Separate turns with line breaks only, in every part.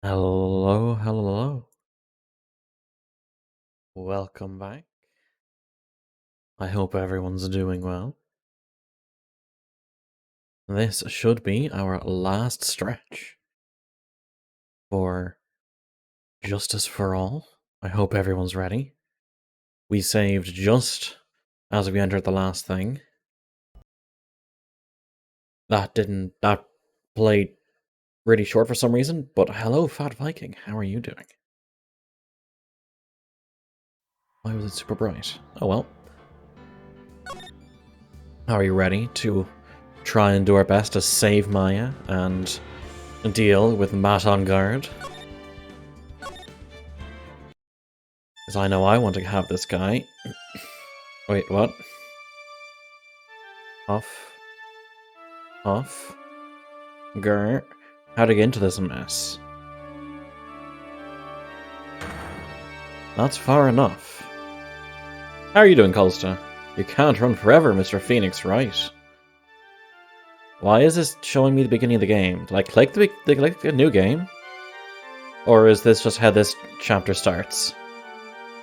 Hello, hello. Welcome back. I hope everyone's doing well. This should be our last stretch for Justice for All. I hope everyone's ready. We saved just as we entered the last thing. That played really short for some reason, but hello, Fat Viking. How are you doing? Why was it super bright? Oh well. Are you ready to try and do our best to save Maya and deal with Matt on guard? Because I know I want to have this guy. Wait, what? Off. Off. Grr. How to get into this mess? That's far enough. How are you doing, Colsta? You can't run forever, Mr. Phoenix, right? Why is this showing me the beginning of the game? Did I click the new game? Or is this just how this chapter starts?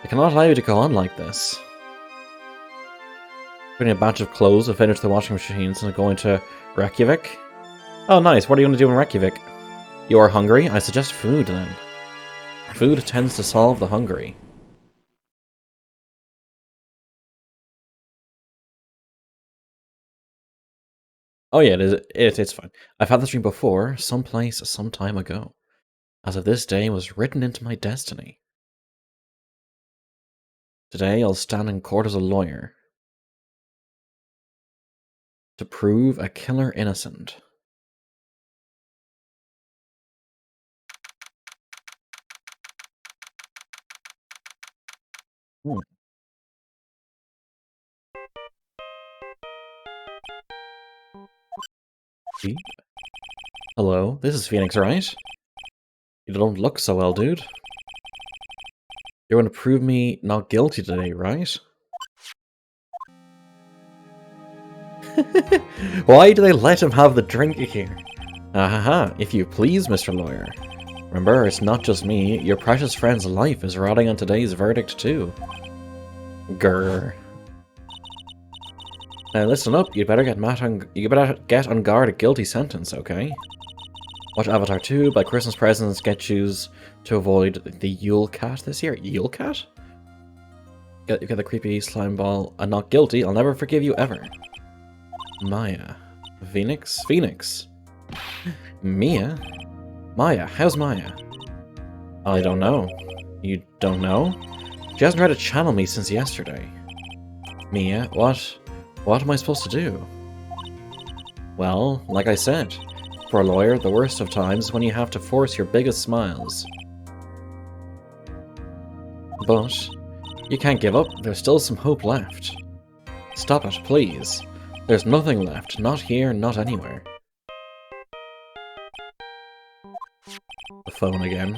I cannot allow you to go on like this. Putting a batch of clothes to finish the washing machines and going to Reykjavik? Oh, nice. What are you going to do in Reykjavik? You are hungry? I suggest food, then. Food tends to solve the hungry. Oh yeah, it's fine. I've had this dream before, someplace, some time ago. As if this day was written into my destiny. Today I'll stand in court as a lawyer. To prove a killer innocent. Hmm. Hello, this is Phoenix, right? You don't look so well, dude. You're going to prove me not guilty today, right? Why do they let him have the drink here? Ahaha, if you please, Mr. Lawyer. Remember, it's not just me. Your precious friend's life is riding on today's verdict, too. Grr. Now listen up, you better get on guard a guilty sentence, okay? Watch Avatar 2, buy Christmas presents, get shoes to avoid the Yule Cat this year. Yule Cat? Get the creepy slime ball. I'm not guilty, I'll never forgive you ever. Maya. Phoenix? Phoenix. Mia? Maya, how's Maya? I don't know. You don't know? She hasn't tried to channel me since yesterday. Mia, what? What am I supposed to do? Well, like I said, for a lawyer, the worst of times is when you have to force your biggest smiles. But you can't give up, there's still some hope left. Stop it, please. There's nothing left, not here, not anywhere. The phone again.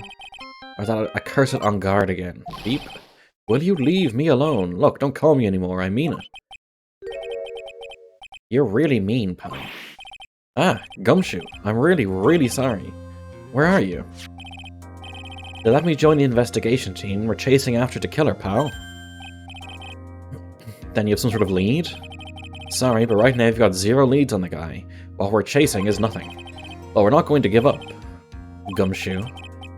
Or is that a curse it on guard again? Beep. Will you leave me alone? Look, don't call me anymore, I mean it. You're really mean, pal. Ah, Gumshoe. I'm really sorry. Where are you? They let me join the investigation team. We're chasing after the killer, pal. Then you have some sort of lead? Sorry, but right now you've got 0 leads on the guy. What we're chasing is nothing. But we're not going to give up. Gumshoe.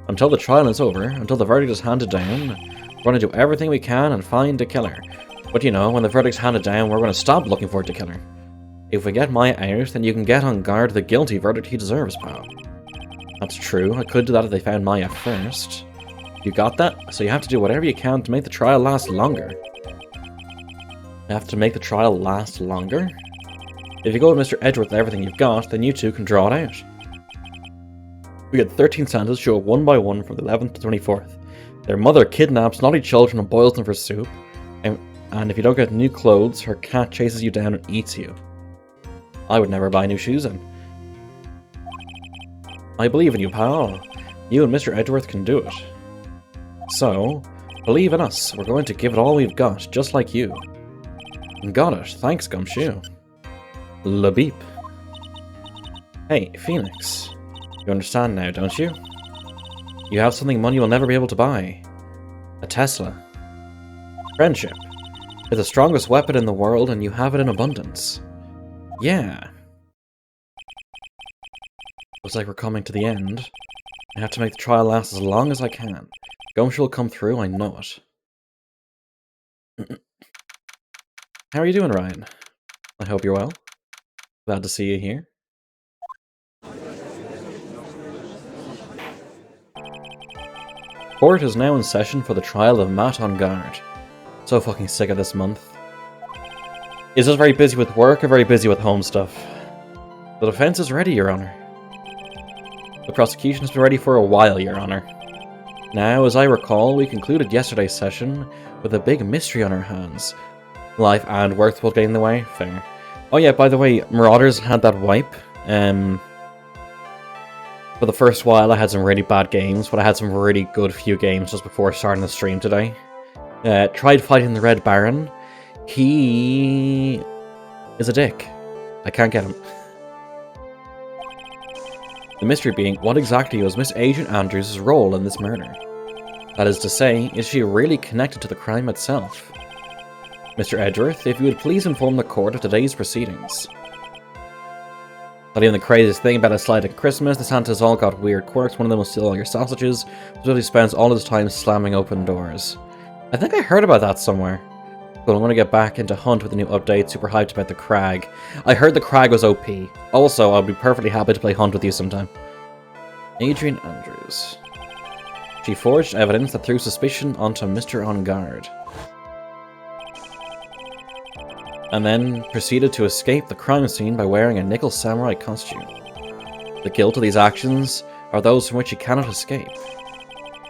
Until the trial is over, until the verdict is handed down, we're going to do everything we can and find the killer. But you know, when the verdict's handed down, we're going to stop looking for the killer. If we get Maya out, then you can get on guard the guilty verdict he deserves, pal. That's true, I could do that if they found Maya first. You got that? So you have to do whatever you can to make the trial last longer. You have to make the trial last longer? If you go with Mr. Edgeworth with everything you've got, then you two can draw it out. We get 13 Santas show up one by one from the 11th to 24th. Their mother kidnaps naughty children and boils them for soup. And if you don't get new clothes, her cat chases you down and eats you. I would never buy new shoes then. I believe in you, pal. You and Mr. Edgeworth can do it. So, believe in us. We're going to give it all we've got, just like you. Got it. Thanks, Gumshoe. La beep. Hey, Phoenix. You understand now, don't you? You have something money will never be able to buy. A Tesla. Friendship. It's the strongest weapon in the world, and you have it in abundance. Yeah. Looks like we're coming to the end. I have to make the trial last as long as I can. Gumshoe will come through, I know it. How are you doing, Ryan? I hope you're well. Glad to see you here. Court is now in session for the trial of Matt on guard. So fucking sick of this month. Is just very busy with work or very busy with home stuff? The defense is ready, Your Honor. The prosecution has been ready for a while, Your Honor. Now, as I recall, we concluded yesterday's session with a big mystery on our hands. Life and worth will get in the way? Fair. Oh yeah, by the way, Marauders had that wipe. For the first while I had some really bad games, but I had some really good few games just before starting the stream today. Tried fighting the Red Baron. He is a dick. I can't get him. The mystery being, what exactly was Miss Agent Andrews' role in this murder? That is to say, is she really connected to the crime itself? Mr. Edgeworth, if you would please inform the court of today's proceedings. Not even the craziest thing about a slide at Christmas, the Santas all got weird quirks. One of them will steal all your sausages, so he spends all his time slamming open doors. I think I heard about that somewhere. But I'm going to get back into Hunt with the new update, super hyped about the Crag. I heard the Crag was OP. Also, I'll be perfectly happy to play Hunt with you sometime. Adrian Andrews. She forged evidence that threw suspicion onto Mr. On Guard. And then proceeded to escape the crime scene by wearing a nickel samurai costume. The guilt of these actions are those from which she cannot escape.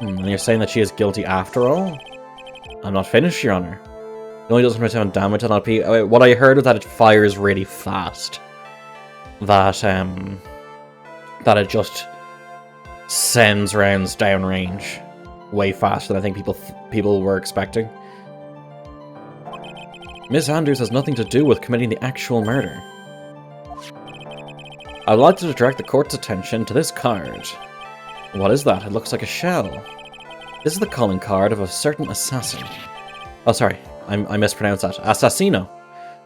And you're saying that she is guilty after all? I'm not finished, Your Honor. It only does 100% damage on LP. What I heard is that it fires really fast. That it just sends rounds downrange way faster than I think people were expecting. Miss Andrews has nothing to do with committing the actual murder. I would like to direct the court's attention to this card. What is that? It looks like a shell. This is the calling card of a certain assassin. Oh, sorry. I mispronounced that. Assassino.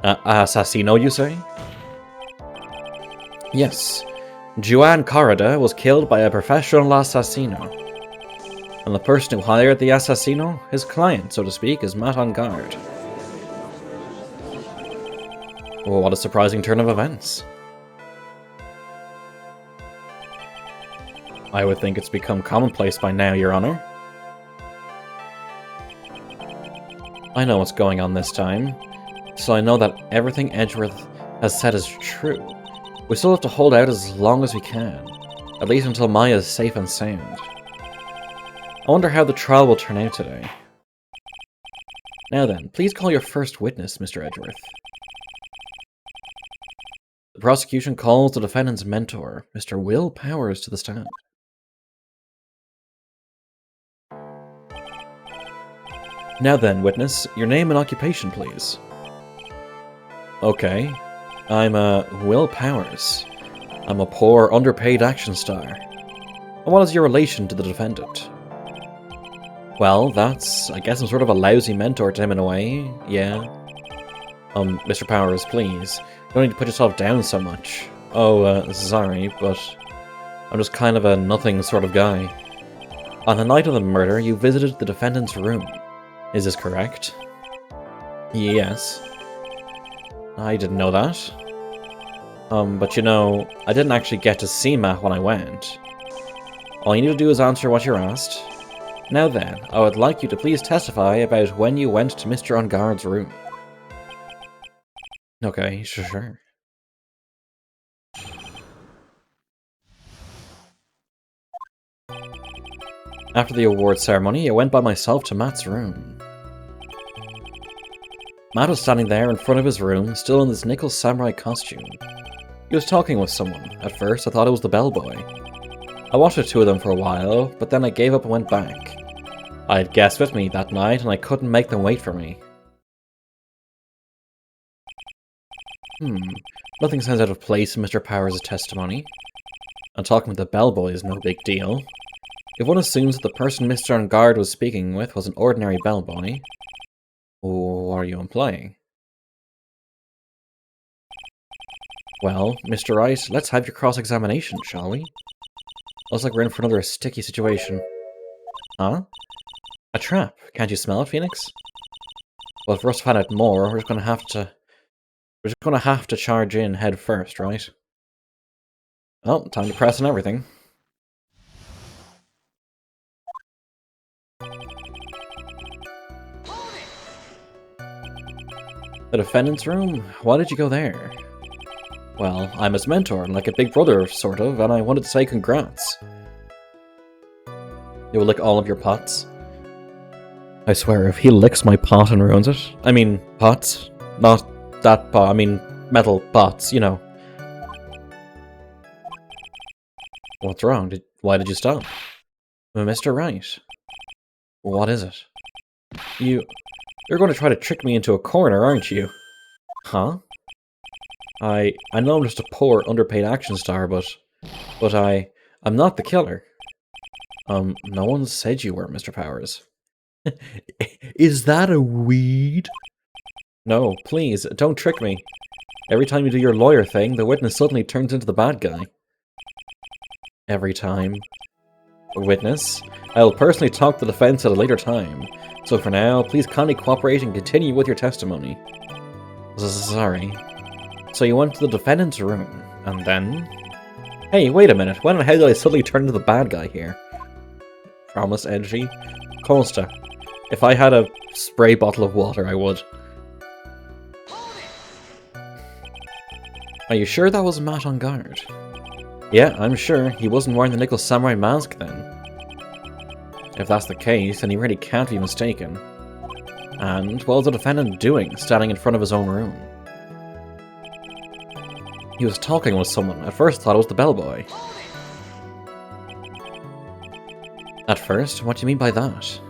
Assassino, you say? Yes. Juan Corrida was killed by a professional assassino. And the person who hired the assassino, his client, so to speak, is Matt on Guard. Well, what a surprising turn of events. I would think it's become commonplace by now, Your Honor. I know what's going on this time, so I know that everything Edgeworth has said is true. We still have to hold out as long as we can, at least until Maya is safe and sound. I wonder how the trial will turn out today. Now then, please call your first witness, Mr. Edgeworth. The prosecution calls the defendant's mentor, Mr. Will Powers, to the stand. Now then, witness, your name and occupation, please. Okay. I'm, Will Powers. I'm a poor, underpaid action star. And what is your relation to the defendant? Well, that's, I guess I'm sort of a lousy mentor to him in a way, yeah. Mr. Powers, please. You don't need to put yourself down so much. Oh, sorry, but I'm just kind of a nothing sort of guy. On the night of the murder, you visited the defendant's room. Is this correct? Yes. I didn't know that. But you know, I didn't actually get to see Matt when I went. All you need to do is answer what you're asked. Now then, I would like you to please testify about when you went to Mr. On Guard's room. Okay, sure. After the award ceremony, I went by myself to Matt's room. Matt was standing there in front of his room, still in this nickel samurai costume. He was talking with someone. At first, I thought it was the bellboy. I watched the two of them for a while, but then I gave up and went back. I had guests with me that night, and I couldn't make them wait for me. Nothing sounds out of place in Mr. Powers' testimony. And talking with the bellboy is no big deal. If one assumes that the person Mr. On Guard was speaking with was an ordinary bellboy, what are you implying? Well, Mr. Wright, let's have your cross-examination, shall we? Looks like we're in for another sticky situation. Huh? A trap. Can't you smell it, Phoenix? Well, for us to find out more, we're just gonna have to charge in head first, right? Oh, time to press on everything. The defendant's room? Why did you go there? Well, I'm his mentor, like a big brother, sort of, and I wanted to say congrats. You will lick all of your pots. I swear, if he licks my pot and ruins it... I mean, pots. Not that pot, I mean metal pots, you know. What's wrong? Why did you stop? Mr. Wright. What is it? You're going to try to trick me into a corner, aren't you? Huh? I know I'm just a poor, underpaid action star, but I'm not the killer. No one said you were, Mr. Powers. Is that a weed? No, please, don't trick me. Every time you do your lawyer thing, the witness suddenly turns into the bad guy. Every time. Witness, I will personally talk to the defense at a later time. So for now, please kindly cooperate and continue with your testimony. Sorry. So you went to the defendant's room, and then... Hey, wait a minute, when the hell did I suddenly turn into the bad guy here? Promise, Edgy. Consta. If I had a spray bottle of water, I would. Are you sure that was Matt on guard? Yeah, I'm sure. He wasn't wearing the nickel samurai mask then. If that's the case, then he really can't be mistaken. And what was the defendant doing, standing in front of his own room? He was talking with someone. At first, I thought it was the bellboy. At first? What do you mean by that?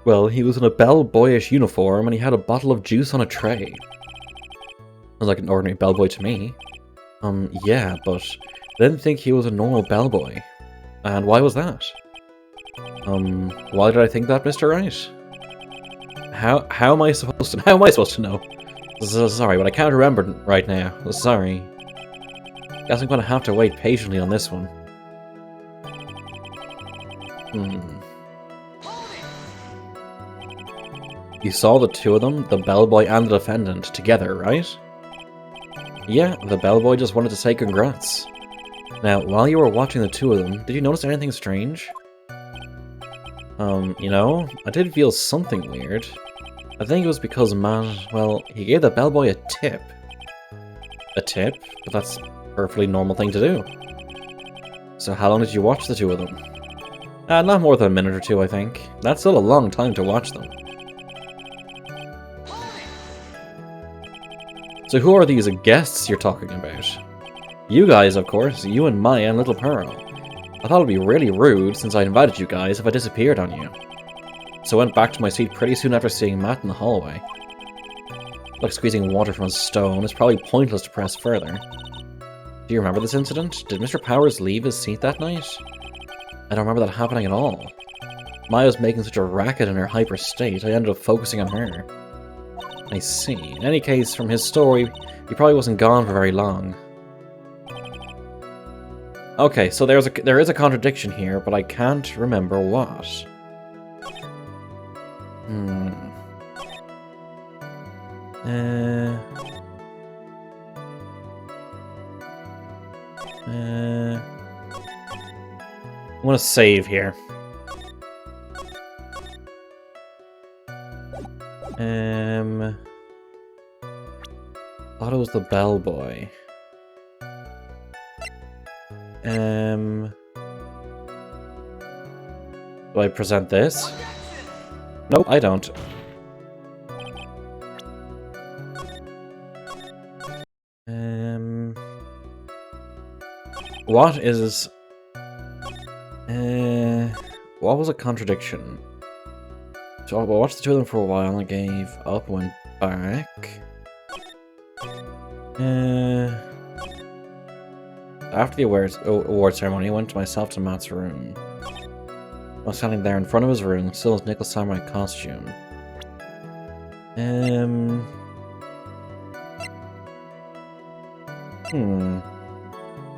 Well, he was in a bellboyish uniform and he had a bottle of juice on a tray. Sounds like an ordinary bellboy to me. Yeah, but I didn't think he was a normal bellboy. And why was that? Why did I think that, Mr. Wright? How am I supposed to know? Sorry, but I can't remember right now. Sorry. Guess I'm gonna have to wait patiently on this one. You saw the two of them, the bellboy and the defendant, together, right? Yeah, the bellboy just wanted to say congrats. Now, while you were watching the two of them, did you notice anything strange? You know, I did feel something weird. I think it was because Matt, well, he gave the bellboy a tip. A tip? But that's a perfectly normal thing to do. So how long did you watch the two of them? Not more than a minute or two, I think. That's still a long time to watch them. So who are these guests you're talking about? You guys, of course. You and Maya and Little Pearl. I thought it'd be really rude, since I invited you guys, if I disappeared on you. So I went back to my seat pretty soon after seeing Matt in the hallway. Like squeezing water from a stone, it's probably pointless to press further. Do you remember this incident? Did Mr. Powers leave his seat that night? I don't remember that happening at all. Maya was making such a racket in her hyper state, I ended up focusing on her. I see. In any case, from his story, he probably wasn't gone for very long. Okay, so there is a contradiction here, but I can't remember what. I'm gonna save here. Thought it was the bellboy. Do I present this? Nope, I don't. What is... what was a contradiction? So I watched the two of them for a while and I gave up, went back. After the award ceremony, I went myself to Matt's room. I was standing there in front of his room, still in his nickel samurai costume.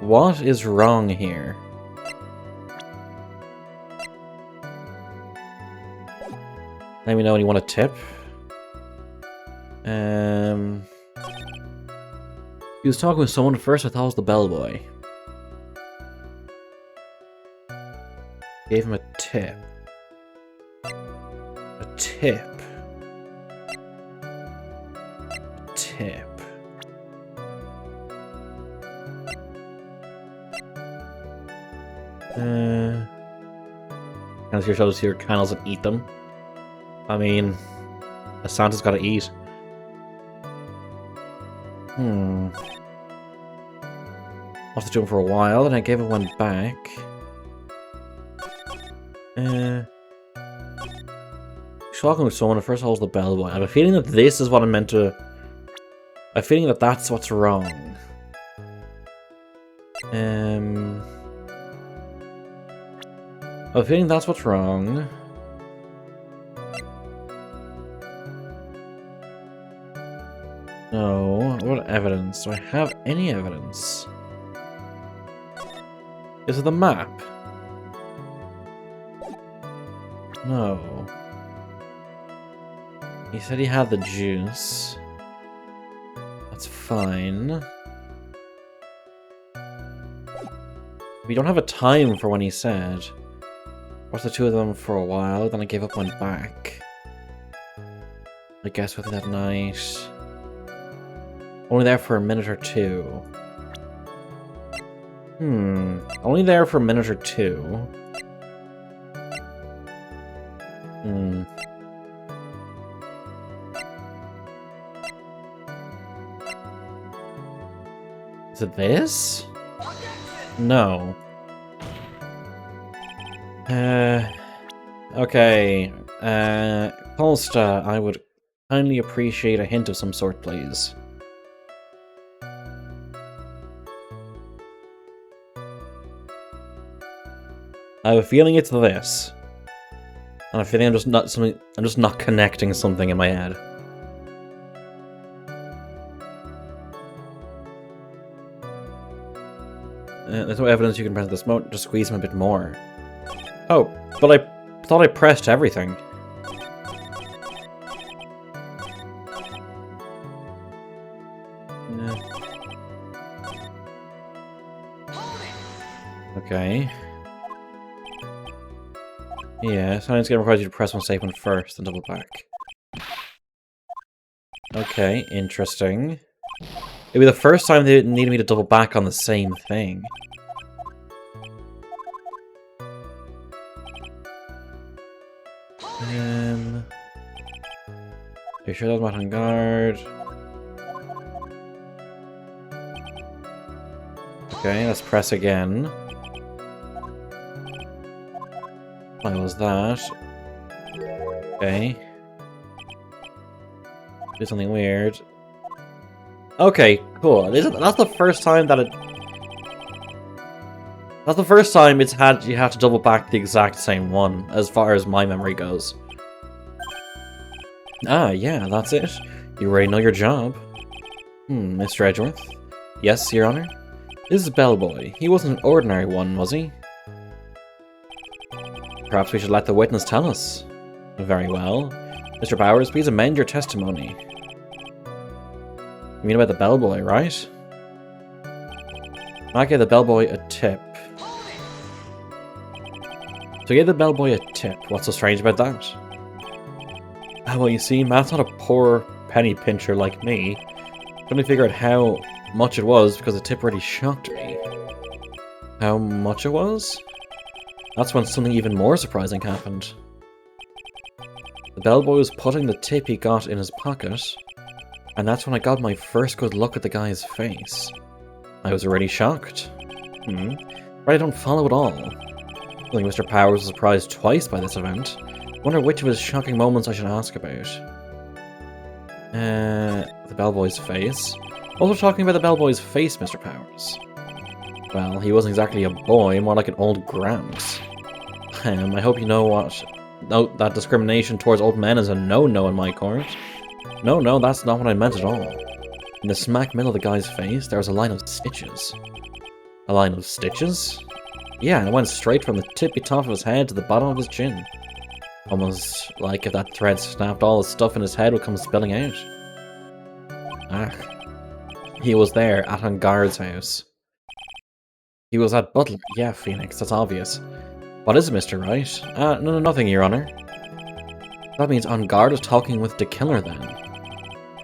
What is wrong here? Let me know when you want a tip. He was talking with someone at first. I thought it was the bellboy. Gave him a tip. A tip. A tip. Can your shoulders to your candles and eat them? I mean, a Santa's gotta eat. I was doing it for a while, and I gave it one back. Talking with someone, first holds the bellboy. I have a feeling that this is what I'm meant to... I have a feeling that that's what's wrong. I have a feeling that's what's wrong. No, what evidence? Do I have any evidence? Is it the map? No. He said he had the juice. That's fine. We don't have a time for when he said. Watched the two of them for a while, then I gave up, went back. I guess within that night. Only there for a minute or two. Only there for a minute or two. Is it this? No. Okay. Polsta, I would kindly appreciate a hint of some sort, please. I have a feeling it's this. And I'm feeling I'm just not connecting something in my head. There's no evidence you can press this moment. Just squeeze him a bit more. Oh, but I thought I pressed everything. Okay. Yeah, science game requires you to press one safe one first, then double back. Okay, interesting. It'll be the first time they needed me to double back on the same thing. Are you sure that was not on guard? Okay, let's press again. Why was that? Okay. Do something weird. Okay, cool. That's the first time that it... That's the first time it's had you have to double back the exact same one, as far as my memory goes. Ah, yeah, that's it. You already know your job. Mr. Edgeworth? Yes, Your Honor? This is Bellboy. He wasn't an ordinary one, was he? Perhaps we should let the witness tell us. Very well. Mr. Bowers, please amend your testimony. You mean about the bellboy, right? I gave the bellboy a tip. So I gave the bellboy a tip. What's so strange about that? Well, you see, Matt's not a poor penny pincher like me. I only figured out how much it was because the tip really shocked me. How much it was? That's when something even more surprising happened. The bellboy was putting the tip he got in his pocket, and that's when I got my first good look at the guy's face. I was already shocked. But I don't follow at all. I think Mr. Powers was surprised twice by this event. Wonder which of his shocking moments I should ask about. The bellboy's face. Also talking about the bellboy's face, Mr. Powers. Well, he wasn't exactly a boy, more like an old gramps. I hope you know what... Note that discrimination towards old men is a no-no in my court. No, that's not what I meant at all. In the smack middle of the guy's face, there was a line of stitches. A line of stitches? Yeah, and it went straight from the tippy top of his head to the bottom of his chin. Almost like if that thread snapped, all the stuff in his head would come spilling out. Ah. He was there, at Angard's house. He was at Butler. Yeah, Phoenix, that's obvious. What is it, Mr. Wright? No, nothing, Your Honor. That means Angard is talking with the killer, then.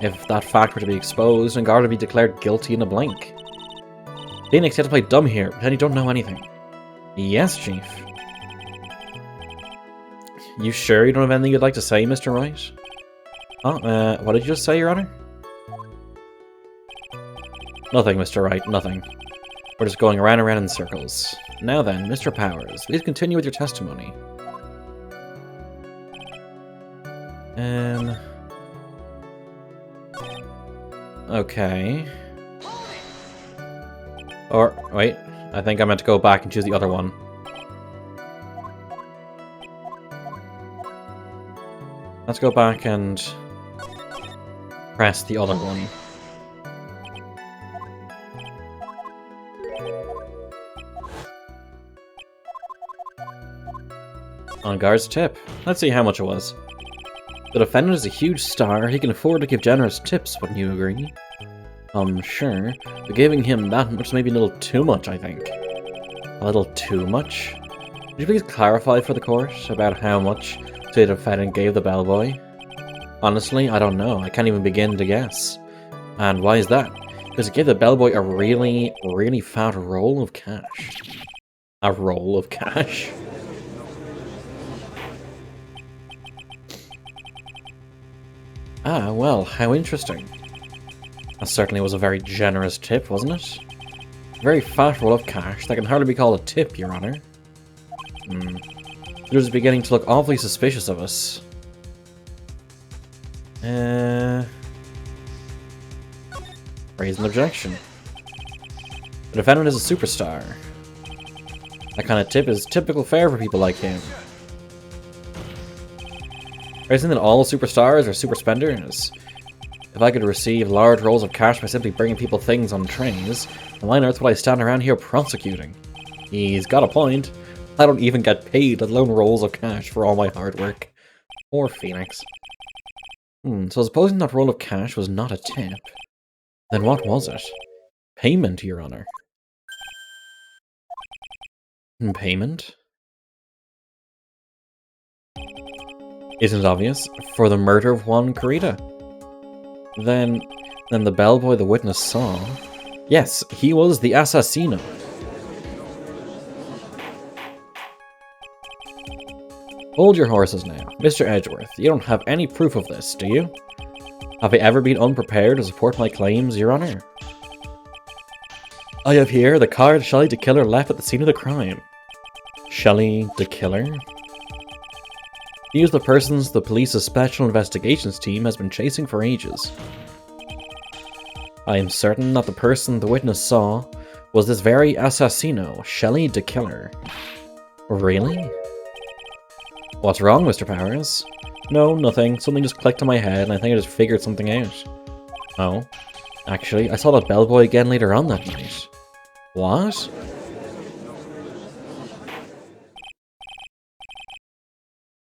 If that fact were to be exposed, Angard would be declared guilty in a blink. Phoenix, you have to play dumb here, pretend you don't know anything. Yes, Chief. You sure you don't have anything you'd like to say, Mr. Wright? Oh, what did you just say, Your Honor? Nothing, Mr. Wright, nothing. We're just going around and around in circles. Now then, Mr. Powers, please continue with your testimony. Okay. Or, wait, I think I meant to go back and choose the other one. Let's go back and press the other one. On guard's tip. Let's see how much it was. The defendant is a huge star. He can afford to give generous tips, wouldn't you agree? Sure. But giving him that much may be a little too much, I think. A little too much? Would you please clarify for the court about how much the defendant gave the bellboy? Honestly, I don't know. I can't even begin to guess. And why is that? Because he gave the bellboy a really, really fat roll of cash. A roll of cash? Ah, well, how interesting. That certainly was a very generous tip, wasn't it? A very fat roll of cash that can hardly be called a tip, Your Honor. It was beginning to look awfully suspicious of us. Raise an objection. The defendant is a superstar. That kind of tip is typical fare for people like him. Are you saying that all superstars are super spenders? If I could receive large rolls of cash by simply bringing people things on trains, then why on earth would I stand around here prosecuting? He's got a point. I don't even get paid, let alone rolls of cash for all my hard work. Poor Phoenix. So supposing that roll of cash was not a tip, then what was it? Payment, Your Honor. Payment? Isn't it obvious? For the murder of Juan Carita. Then the bellboy the witness saw... Yes, he was the assassino. Hold your horses now. Mr. Edgeworth, you don't have any proof of this, do you? Have I ever been unprepared to support my claims, Your Honor? I have here the card Shelley the Killer left at the scene of the crime. Shelley the Killer? He is the persons the police's special investigations team has been chasing for ages. I am certain that the person the witness saw was this very assassino, Shelley the Killer. Really? What's wrong, Mr. Powers? No, nothing. Something just clicked in my head and I think I just figured something out. Oh. Actually, I saw that bellboy again later on that night. What?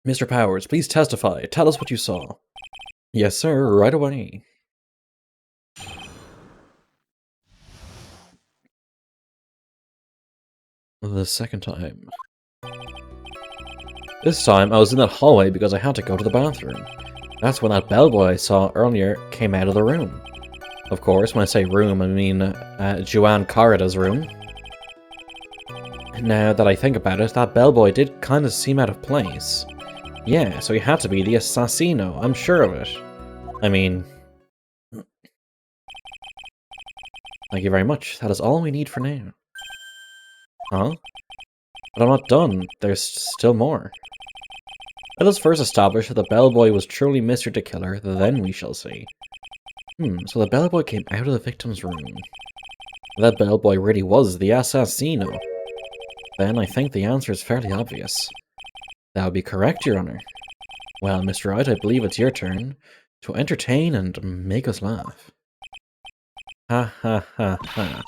Mr. Powers, please testify. Tell us what you saw. Yes, sir, right away. The second time. This time, I was in that hallway because I had to go to the bathroom. That's when that bellboy I saw earlier came out of the room. Of course, when I say room, I mean Juan Carita's room. Now that I think about it, that bellboy did kind of seem out of place. Yeah, so he had to be the assassino, I'm sure of it. I mean... Thank you very much, that is all we need for now. Huh? But I'm not done, there's still more. Let us first establish that the bellboy was truly Mr. the Killer, then we shall see. So the bellboy came out of the victim's room. That bellboy really was the assassino, then I think the answer is fairly obvious. That would be correct, Your Honor. Well, Mr. Wright, I believe it's your turn to entertain and make us laugh. Ha ha ha ha.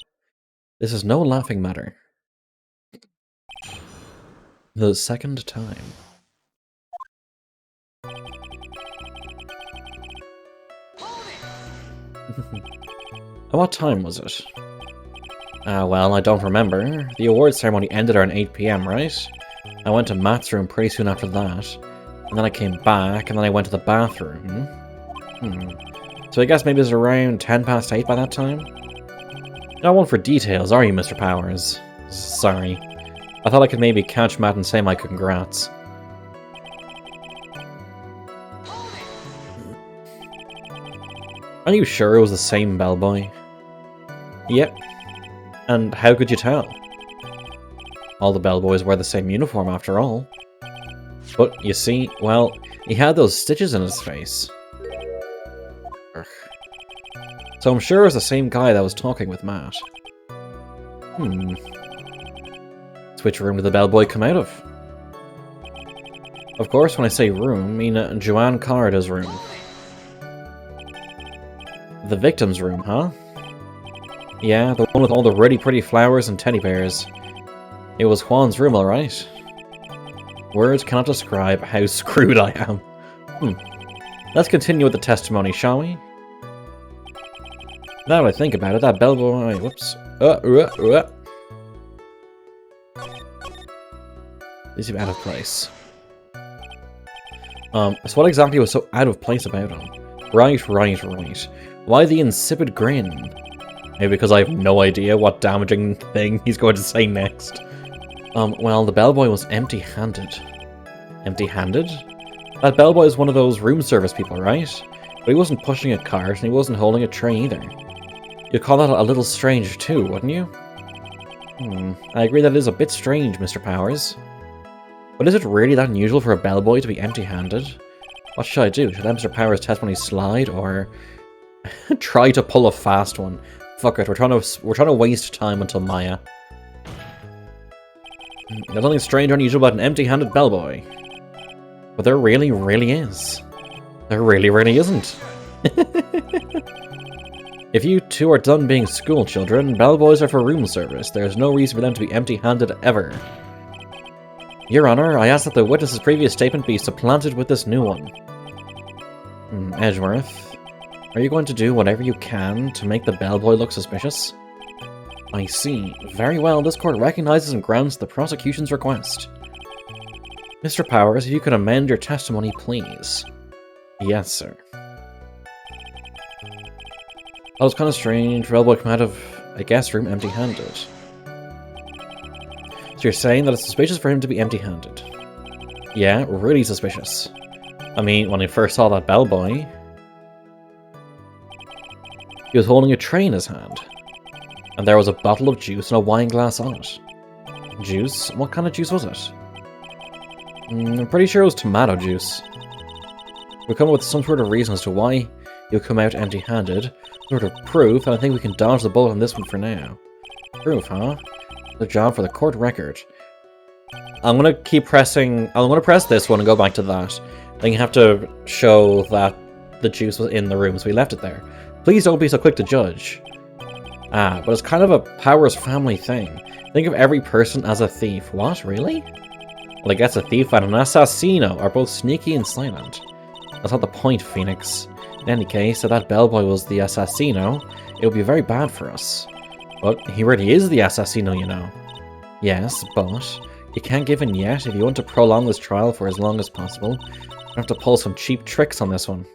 This is no laughing matter. The second time. What time was it? Well, I don't remember. The awards ceremony ended around 8 PM, right? I went to Matt's room pretty soon after that. And then I came back, and then I went to the bathroom. So I guess maybe it was around 10 past 8 by that time? Not one for details, are you, Mr. Powers? Sorry. I thought I could maybe catch Matt and say my congrats. Are you sure it was the same bellboy? Yep. And how could you tell? All the bellboys wear the same uniform after all. But, you see, well, he had those stitches in his face. Urgh. So I'm sure it was the same guy that was talking with Matt. Which room did the bellboy come out of? Of course, when I say room, I mean Joanne Carda's room. The victim's room, huh? Yeah, the one with all the really pretty flowers and teddy bears. It was Juan's room, alright. Words cannot describe how screwed I am. Let's continue with the testimony, shall we? Now that I think about it, that bellboy... Whoops. These seem out of place. So what exactly was so out of place about him? Right. Why the insipid grin? Maybe because I have no idea what damaging thing he's going to say next. Well, the bellboy was empty-handed. Empty-handed? That bellboy is one of those room service people, right? But he wasn't pushing a cart, and he wasn't holding a tray either. You'd call that a little strange too, wouldn't you? I agree that it is a bit strange, Mr. Powers. But is it really that unusual for a bellboy to be empty-handed? What should I do? Should Mr. Powers' testimony slide, or try to pull a fast one? Fuck it, we're trying to waste time until Maya. There's nothing strange or unusual about an empty-handed bellboy. But there really, really is. There really, really isn't. If you two are done being school children, bellboys are for room service. There's no reason for them to be empty-handed ever. Your Honor, I ask that the witness's previous statement be supplanted with this new one. Edgeworth, are you going to do whatever you can to make the bellboy look suspicious? I see. Very well, this court recognizes and grants the prosecution's request. Mr. Powers, if you could amend your testimony, please. Yes, sir. That was kind of strange. Bellboy come out of a guest room empty-handed. So you're saying that it's suspicious for him to be empty-handed? Yeah, really suspicious. I mean, when I first saw that bellboy, he was holding a tray in his hand. And there was a bottle of juice and a wine glass on it. Juice? What kind of juice was it? I'm pretty sure it was tomato juice. We'll come up with some sort of reason as to why he'll come out empty-handed. Sort of proof, and I think we can dodge the bullet on this one for now. Proof, huh? The job for the court record. I'm gonna keep pressing... I'm gonna press this one and go back to that. Then you have to show that the juice was in the room, so we left it there. Please don't be so quick to judge. But it's kind of a Powers family thing. Think of every person as a thief. What, really? Well, I guess a thief and an assassino are both sneaky and silent. That's not the point, Phoenix. In any case, if that bellboy was the assassino, it would be very bad for us. But he really is the assassino, you know. Yes, but you can't give in yet. If you want to prolong this trial for as long as possible, you have to pull some cheap tricks on this one.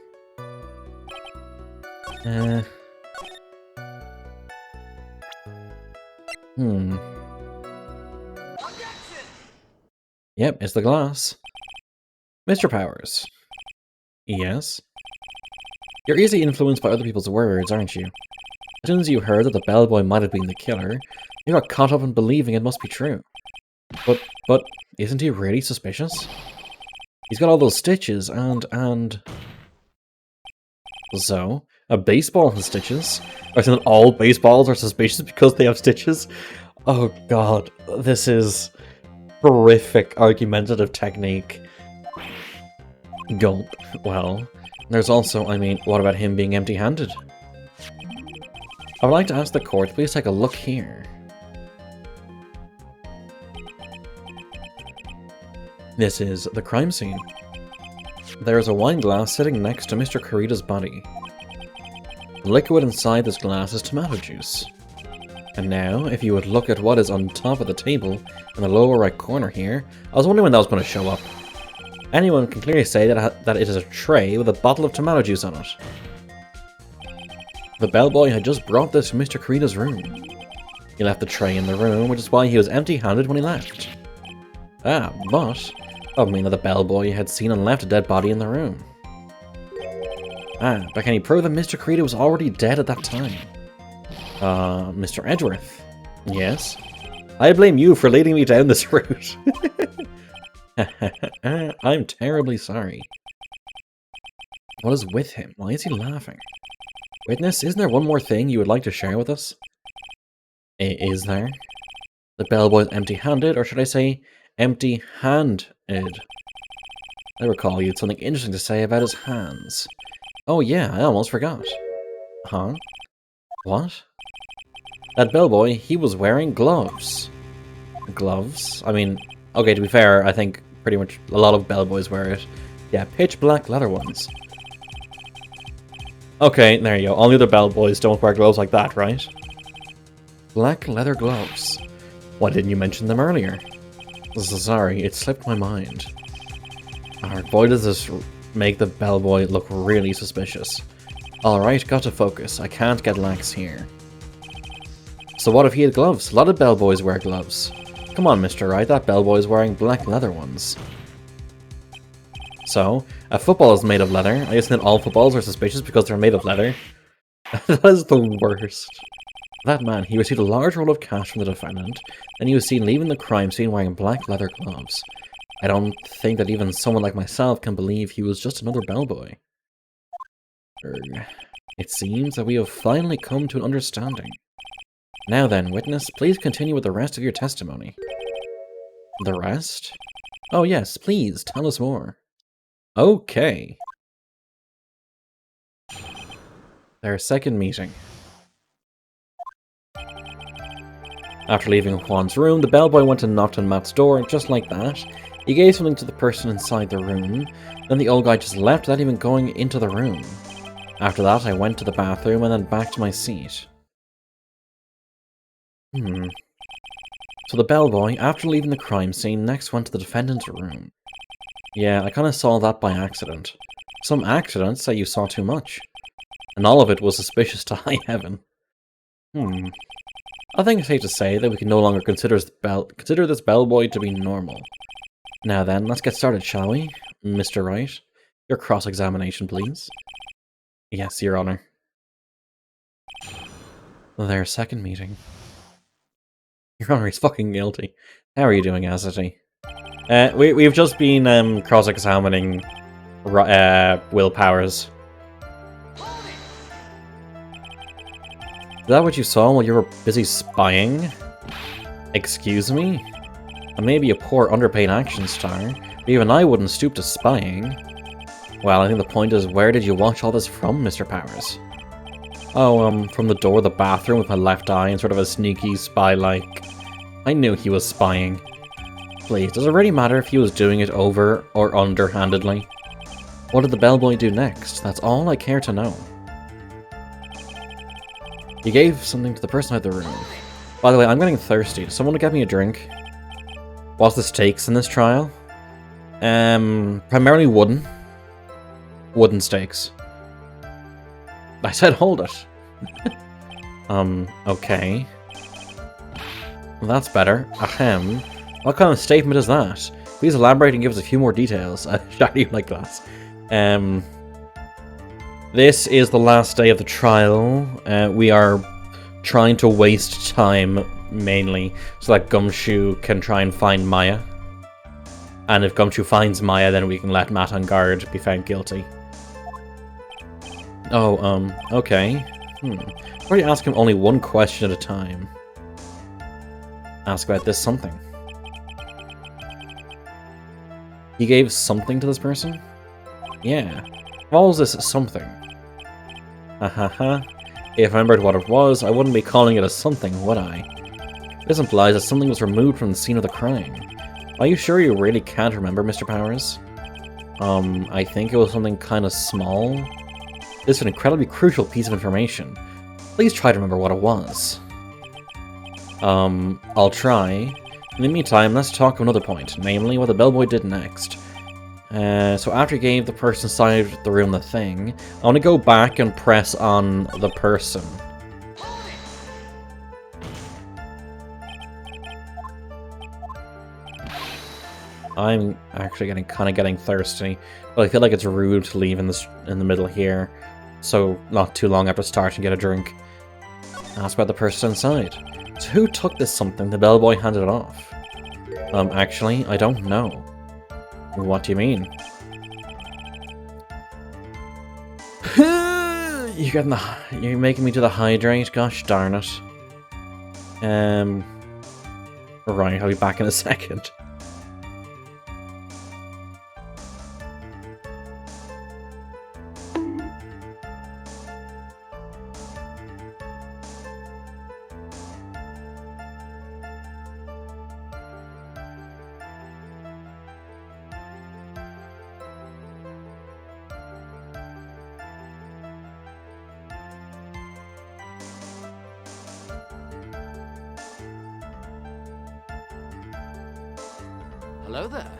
Yep, it's the glass. Mr. Powers. Yes? You're easily influenced by other people's words, aren't you? As soon as you heard that the bellboy might have been the killer, you got caught up in believing it must be true. But, isn't he really suspicious? He's got all those stitches, and... So, A baseball has stitches? I think that all baseballs are suspicious because they have stitches? Oh god, this is horrific argumentative technique. Gulp. Well, there's also, I mean, what about him being empty-handed? I would like to ask the court, please take a look here. This is the crime scene. There is a wine glass sitting next to Mr. Kurita's body. The liquid inside this glass is tomato juice. And now, if you would look at what is on top of the table, in the lower right corner here, I was wondering when that was going to show up. Anyone can clearly say that it is a tray with a bottle of tomato juice on it. The bellboy had just brought this from Mr. Kurita's room. He left the tray in the room, which is why he was empty-handed when he left. Ah, but that would mean that the bellboy had seen and left a dead body in the room. Ah, but can he prove that Mr. Kurita was already dead at that time? Mr. Edgeworth? Yes? I blame you for leading me down this route. I'm terribly sorry. What is with him? Why is he laughing? Witness, isn't there one more thing you would like to share with us? Is there? The bellboy is empty-handed, or should I say, empty-handed? I recall you had something interesting to say about his hands. Oh yeah, I almost forgot. Huh? What? That bellboy, he was wearing gloves. Gloves? I mean, okay, to be fair, I think pretty much a lot of bellboys wear it. Yeah, pitch black leather ones. Okay, there you go. All the other bellboys don't wear gloves like that, right? Black leather gloves. Why didn't you mention them earlier? Sorry, it slipped my mind. Alright, boy does this make the bellboy look really suspicious. Alright, got to focus. I can't get lax here. So what if he had gloves? A lot of bellboys wear gloves. Come on, Mr. Wright, that bellboy's wearing black leather ones. So, a football is made of leather. I guess that all footballs are suspicious because they're made of leather. That is the worst. That man, he received a large roll of cash from the defendant, and he was seen leaving the crime scene wearing black leather gloves. I don't think that even someone like myself can believe he was just another bellboy. It seems that we have finally come to an understanding. Now then, witness, please continue with the rest of your testimony. The rest? Oh yes, please, tell us more. Okay. Their second meeting. After leaving Juan's room, the bellboy went and knocked on Matt's door, and just like that, he gave something to the person inside the room. Then the old guy just left without even going into the room. After that, I went to the bathroom and then back to my seat. So the bellboy, after leaving the crime scene, next went to the defendant's room. Yeah, I kinda saw that by accident. Some accidents say you saw too much. And all of it was suspicious to high heaven. I think it's safe to say that we can no longer consider this bellboy to be normal. Now then, let's get started, shall we? Mr. Wright, your cross-examination, please. Yes, Your Honor. Their second meeting. Your Honor, he's fucking guilty. How are you doing, Acity? We've just been cross-examining Will Powers. Is that what you saw while you were busy spying? Excuse me? I may be a poor underpaid action star, but even I wouldn't stoop to spying. Well, I think the point is, where did you watch all this from, Mr. Powers? Oh, from the door of the bathroom with my left eye and sort of a sneaky spy-like. I knew he was spying. Please, does it really matter if he was doing it over or underhandedly? What did the bellboy do next? That's all I care to know. He gave something to the person out of the room. By the way, I'm getting thirsty. Does someone get me a drink? What's the stakes in this trial? Primarily wooden. Wooden stakes. I said hold it. Okay. That's better. Ahem. What kind of statement is that? Please elaborate and give us a few more details. I do like that. This is the last day of the trial. We are trying to waste time, mainly, so that Gumshoe can try and find Maya. And if Gumshoe finds Maya, then we can let Matt on guard be found guilty. Oh, okay. Why do you ask him only one question at a time? Ask about this something. He gave something to this person? Yeah. What was this something? Ha. If I remembered what it was, I wouldn't be calling it a something, would I? This implies that something was removed from the scene of the crime. Are you sure you really can't remember, Mr. Powers? I think it was something kind of small. This is an incredibly crucial piece of information. Please try to remember what it was. I'll try. In the meantime, let's talk of another point, namely what the bellboy did next. So after he gave the person inside the room the thing, I want to go back and press on the person. I'm actually getting thirsty, but I feel like it's rude to leave in the middle here, so not too long after starting get a drink. Ask about the person inside. So who took this something? The bellboy handed it off. Actually, I don't know. What do you mean? You're making me do the hydrate. Gosh darn it. Right, I'll be back in a second.
Hello there.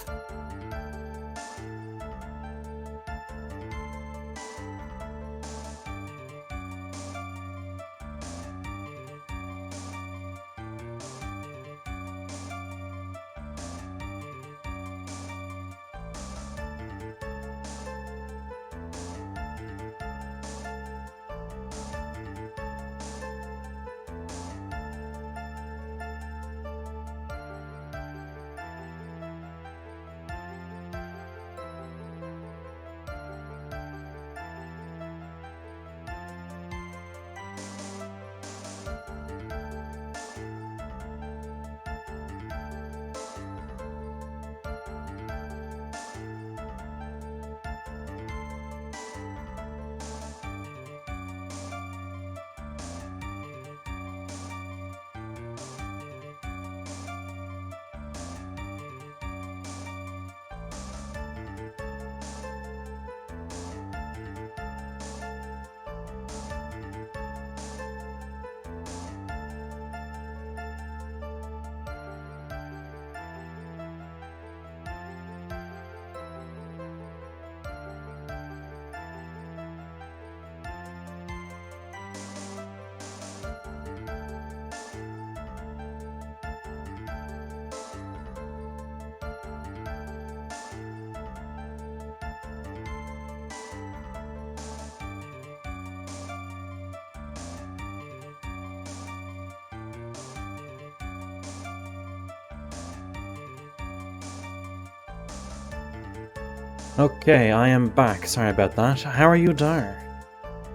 Okay, I am back. Sorry about that. How are you, Dar?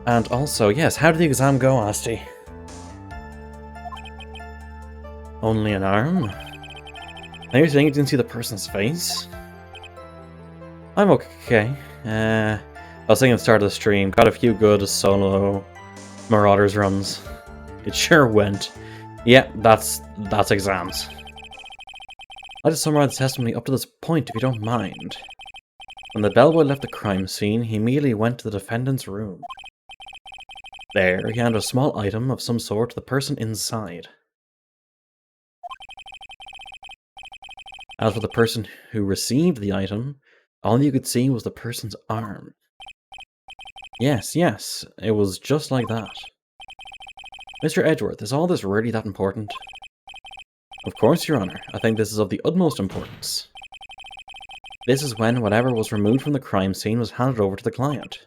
And also, yes, how did the exam go, Asti? Only an arm? Are you saying you didn't see the person's face? I'm okay. I was thinking at the start of the stream, got a few good solo Marauders runs. It sure went. Yeah, that's exams. I'll just summarize the testimony up to this point, if you don't mind. When the bellboy left the crime scene, he immediately went to the defendant's room. There, he handed a small item of some sort to the person inside. As for the person who received the item, all you could see was the person's arm. Yes, it was just like that. Mr. Edgeworth, is all this really that important? Of course, Your Honor. I think this is of the utmost importance. This is when whatever was removed from the crime scene was handed over to the client.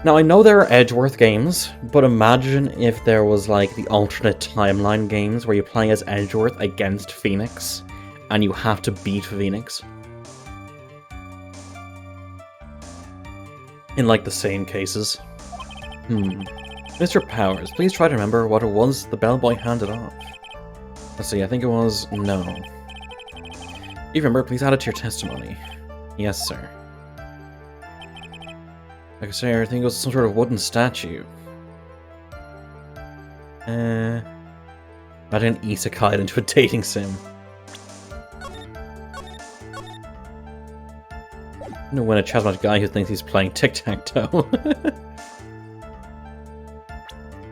Now, I know there are Edgeworth games, but imagine if there was like the alternate timeline games where you play as Edgeworth against Phoenix, and you have to beat Phoenix. in, like, the same cases. Mr. Powers, please try to remember what it was the bellboy handed off. Let's see, I think it was no. If you remember, please add it to your testimony. Yes, sir. Like I say, I think it was some sort of wooden statue. I didn't isekai into a dating sim. I'm gonna win a chat about a guy who thinks he's playing tic-tac-toe.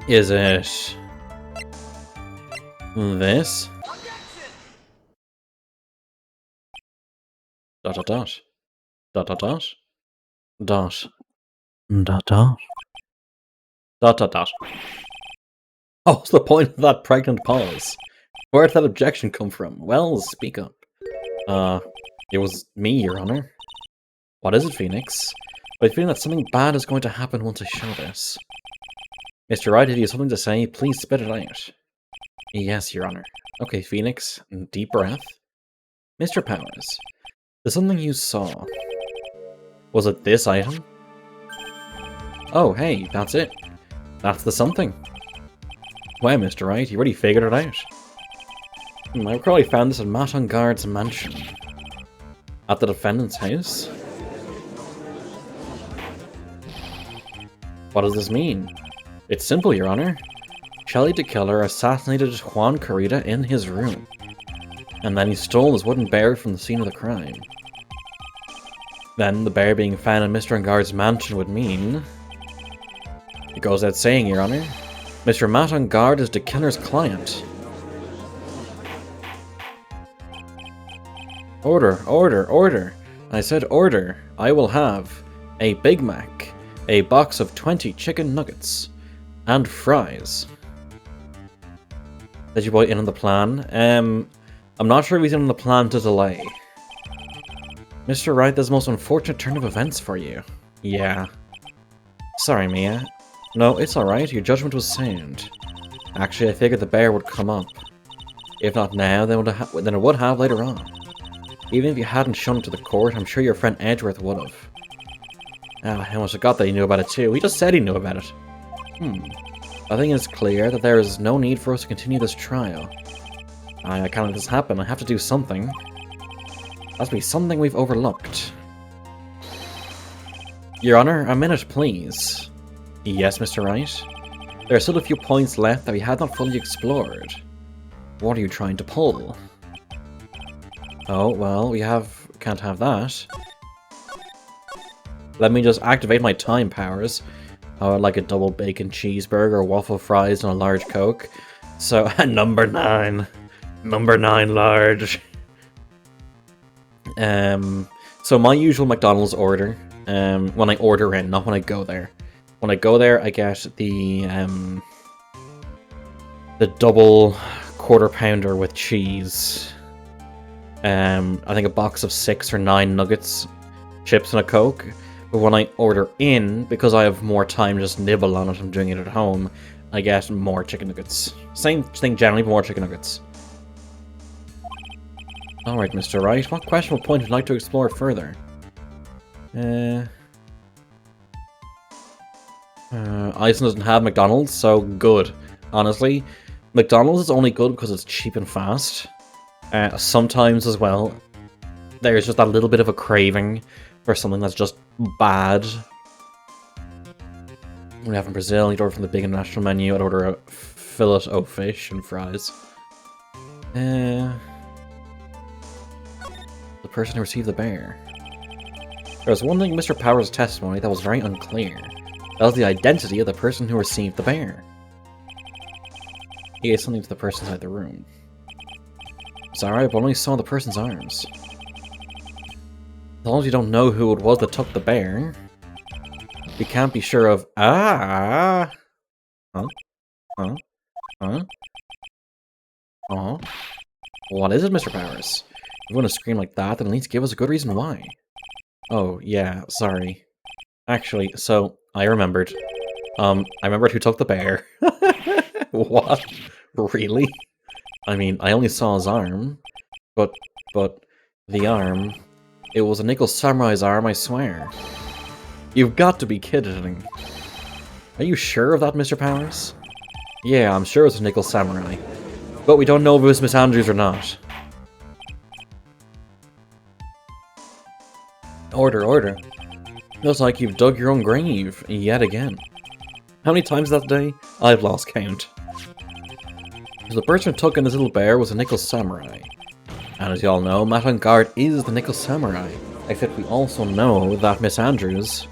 Is it this? Dot dot dot. Dot dot dot. Dot. Dot dot. Dot dot dot. Oh, what's the point of that pregnant pause? Where did that objection come from? Well, speak up. It was me, Your Honor. What is it, Phoenix? I feel that something bad is going to happen once I show this. Mr. Wright, if you have something to say, please spit it out. Yes, Your Honor. Okay, Phoenix, deep breath. Mr. Powers, there's something you saw. Was it this item? Oh, hey, that's it. That's the something. Wow, Mr. Wright, you already figured it out. I probably found this at Matt Guard's mansion. At the defendant's house? What does this mean? It's simple, Your Honor. Shelley the Killer assassinated Juan Carita in his room. And then he stole his wooden bear from the scene of the crime. Then, the bear being found in Mr. Guard's mansion would mean... It goes without saying, Your Honor. Mr. Matt Guard is the killer's client. Order, order, order. I said order. I will have a Big Mac, a box of 20 chicken nuggets, and fries. Did you boy in on the plan? I'm not sure if he's in on the plan to delay. Mr. Wright, there's the most unfortunate turn of events for you. Yeah. Sorry, Mia. No, it's alright. Your judgment was sound. Actually, I figured the bear would come up. If not now, then it would have later on. Even if you hadn't shown it to the court, I'm sure your friend Edgeworth would have. Ah, I almost forgot that he knew about it too. He just said he knew about it. I think it's clear that there is no need for us to continue this trial. I can't let this happen. I have to do something. Must be something we've overlooked. Your Honor, a minute, please. Yes, Mr. Wright? There are still a few points left that we had not fully explored. What are you trying to pull? Oh, well, can't have that. Let me just activate my time powers. I would like a double bacon cheeseburger, waffle fries, and a large Coke. So, number 9. Number 9 large. So my usual McDonald's order, when I order in, not when I go there. When I go there, I get the double quarter pounder with cheese. I think a box of 6 or 9 nuggets, chips, and a Coke. But when I order in, because I have more time to just nibble on it, I'm doing it at home, I get more chicken nuggets. Same thing generally, but more chicken nuggets. Alright, Mr. Wright, what questionable point would you like to explore further? Iceland doesn't have McDonald's, so good. Honestly, McDonald's is only good because it's cheap and fast. Sometimes as well, there's just a little bit of a craving for something that's just bad. We have in Brazil, you'd order from the big international menu, I'd order a fillet of fish and fries. The person who received the bear. There was one thing in Mr. Powers' testimony that was very unclear. That was the identity of the person who received the bear. He gave something to the person inside the room. Sorry, but I only saw the person's arms. As long as you don't know who it was that took the bear, you can't be sure of... Huh? Oh. What is it, Mr. Powers? If you want to scream like that, then at least give us a good reason why. Oh, yeah, sorry. Actually, so, I remembered. I remembered who took the bear. What? Really? I mean, I only saw his arm, but the arm... It was a Nickel Samurai's arm, I swear. You've got to be kidding. Are you sure of that, Mr. Powers? Yeah, I'm sure it's a Nickel Samurai. But we don't know if it was Miss Andrews or not. Order, order. Looks like you've dug your own grave, yet again. How many times that day? I've lost count. So the person who took in this little bear was a Nickel Samurai. And as you all know, Matt on Guard is the Nickel Samurai. Except we also know that Miss Andrews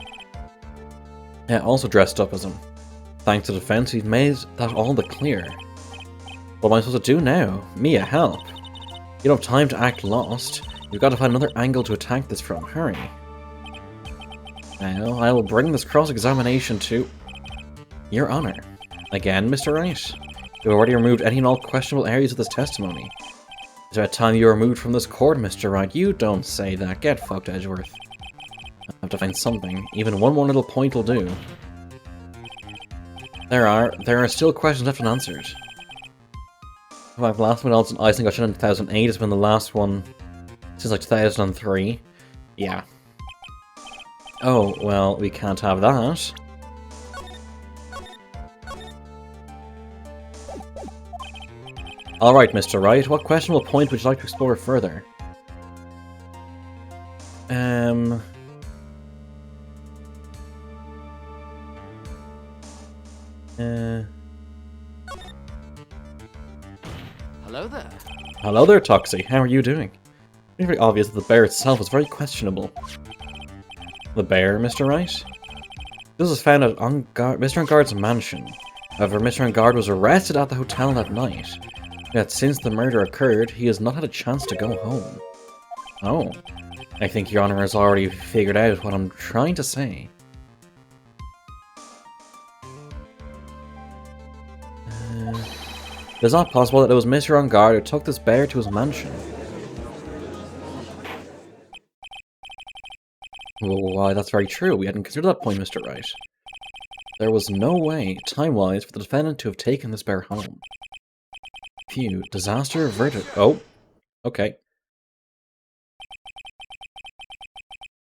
also dressed up as him. Thanks to the defense, we've made that all but clear. What am I supposed to do now? Mia, help. You don't have time to act lost. You've got to find another angle to attack this from. Hurry. Now, I will bring this cross-examination to your honor. Again, Mr. Wright. You've already removed any and all questionable areas of this testimony. It's about time you were removed from this court, Mr. Wright. You don't say that. Get fucked, Edgeworth. I have to find something. Even one more little point will do. There are still questions left unanswered. My last one on icing got shut in 2008 has been the last one since like 2003. Yeah. Oh, well, we can't have that. Alright, Mr. Wright, what questionable point would you like to explore further?
Hello there.
Hello there, Toxie. How are you doing? It's very obvious that the bear itself is very questionable. The bear, Mr. Wright? This was found at Mr. Enguard's mansion. However, Mr. Enguard was arrested at the hotel that night. Yet since the murder occurred, he has not had a chance to go home. Oh. I think Your Honor has already figured out what I'm trying to say. It is not possible that it was Mr. Enguard who took this bear to his mansion. Well, why, that's very true. We hadn't considered that point, Mr. Wright. There was no way, time-wise, for the defendant to have taken this bear home. Phew, disaster averted. Oh, okay.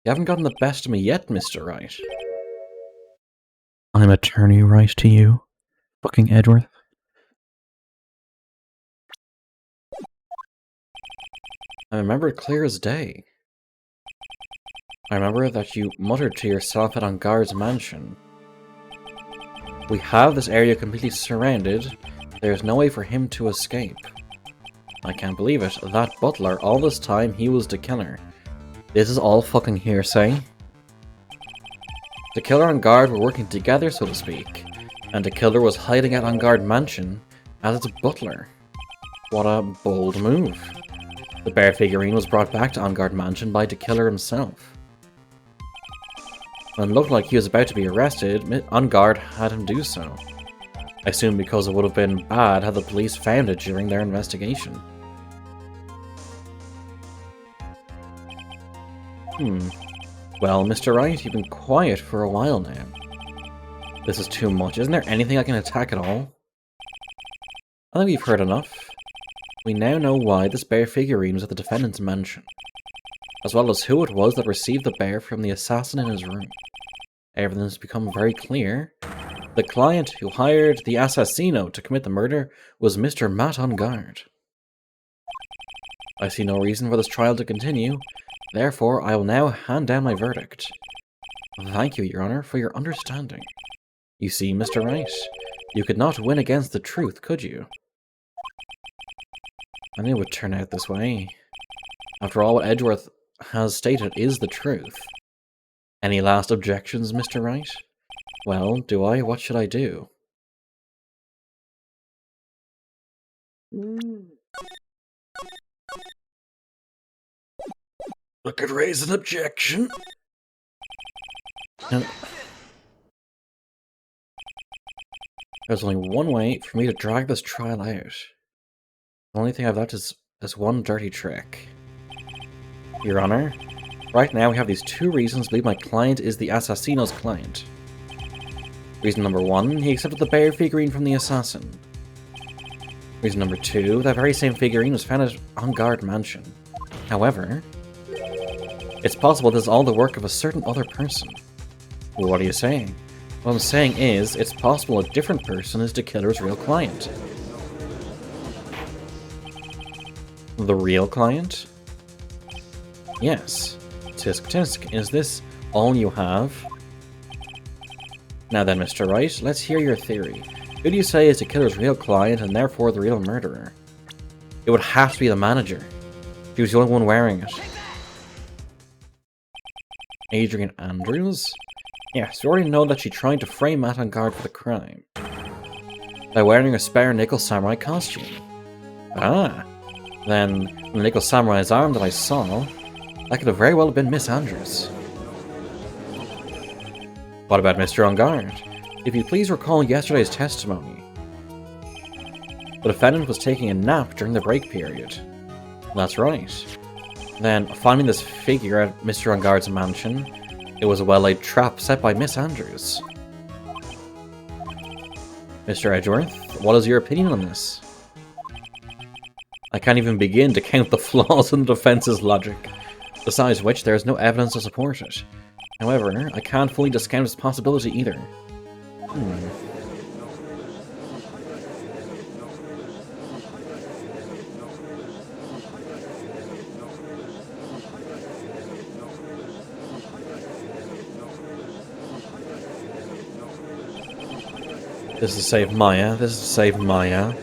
You haven't gotten the best of me yet, Mr. Wright. I'm Attorney Wright to you, fucking Edgeworth. I remember it clear as day. I remember that you muttered to yourself at Enguard's mansion. We have this area completely surrounded. There's no way for him to escape. I can't believe it. That butler, all this time, he was the killer. This is all fucking hearsay. The killer and Enguard were working together, so to speak. And the killer was hiding at Enguard mansion as its butler. What a bold move. The bear figurine was brought back to Enguard mansion by the killer himself. When it looked like he was about to be arrested, Enguard had him do so. I assume because it would have been bad had the police found it during their investigation. Well, Mr. Wright, you've been quiet for a while now. This is too much. Isn't there anything I can attack at all? I think we've heard enough. We now know why this bear figurine was at the defendant's mansion, as well as who it was that received the bear from the assassin in his room. Everything has become very clear. The client who hired the assassino to commit the murder was Mr. Matt Enguard. I see no reason for this trial to continue, therefore I will now hand down my verdict. Thank you, Your Honor, for your understanding. You see, Mr. Wright, you could not win against the truth, could you? I knew it would turn out this way. After all, what Edgeworth has stated is the truth. Any last objections, Mr. Wright? Well, do I? What should I do? I could raise an objection. No. There's only one way for me to drag this trial out. The only thing I've left is this one dirty trick. Your Honor, right now we have these two reasons to believe my client is the assassino's client. Reason number one, he accepted the bear figurine from the assassin. Reason number two, that very same figurine was found at Enguard mansion. However, it's possible this is all the work of a certain other person. What are you saying? What I'm saying is, it's possible a different person is the killer's real client. The real client? Yes. Tisk tisk, is this all you have? Now then, Mr. Wright, let's hear your theory. Who do you say is the killer's real client and therefore the real murderer? It would have to be the manager. She was the only one wearing it. Adrian Andrews? Yes, we already know that she tried to frame Matt on guard for the crime. By wearing a spare nickel samurai costume. Ah. Then, the nickel samurai's arm that I saw, that could have very well been Miss Andrews. What about Mr. On Guard? If you please recall yesterday's testimony. The defendant was taking a nap during the break period. That's right. Then, finding this figure at Mr. On Guard's mansion, it was a well-laid trap set by Miss Andrews. Mr. Edgeworth, what is your opinion on this? I can't even begin to count the flaws in the defense's logic, besides which there is no evidence to support it. However, I can't fully discount its possibility either. This is to save Maya, this is to save Maya.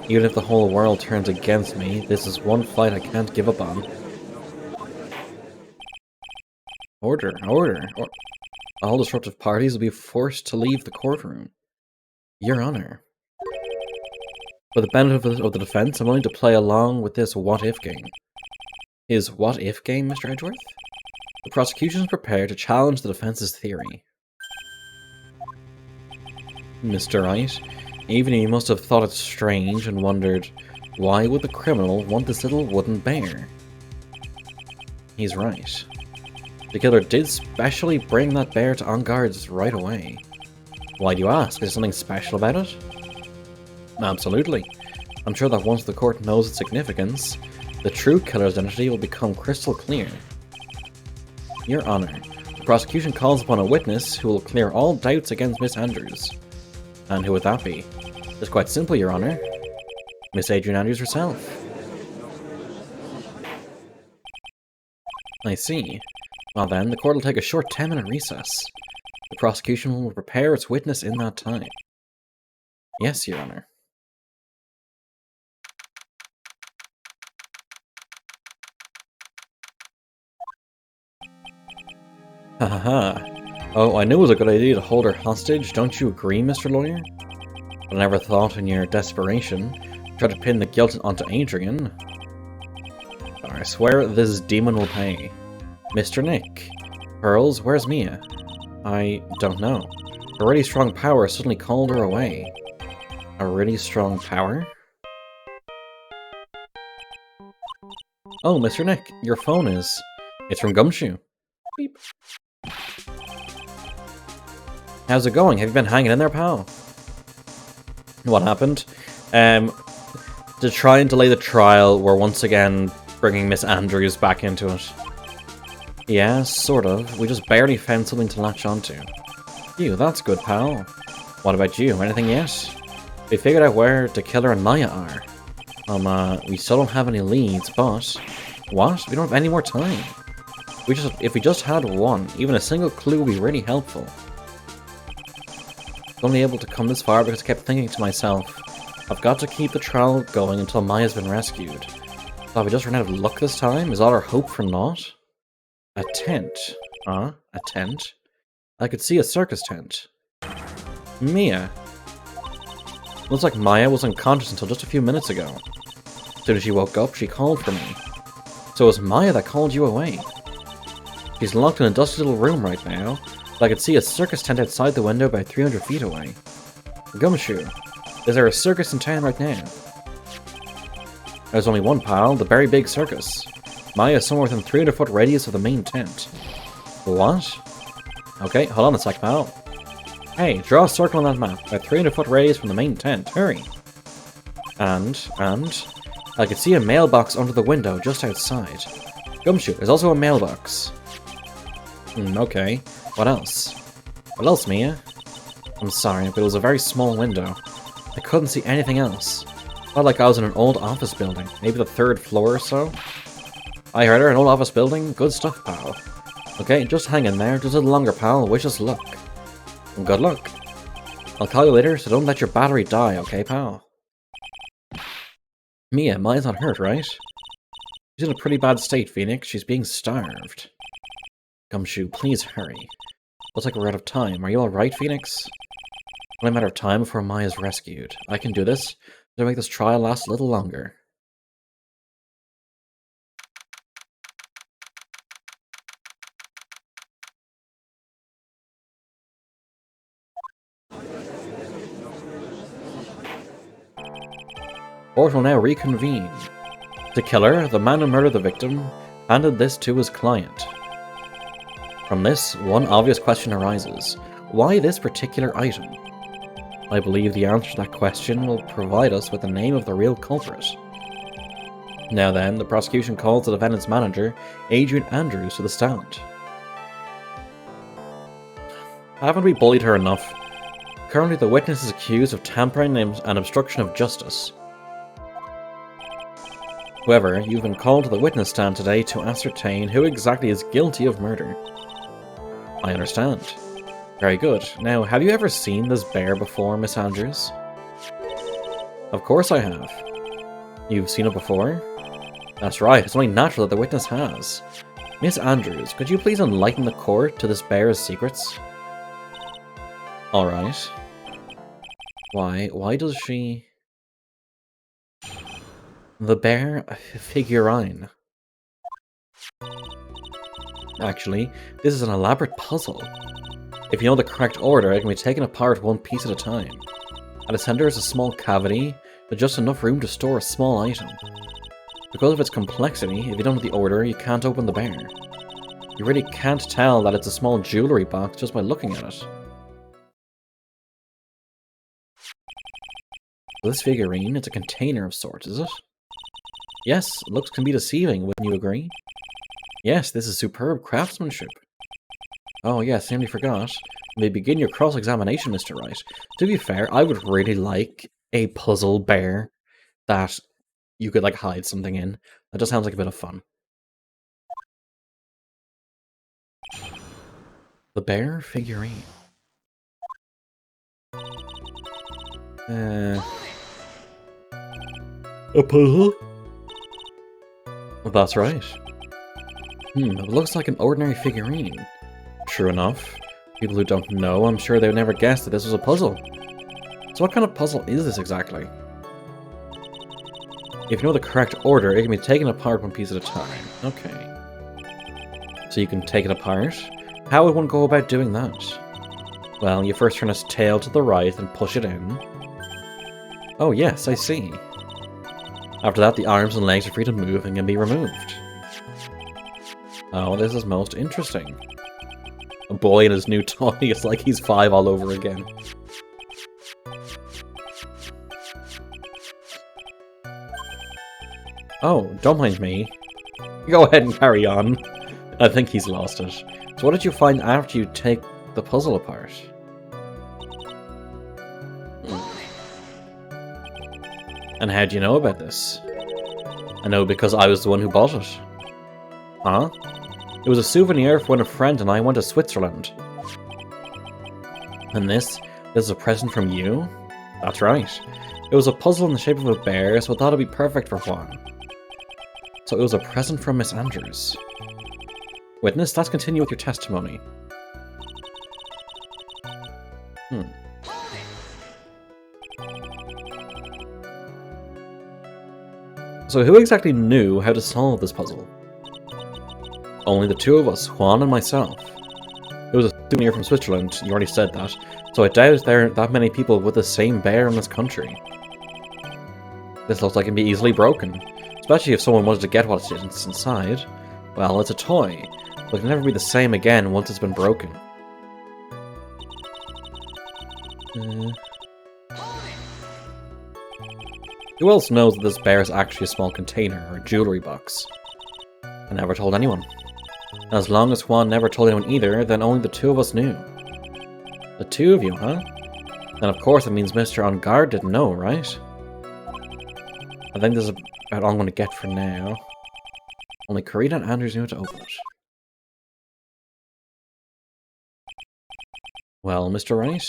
Even if the whole world turns against me, this is one fight I can't give up on. Order. All disruptive parties will be forced to leave the courtroom. Your Honor. For the benefit of the defense, I'm willing to play along with this what-if game. His what-if game, Mr. Edgeworth? The prosecution is prepared to challenge the defense's theory. Mr. Wright, even you must have thought it strange and wondered, why would the criminal want this little wooden bear? He's right. The killer did specially bring that bear to On Guard's right away. Why do you ask? Is there something special about it? Absolutely. I'm sure that once the court knows its significance, the true killer's identity will become crystal clear. Your Honor, the prosecution calls upon a witness who will clear all doubts against Miss Andrews. And who would that be? It's quite simple, Your Honor. Miss Adrian Andrews herself. I see. Well then, the court will take a short 10-minute recess. The prosecution will prepare its witness in that time. Yes, Your Honor. Ha ha ha. Oh, I knew it was a good idea to hold her hostage, don't you agree, Mr. Lawyer? But I never thought in your desperation, try to pin the guilt onto Adrian. I swear this demon will pay. Mr. Nick. Pearls, where's Mia? I don't know. A really strong power suddenly called her away. A really strong power? Oh, Mr. Nick, your phone is... It's from Gumshoe. Beep. How's it going? Have you been hanging in there, pal? What happened? To try and delay the trial, we're once again bringing Miss Andrews back into it. Yeah, sort of. We just barely found something to latch onto. Phew, that's good, pal. What about you? Anything yet? We figured out where the killer and Maya are. We still don't have any leads, but... What? We don't have any more time. If we just had one, even a single clue would be really helpful. I was only able to come this far because I kept thinking to myself, I've got to keep the trial going until Maya's been rescued. Thought we just ran out of luck this time? Is all our hope for naught? A tent. A tent? I could see a circus tent. Mia. Looks like Maya was unconscious until just a few minutes ago. As soon as she woke up, she called for me. So it was Maya that called you away. She's locked in a dusty little room right now, but I could see a circus tent outside the window about 300 feet away. Gumshoe, is there a circus in town right now? There's only one, pal, the very big circus. Maya is somewhere within 300-foot radius of the main tent. What? Okay, hold on a sec, pal. Hey, draw a circle on that map, about 300-foot radius from the main tent, hurry! And, I could see a mailbox under the window just outside. Gumshoe, there's also a mailbox. Okay, what else? What else, Mia? I'm sorry, but it was a very small window. I couldn't see anything else. Felt like I was in an old office building, maybe the 3rd floor or so. I heard her, an old office building? Good stuff, pal. Okay, just hang in there, just a little longer, pal. Wish us luck. And good luck. I'll call you later, so don't let your battery die, okay, pal? Mia, Maya's not hurt, right? She's in a pretty bad state, Phoenix. She's being starved. Gumshoe, please hurry. Looks like we're out of time. Are you alright, Phoenix? Only a matter of time before Maya's rescued. I can do this. To make this trial last a little longer. Court will now reconvene. The killer, the man who murdered the victim, handed this to his client. From this, one obvious question arises. Why this particular item? I believe the answer to that question will provide us with the name of the real culprit. Now then, the prosecution calls the defendant's manager, Adrian Andrews, to the stand. Haven't we bullied her enough? Currently, the witness is accused of tampering and obstruction of justice. However, you've been called to the witness stand today to ascertain who exactly is guilty of murder. I understand. Very good. Now, have you ever seen this bear before, Miss Andrews? Of course I have. You've seen it before? That's right, it's only natural that the witness has. Miss Andrews, could you please enlighten the court to this bear's secrets? Alright. Why does she... The bear figurine. Actually, this is an elaborate puzzle. If you know the correct order, it can be taken apart one piece at a time. At its center is a small cavity, with just enough room to store a small item. Because of its complexity, if you don't know the order, you can't open the bear. You really can't tell that it's a small jewellery box just by looking at it. This figurine is a container of sorts, is it? Yes, looks can be deceiving, wouldn't you agree? Yes, this is superb craftsmanship. Oh yes, I nearly forgot. You may begin your cross-examination, Mr. Wright. To be fair, I would really like a puzzle bear that you could, like, hide something in. That just sounds like a bit of fun. The bear figurine. A puzzle? That's right. It looks like an ordinary figurine. True enough. People who don't know, I'm sure they would never guess that this was a puzzle. So what kind of puzzle is this exactly? If you know the correct order, it can be taken apart one piece at a time. Okay. So you can take it apart? How would one go about doing that? Well, you first turn its tail to the right and push it in. Oh yes, I see. After that, the arms and legs are free to move and can be removed. Oh, this is most interesting. A boy and his new toy, it's like he's 5 all over again. Oh, don't mind me. Go ahead and carry on. I think he's lost it. So what did you find after you take the puzzle apart? And how do you know about this? I know because I was the one who bought it. Huh? It was a souvenir for when a friend and I went to Switzerland. And this is a present from you? That's right. It was a puzzle in the shape of a bear, so I thought it'd be perfect for Juan. So it was a present from Miss Andrews. Witness, let's continue with your testimony. So who exactly knew how to solve this puzzle? Only the two of us, Juan and myself. It was a souvenir from Switzerland, you already said that, so I doubt there aren't that many people with the same bear in this country. This looks like it can be easily broken, especially if someone wanted to get what's inside. Well, it's a toy, but it can never be the same again once it's been broken. Who else knows that this bear is actually a small container or jewellery box? I never told anyone. As long as Juan never told anyone either, then only the two of us knew. The two of you, huh? Then of course it means Mr. On Guard didn't know, right? I think this is about all I'm going to get for now. Only Karita and Andrews knew to open it. Well, Mr. Wright,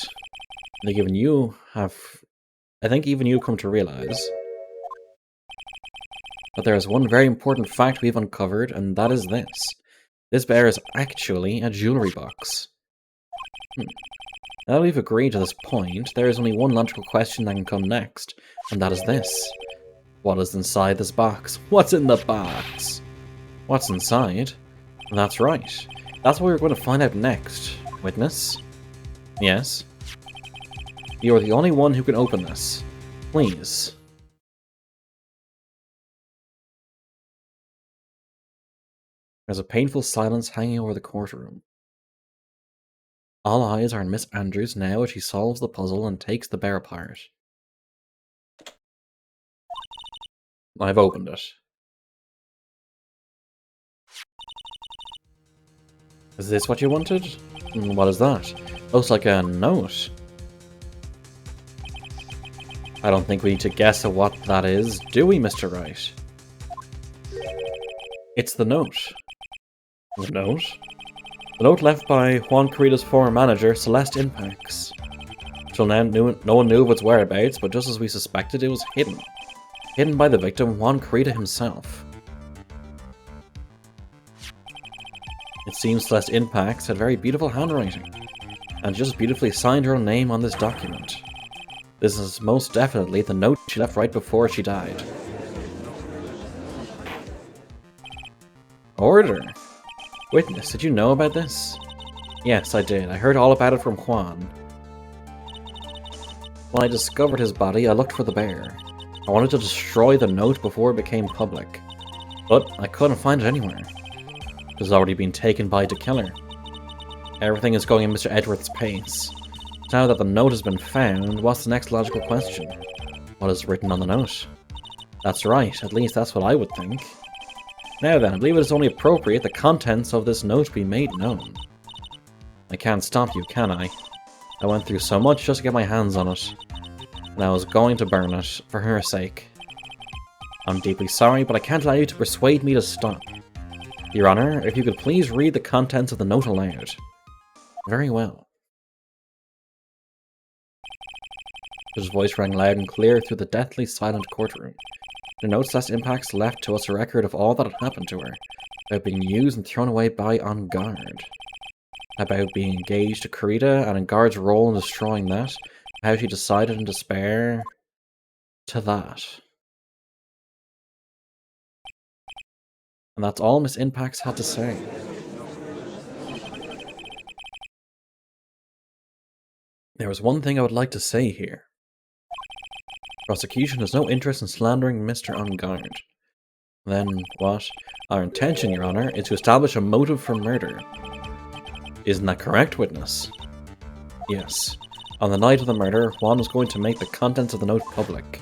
I think even you come to realize that there is one very important fact we've uncovered, and that is this. This bear is actually a jewelry box. Now that we've agreed to this point, there is only one logical question that can come next, and that is this. What is inside this box? What's in the box? What's inside? That's right. That's what we're going to find out next. Witness? Yes? You are the only one who can open this. Please. There's a painful silence hanging over the courtroom. All eyes are on Miss Andrews now as she solves the puzzle and takes the bear apart. I've opened it. Is this what you wanted? What is that? Looks like a note. I don't think we need to guess at what that is, do we, Mr. Wright? It's the note. The note? The note left by Juan Carita's former manager, Celeste Impax. Till now, no one knew of its whereabouts, but just as we suspected, it was hidden. Hidden by the victim, Juan Carita himself. It seems Celeste Impax had very beautiful handwriting, and just beautifully signed her own name on this document. This is most definitely the note she left right before she died. Order! Witness, did you know about this? Yes, I did. I heard all about it from Juan. When I discovered his body, I looked for the bear. I wanted to destroy the note before it became public. But I couldn't find it anywhere. It has already been taken by the killer. Everything is going in Mr. Edwards' pace. Now that the note has been found, what's the next logical question? What is written on the note? That's right, at least that's what I would think. Now then, I believe it is only appropriate the contents of this note be made known. I can't stop you, can I? I went through so much just to get my hands on it, and I was going to burn it, for her sake. I'm deeply sorry, but I can't allow you to persuade me to stop. Your Honor, if you could please read the contents of the note aloud. Very well. His voice rang loud and clear through the deathly silent courtroom. The note Celeste Impax left to us a record of all that had happened to her, about being used and thrown away by On Guard, about being engaged to Carita and On Guard's role in destroying that, how she decided in despair to that. And that's all Miss Impax had to say. There was one thing I would like to say here. Prosecution has no interest in slandering Mr. On Guard. Then, what? Our intention, Your Honor, is to establish a motive for murder. Isn't that correct, witness? Yes. On the night of the murder, Juan was going to make the contents of the note public.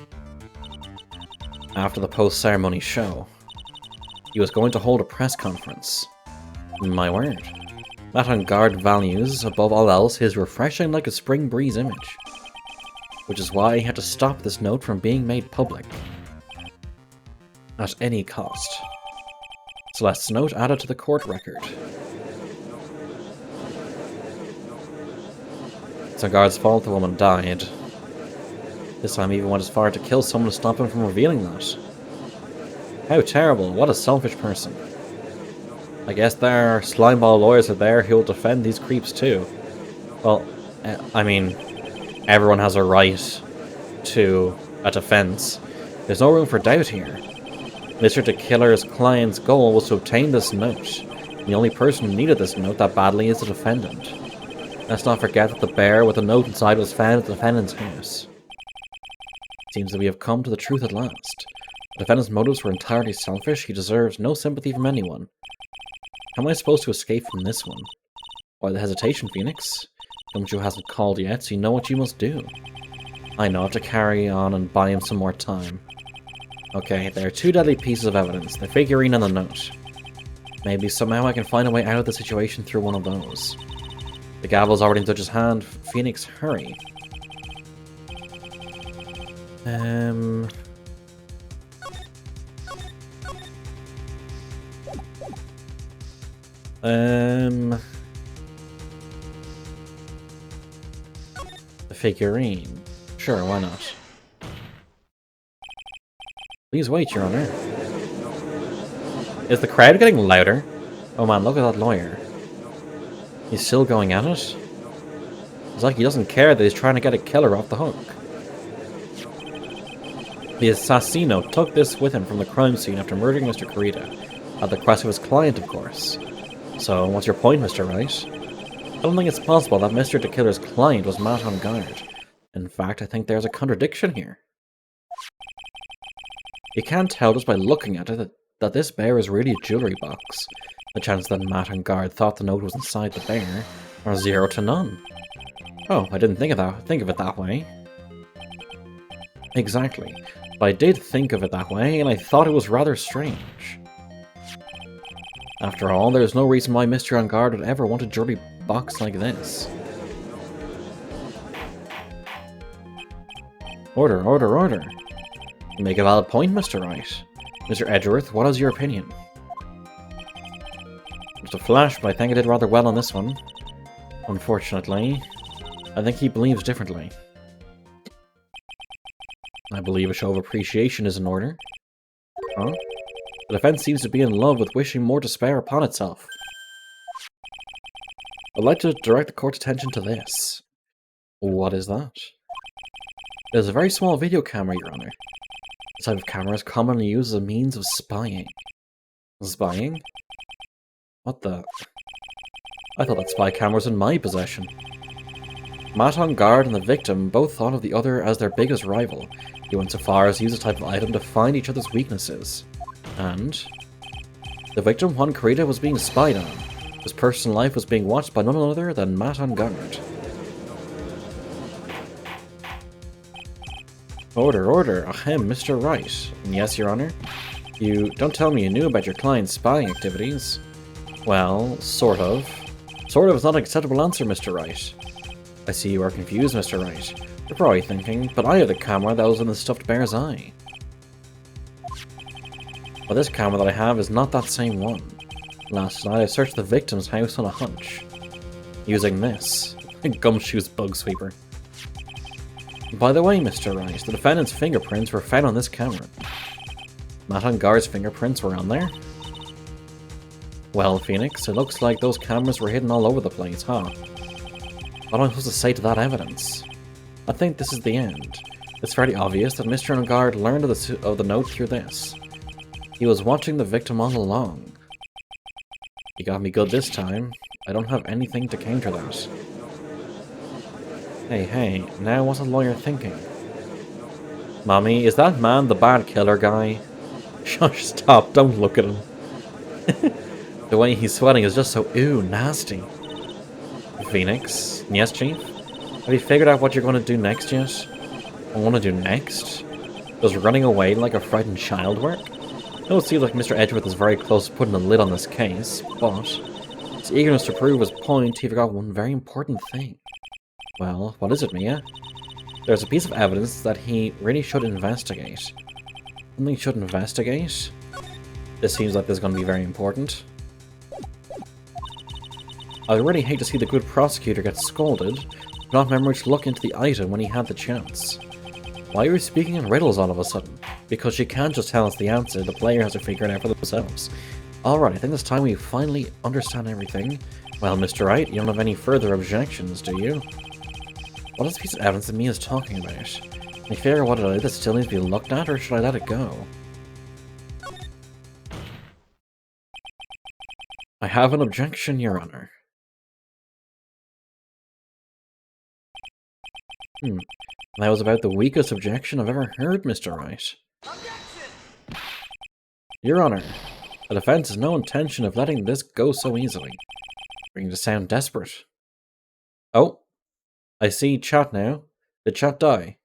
After the post-ceremony show, he was going to hold a press conference. My word. That On Guard values, above all else, his refreshing like a spring breeze image. Which is why he had to stop this note from being made public. At any cost. Celeste's note added to the court record. It's On Guard's fault the woman died. This time he even went as far to kill someone to stop him from revealing that. How terrible, what a selfish person. I guess there are slimeball lawyers out there who will defend these creeps too. Well, I mean, everyone has a right to a defense. There's no room for doubt here. Mr. the Killer's client's goal was to obtain this note. The only person who needed this note that badly is the defendant. Let's not forget that the bear with the note inside was found at the defendant's house. It seems that we have come to the truth at last. The defendant's motives were entirely selfish. He deserves no sympathy from anyone. How am I supposed to escape from this one? Why the hesitation, Phoenix? Gumshoe hasn't called yet, so you know what you must do. I know I have to carry on and buy him some more time. Okay, there are two deadly pieces of evidence, the figurine and the note. Maybe somehow I can find a way out of the situation through one of those. The gavel's already in Dutch's hand. Phoenix, hurry. The figurine. Sure, why not? Please wait, Your Honor. Is the crowd getting louder? Oh man, look at that lawyer. He's still going at it? It's like he doesn't care that he's trying to get a killer off the hook. The assassino took this with him from the crime scene after murdering Mr. Kurita, at the request of his client, of course. So, what's your point, Mr. Wright? I don't think it's possible that Mr. the Killer's client was Matt on guard. In fact, I think there's a contradiction here. You can't tell just by looking at it that this bear is really a jewellery box. The chances that Matt on guard thought the note was inside the bear are 0 to none. Oh, I didn't think of it that way. Exactly. But I did think of it that way, and I thought it was rather strange. After all, there's no reason why Mr. On Guard would ever want a jewelry box like this. Order, order, order. You make a valid point, Mr. Wright. Mr. Edgeworth, what is your opinion? Just a flash, but I think I did rather well on this one. Unfortunately, I think he believes differently. I believe a show of appreciation is in order. Huh? The defense seems to be in love with wishing more to spare upon itself. I'd like to direct the court's attention to this. What is that? It is a very small video camera, Your Honor. This type of camera is commonly used as a means of spying. Spying? What the? I thought that spy camera was in my possession. Matt on Guard and the victim both thought of the other as their biggest rival. He went so far as to use this type of item to find each other's weaknesses. And the victim, Juan Kurita, was being spied on. His personal life was being watched by none other than Matt on Guard. Order, order. Ahem, Mr. Wright. Yes, Your Honor? You don't tell me you knew about your client's spying activities. Well, sort of. Sort of is not an acceptable answer, Mr. Wright. I see you are confused, Mr. Wright. You're probably thinking, but I have the camera that was in the stuffed bear's eye. But this camera that I have is not that same one. Last night I searched the victim's house on a hunch. Using this. Gumshoe's bug sweeper. By the way, Mr. Wright, the defendant's fingerprints were found on this camera. Matt on Guard's fingerprints were on there? Well, Phoenix, it looks like those cameras were hidden all over the place, huh? What am I supposed to say to that evidence? I think this is the end. It's fairly obvious that Mr. On Guard learned of the note through this. He was watching the victim all along. He got me good this time. I don't have anything to counter that. Hey, now what's a lawyer thinking? Mommy, is that man the bad killer guy? Shush, stop, don't look at him. The way he's sweating is just so, ooh, nasty. Phoenix? Yes, Chief? Have you figured out what you're going to do next yet? What I want to do next? Does running away like a frightened child work? I know it seems like Mr. Edgeworth is very close to putting a lid on this case, but his eagerness to prove his point, he forgot one very important thing. Well, what is it, Mia? There's a piece of evidence that he really should investigate. Something he should investigate? This seems like this is going to be very important. I really hate to see the good prosecutor get scolded for not remembering to look into the item when he had the chance. Why are you speaking in riddles all of a sudden? Because she can't just tell us the answer, the player has to figure it out for themselves. Alright, I think it's time we finally understand everything. Well, Mr. Wright, you don't have any further objections, do you? What is this piece of evidence that Mia's talking about? Can you figure out what it is that still needs to be looked at, or should I let it go? I have an objection, Your Honor. That was about the weakest objection I've ever heard, Mr. Wright. Objection! Your Honor, the defense has no intention of letting this go so easily. Beginning to sound desperate. Oh, I see chat now. Did chat die?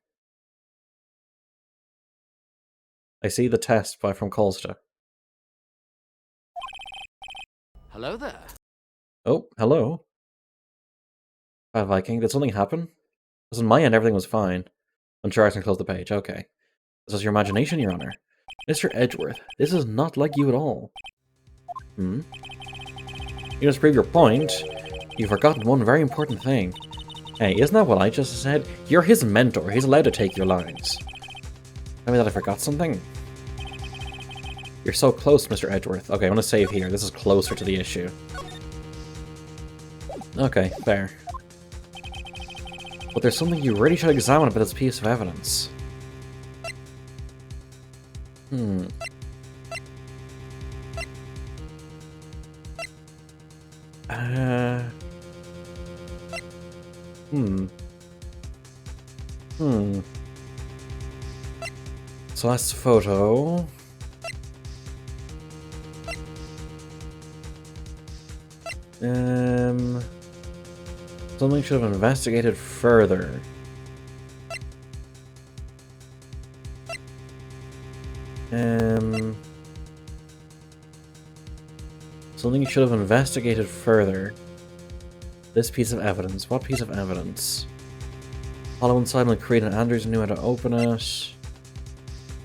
I see the test from Colsta.
Hello there.
Oh, hello. Viking, did something happen? Because on my end, everything was fine. Unsure I can close the page, okay. This is your imagination, Your Honor. Mr. Edgeworth, this is not like you at all. You just prove your point. You've forgotten one very important thing. Hey, isn't that what I just said? You're his mentor. He's allowed to take your lines. Tell me that I forgot something? You're so close, Mr. Edgeworth. Okay, I'm gonna save here. This is closer to the issue. Okay, fair. But there's something you really should examine about this piece of evidence. So that's the photo. Something should have investigated further. Something you should have investigated further. This piece of evidence. What piece of evidence? Hollow inside will create an Andrews knew how to open it.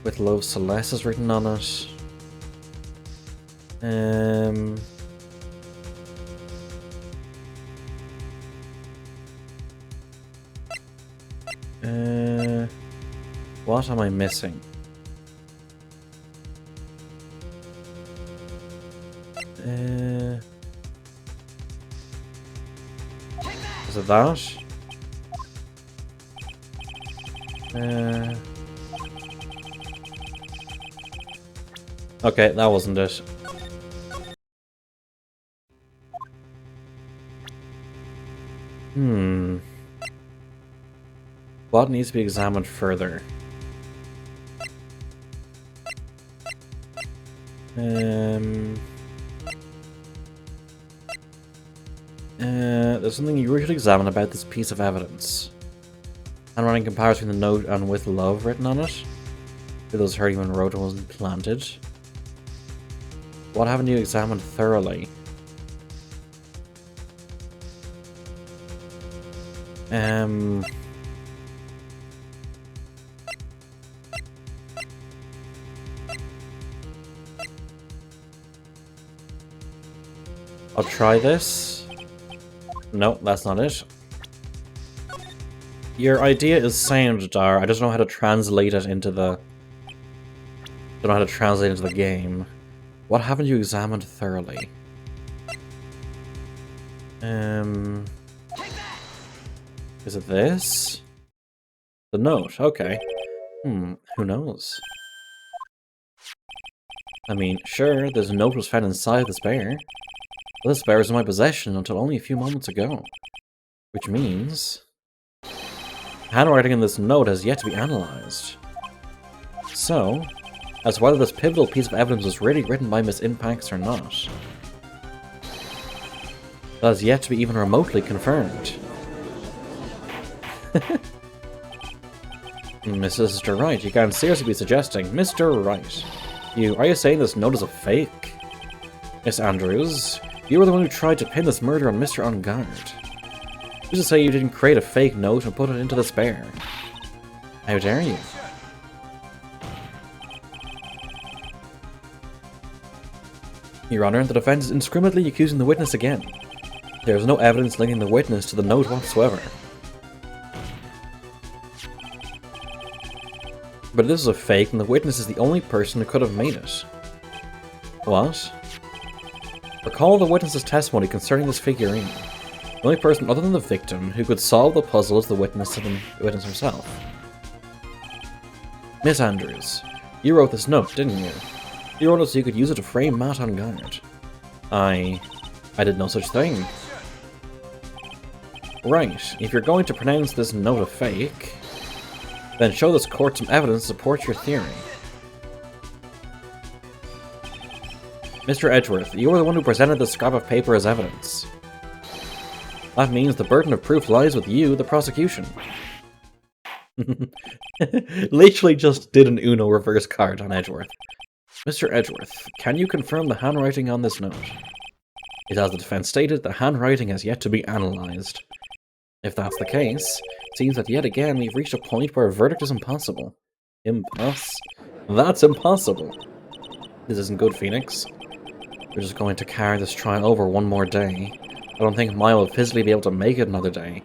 With Love Celeste is written on it. What am I missing? Is it that? Okay, that wasn't it. What needs to be examined further? There's something you really should examine about this piece of evidence. Handwriting comparison between the note and with love written on it. For those heard when wrote and wasn't planted. What haven't you examined thoroughly? I'll try this. No, that's not it. Your idea is sound, Dar. I just don't know how to translate it into the... don't know how to translate it into the game. What haven't you examined thoroughly? Is it this? The note, okay. Who knows? I mean, sure, this note was found inside this bear. But this bear was in my possession until only a few moments ago. Which means... handwriting in this note has yet to be analysed. So, as to whether this pivotal piece of evidence was really written by Miss Impax or not, that is yet to be even remotely confirmed. Mr. Wright, you can't seriously be suggesting... Mr. Wright, are you saying this note is a fake? Miss Andrews, you were the one who tried to pin this murder on Mr. On Guard. Who's to say you didn't create a fake note and put it into this bear? How dare you? Your Honor, the defense is indiscriminately accusing the witness again. There is no evidence linking the witness to the note whatsoever. But if this is a fake, then the witness is the only person who could have made it. What? Recall the witness's testimony concerning this figurine. The only person other than the victim who could solve the puzzle is the witness himself. Miss Andrews, you wrote this note, didn't you? You wrote it so you could use it to frame Matt on guard. I did no such thing. Right, if you're going to pronounce this note a fake, then show this court some evidence to support your theory. Mr. Edgeworth, you were the one who presented this scrap of paper as evidence. That means the burden of proof lies with you, the prosecution. Literally just did an Uno reverse card on Edgeworth. Mr. Edgeworth, can you confirm the handwriting on this note? It, as the defense stated, the handwriting has yet to be analysed. If that's the case, it seems that yet again we've reached a point where a verdict is impossible. That's impossible. This isn't good, Phoenix. We're just going to carry this trial over one more day. I don't think Maya will physically be able to make it another day.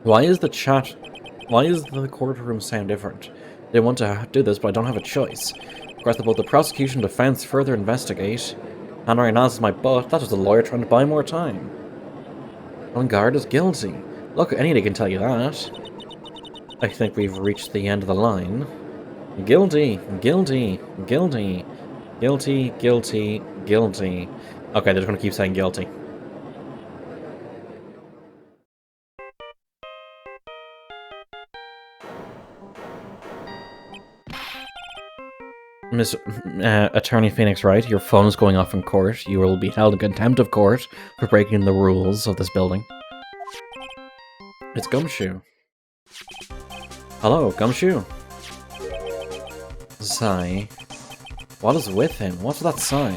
Why is the courtroom sound different? They want to do this, but I don't have a choice. Request that both the prosecution and defense further investigate. Handwriting analysis my butt. That's just a lawyer trying to buy more time. On guard is guilty. Look, anybody can tell you that. I think we've reached the end of the line. Guilty, guilty, guilty, guilty, guilty, guilty. Okay, they're just gonna keep saying guilty. Attorney Phoenix Wright, your phone is going off in court. You will be held in contempt of court for breaking the rules of this building. It's Gumshoe. Hello, Gumshoe. Sigh. What is with him? What's that sigh?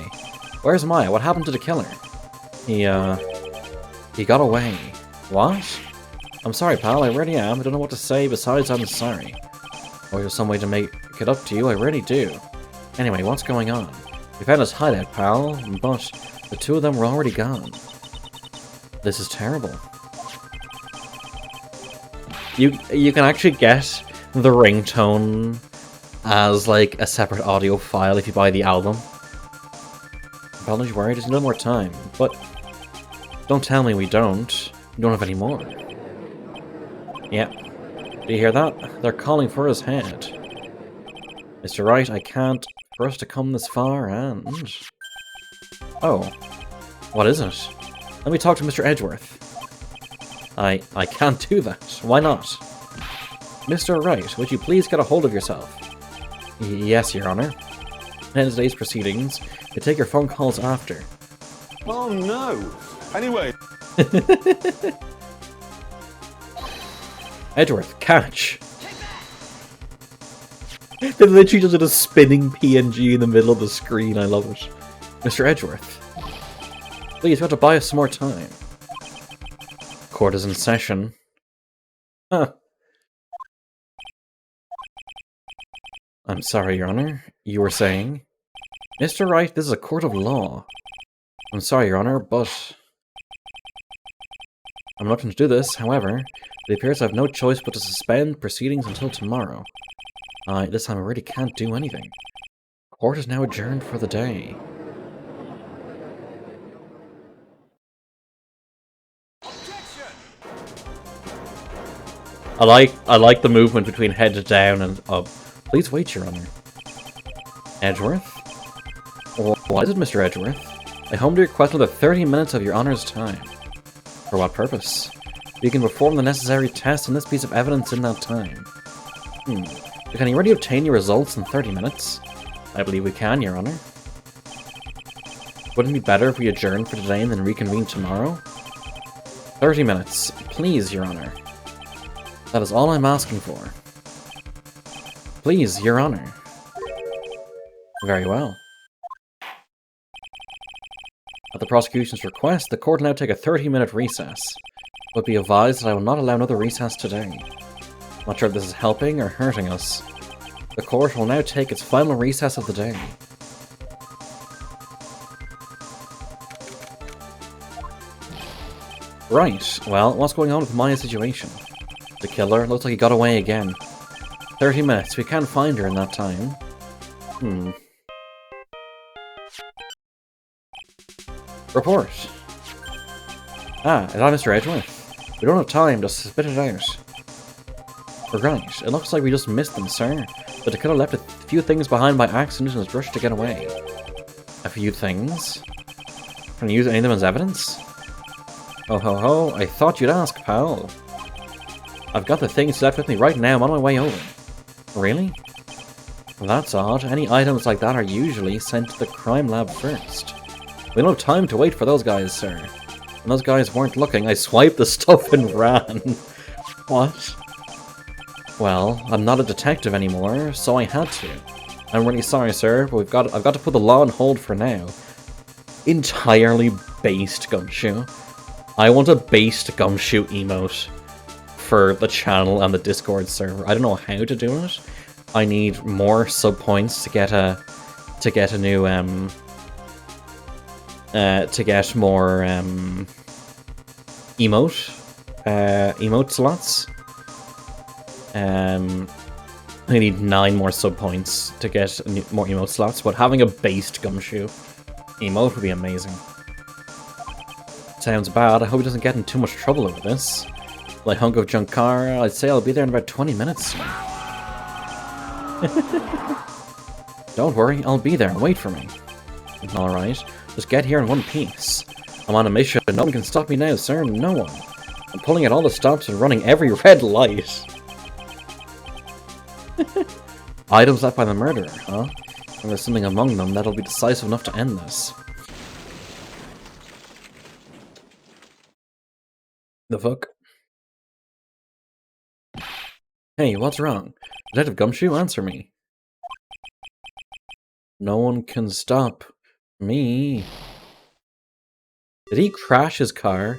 Where's Maya? What happened to the killer? He got away. What? I'm sorry, pal, I really am. I don't know what to say besides I'm sorry. Or there's some way to make it up to you, I really do. Anyway, what's going on? We found his hideout, pal, but the two of them were already gone. This is terrible. You can actually get the ringtone as like a separate audio file if you buy the album. Don't you worry, just no more time. But don't tell me we don't. We don't have any more. Yeah. Do you hear that? They're calling for his head. Mr. Wright, I can't. For us to come this far and... Oh. What is it? Let me talk to Mr. Edgeworth. I can't do that. Why not? Mr. Wright, would you please get a hold of yourself? Yes, Your Honor. In today's proceedings, you take your phone calls after.
Oh no! Anyway...
Edgeworth, catch! They literally just did a spinning PNG in the middle of the screen, I love it. Mr. Edgeworth. Please, you have to buy us some more time. Court is in session. Huh. I'm sorry, Your Honor. You were saying? Mr. Wright, this is a court of law. I'm sorry, Your Honor, but... I'm reluctant to do this, however, it appears I have no choice but to suspend proceedings until tomorrow. This time I really can't do anything. Court is now adjourned for the day. I like the movement between head down and up. Please wait, Your Honor. Edgeworth? What is it, Mr. Edgeworth? I humbly request another 30 minutes of Your Honor's time. For what purpose? You can perform the necessary tests on this piece of evidence in that time. Can you already obtain your results in 30 minutes? I believe we can, Your Honor. Wouldn't it be better if we adjourn for today and then reconvene tomorrow? 30 minutes. Please, Your Honor. That is all I'm asking for. Please, Your Honor. Very well. At the prosecution's request, the court will now take a 30-minute recess. But be advised that I will not allow another recess today. Not sure if this is helping or hurting us. The court will now take its final recess of the day. Right, well, what's going on with Maya's situation? The killer looks like he got away again. 30 minutes, we can't find her in that time. Report. Is that Mr. Edgeworth? We don't have time, just spit it out. Right, it looks like we just missed them, sir. But the killer left a few things behind by accident and was rushed to get away. A few things? Can you use any of them as evidence? Oh ho ho, I thought you'd ask, pal. I've got the things left with me right now, I'm on my way over. Really? That's odd. Any items like that are usually sent to the crime lab first. We don't have time to wait for those guys, sir. When those guys weren't looking, I swiped the stuff and ran. What? Well, I'm not a detective anymore, so I had to. I'm really sorry, sir, but I've got to put the law on hold for now. Entirely based, Gumshoe. I want a based Gumshoe emote for the channel and the Discord server. I don't know how to do it. I need more sub points to get a new to get more emote slots. I need 9 more sub points to get more emote slots, but having a based Gumshoe emote would be amazing. Sounds bad. I hope he doesn't get in too much trouble over this. Like hunk of Junkara, I'd say I'll be there in about 20 minutes. Don't worry, I'll be there. Wait for me. Alright, just get here in one piece. I'm on a mission. No one can stop me now, sir. No one. I'm pulling at all the stops and running every red light. Items left by the murderer, huh? And there's something among them that'll be decisive enough to end this. The fuck? Hey, what's wrong? Detective Gumshoe, answer me. No one can stop me. Did he crash his car?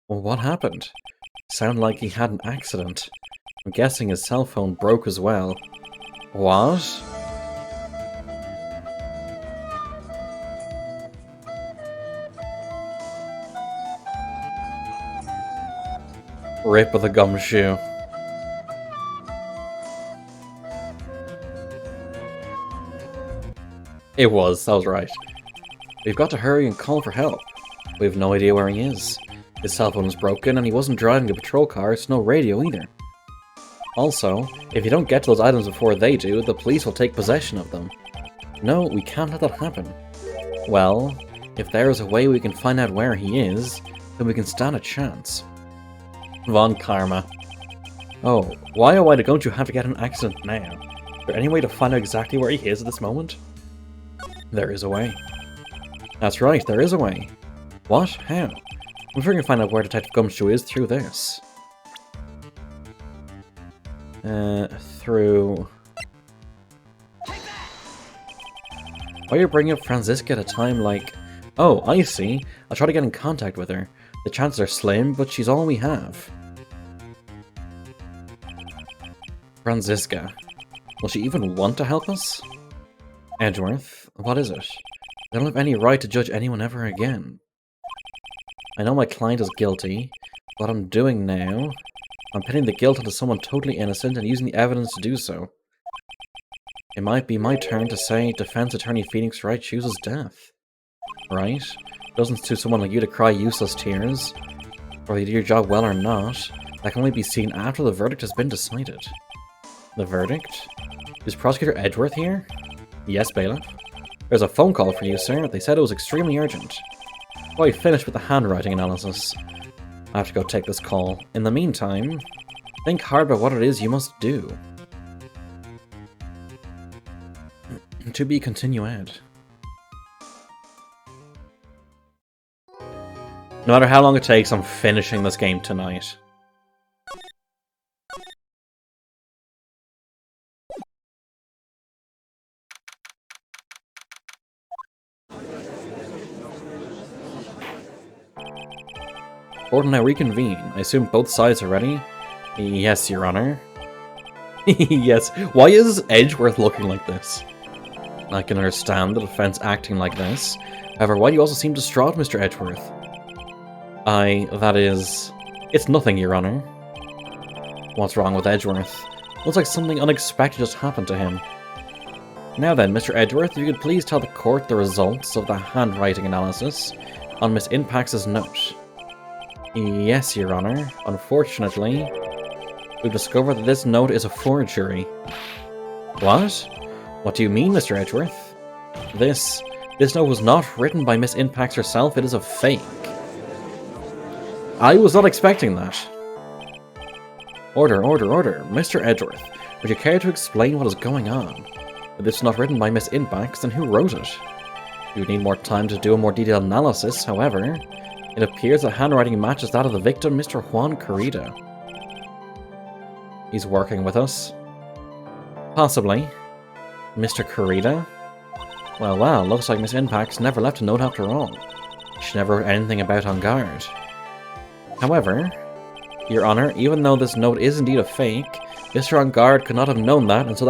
Well, what happened? Sounded like he had an accident. I'm guessing his cell phone broke as well. What? Rip of the Gumshoe. It was, that was right. We've got to hurry and call for help. We have no idea where he is. His cell phone was broken and he wasn't driving a patrol car, so no radio either. Also, if you don't get to those items before they do, the police will take possession of them. No, we can't let that happen. Well, if there is a way we can find out where he is, then we can stand a chance. Von Karma. Oh, why oh why don't you have to get in an accident now? Is there any way to find out exactly where he is at this moment? There is a way. That's right, there is a way. What? How? I'm sure we can find out where Detective Gumshoe is through this. Through... Why are you bringing up Franziska at a time like... Oh, I see. I'll try to get in contact with her. The chances are slim, but she's all we have. Franziska. Will she even want to help us? Edgeworth, what is it? I don't have any right to judge anyone ever again. I know my client is guilty. What I'm doing now, I'm pinning the guilt onto someone totally innocent and using the evidence to do so. It might be my turn to say defense attorney Phoenix Wright chooses death. Right? It doesn't suit someone like you to cry useless tears. Whether you do your job well or not, that can only be seen after the verdict has been decided. The verdict? Is Prosecutor Edgeworth here? Yes, Bailiff. There's a phone call for you, sir. They said it was extremely urgent. Quite finished with the handwriting analysis. I have to go take this call. In the meantime, think hard about what it is you must do. To be continued. No matter how long it takes, I'm finishing this game tonight. Court will now reconvene. I assume both sides are ready? Yes, Your Honor. Yes. Why is Edgeworth looking like this? I can understand the defense acting like this. However, why do you also seem distraught, Mr. Edgeworth? That is... It's nothing, Your Honor. What's wrong with Edgeworth? Looks like something unexpected just happened to him. Now then, Mr. Edgeworth, if you could please tell the court the results of the handwriting analysis on Miss Inpax's note. Yes, Your Honor. Unfortunately, we've discovered that this note is a forgery. What? What do you mean, Mr. Edgeworth? This note was not written by Miss Inpax herself, it is a fake. I was not expecting that. Order, order, order. Mr. Edgeworth, would you care to explain what is going on? If this is not written by Miss Inpax, then who wrote it? You would need more time to do a more detailed analysis, however. It appears the handwriting matches that of the victim, Mr. Juan Carida. He's working with us. Possibly. Mr. Carida? Well, well, looks like Miss Impax never left a note after all. She never wrote anything about on guard. However, Your Honor, even though this note is indeed a fake, Mr. On Guard could not have known that, and so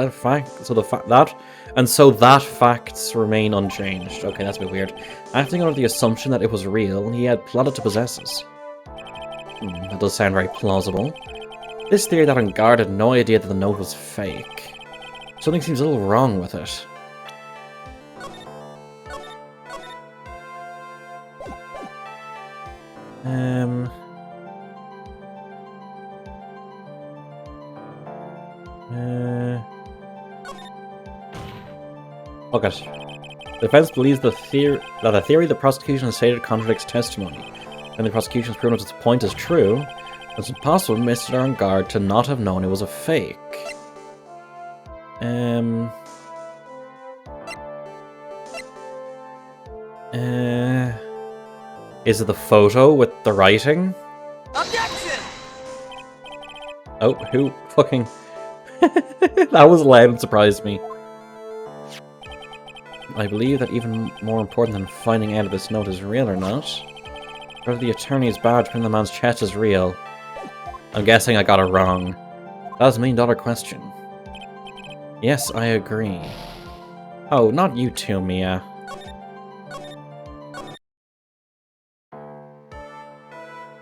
that facts remain unchanged. Okay, that's a bit weird. Acting under the assumption that it was real, he had plotted to possess us. That does sound very plausible. This theory that On Guard had no idea that the note was fake. Something seems a little wrong with it. Look at. The defense believes that the theory the prosecution has stated contradicts testimony. And the prosecution's proven its point is true, it's impossible for Mr. On Guard to not have known it was a fake. Is it the photo with the writing?
Objection!
Oh, who fucking... That was loud and surprised me. I believe that even more important than finding out if this note is real or not, whether the attorney's badge put in the man's chest is real. I'm guessing I got it wrong. That's a $1,000,000 question. Yes, I agree. Oh, not you too, Mia.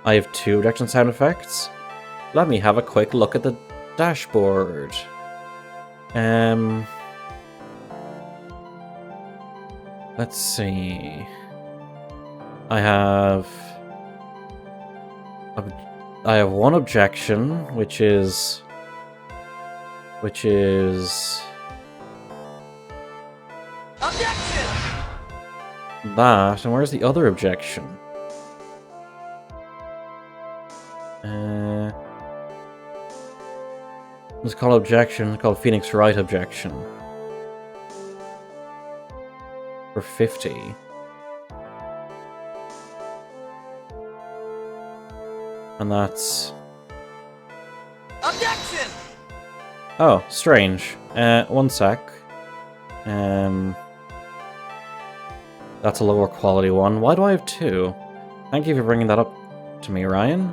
I have 2 objection sound effects. Let me have a quick look at the dashboard. Let's see. I have 1 objection, which is
Objection!
that, and where's the other objection? It's called objection, it's called Phoenix Wright objection. For 50. And that's...
Objection!
Oh, strange. 1 sec. That's a lower quality one. Why do I have 2? Thank you for bringing that up to me, Ryan.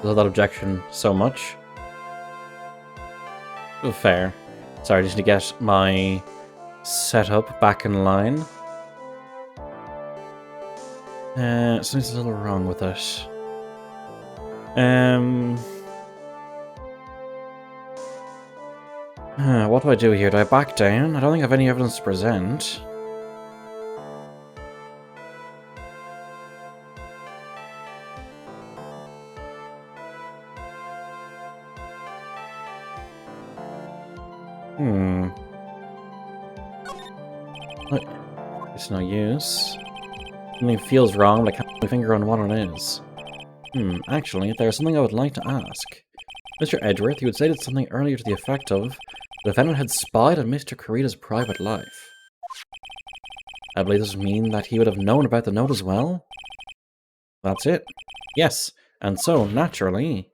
Love that objection so much. Oh, fair. Sorry, I just need to get my setup back in line. Something's a little wrong with it. What do I do here? Do I back down? I don't think I have any evidence to present. What? It's no use. Something feels wrong, but I can't put my finger on what it is. Actually, there's something I would like to ask. Mr. Edgeworth, you had stated something earlier to the effect of the defendant had spied on Mr. Kurita's private life. I believe this would mean that he would have known about the note as well? That's it. Yes, and so, naturally,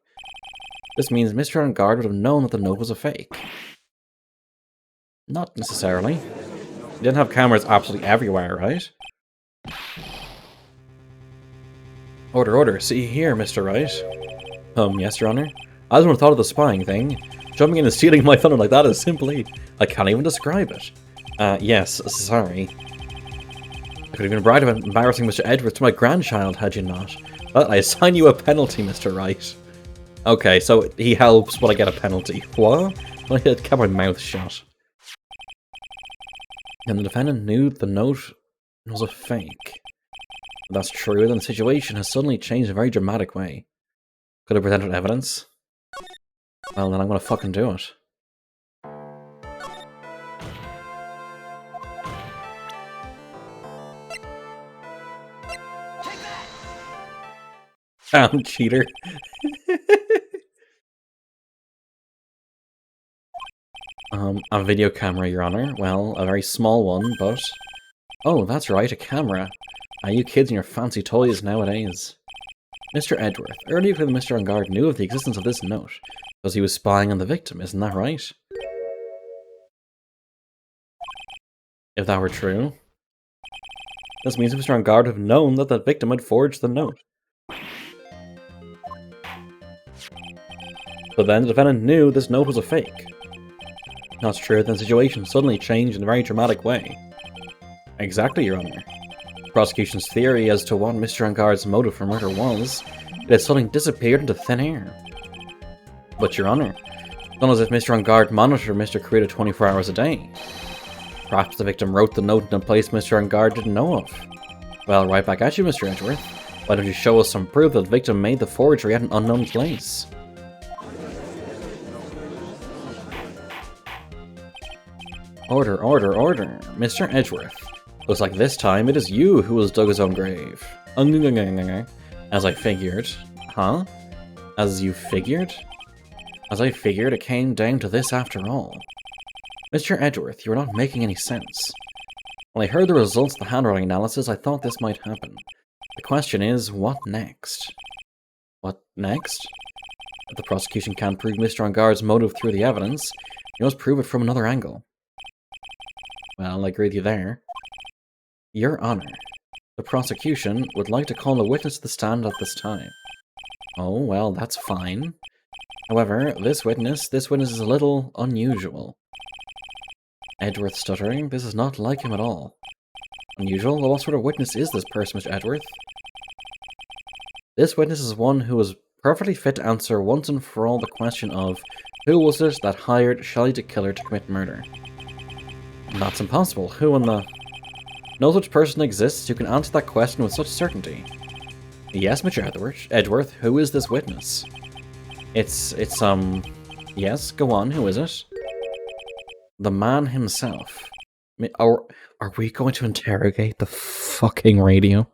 this means Mr. On Guard would have known that the note was a fake. Not necessarily. He didn't have cameras absolutely everywhere, right? Order, order. See here, Mr. Wright. Yes, Your Honor. I just would have thought of the spying thing. Jumping in and stealing my thunder like that is simply... I can't even describe it. Yes, sorry. I could have been bribed about embarrassing Mr. Edwards to my grandchild, had you not. Well, I assign you a penalty, Mr. Wright. Okay, so he helps, but I get a penalty. What? I had to keep my mouth shut. And the defendant knew the note was a fake. If that's true, then the situation has suddenly changed in a very dramatic way. Could have presented evidence? Well, then I'm gonna fucking do it. Damn, cheater. A video camera, Your Honor. Well, a very small one, but... Oh, that's right, a camera. You kids and your fancy toys nowadays. Mr. Edgeworth, earlier when Mr. On Guard knew of the existence of this note, because he was spying on the victim, isn't that right? If that were true, this means Mr. On Guard would have known that the victim had forged the note. But then the defendant knew this note was a fake. That's true, then the situation suddenly changed in a very dramatic way. Exactly, Your Honor. The prosecution's theory as to what Mr. On Guard's motive for murder was, it had suddenly disappeared into thin air. But, Your Honor, it's not as if Mr. On Guard monitored Mr. Kurita 24 hours a day. Perhaps the victim wrote the note in a place Mr. On Guard didn't know of. Well, right back at you, Mr. Edgeworth. Why don't you show us some proof that the victim made the forgery at an unknown place? Order, order, order. Mr. Edgeworth. Looks like this time it is you who has dug his own grave. As I figured. Huh? As you figured? As I figured, it came down to this after all. Mr. Edgeworth, you are not making any sense. When I heard the results of the handwriting analysis, I thought this might happen. The question is, what next? What next? If the prosecution can't prove Mr. On Guard's motive through the evidence, you must prove it from another angle. Well, I agree with you there. Your Honor, the prosecution would like to call a witness to the stand at this time. Oh, well, that's fine. However, this witness is a little unusual. Edgeworth stuttering, this is not like him at all. Unusual? Well, what sort of witness is this person, Mr. Edgeworth? This witness is one who is perfectly fit to answer once and for all the question of who was it that hired Shelley the killer to commit murder? That's impossible. Who in the... No such person exists who can answer that question with such certainty. Yes, Mr. Edgeworth, who is this witness? Yes, go on, who is it? The man himself. Are we going to interrogate the fucking radio?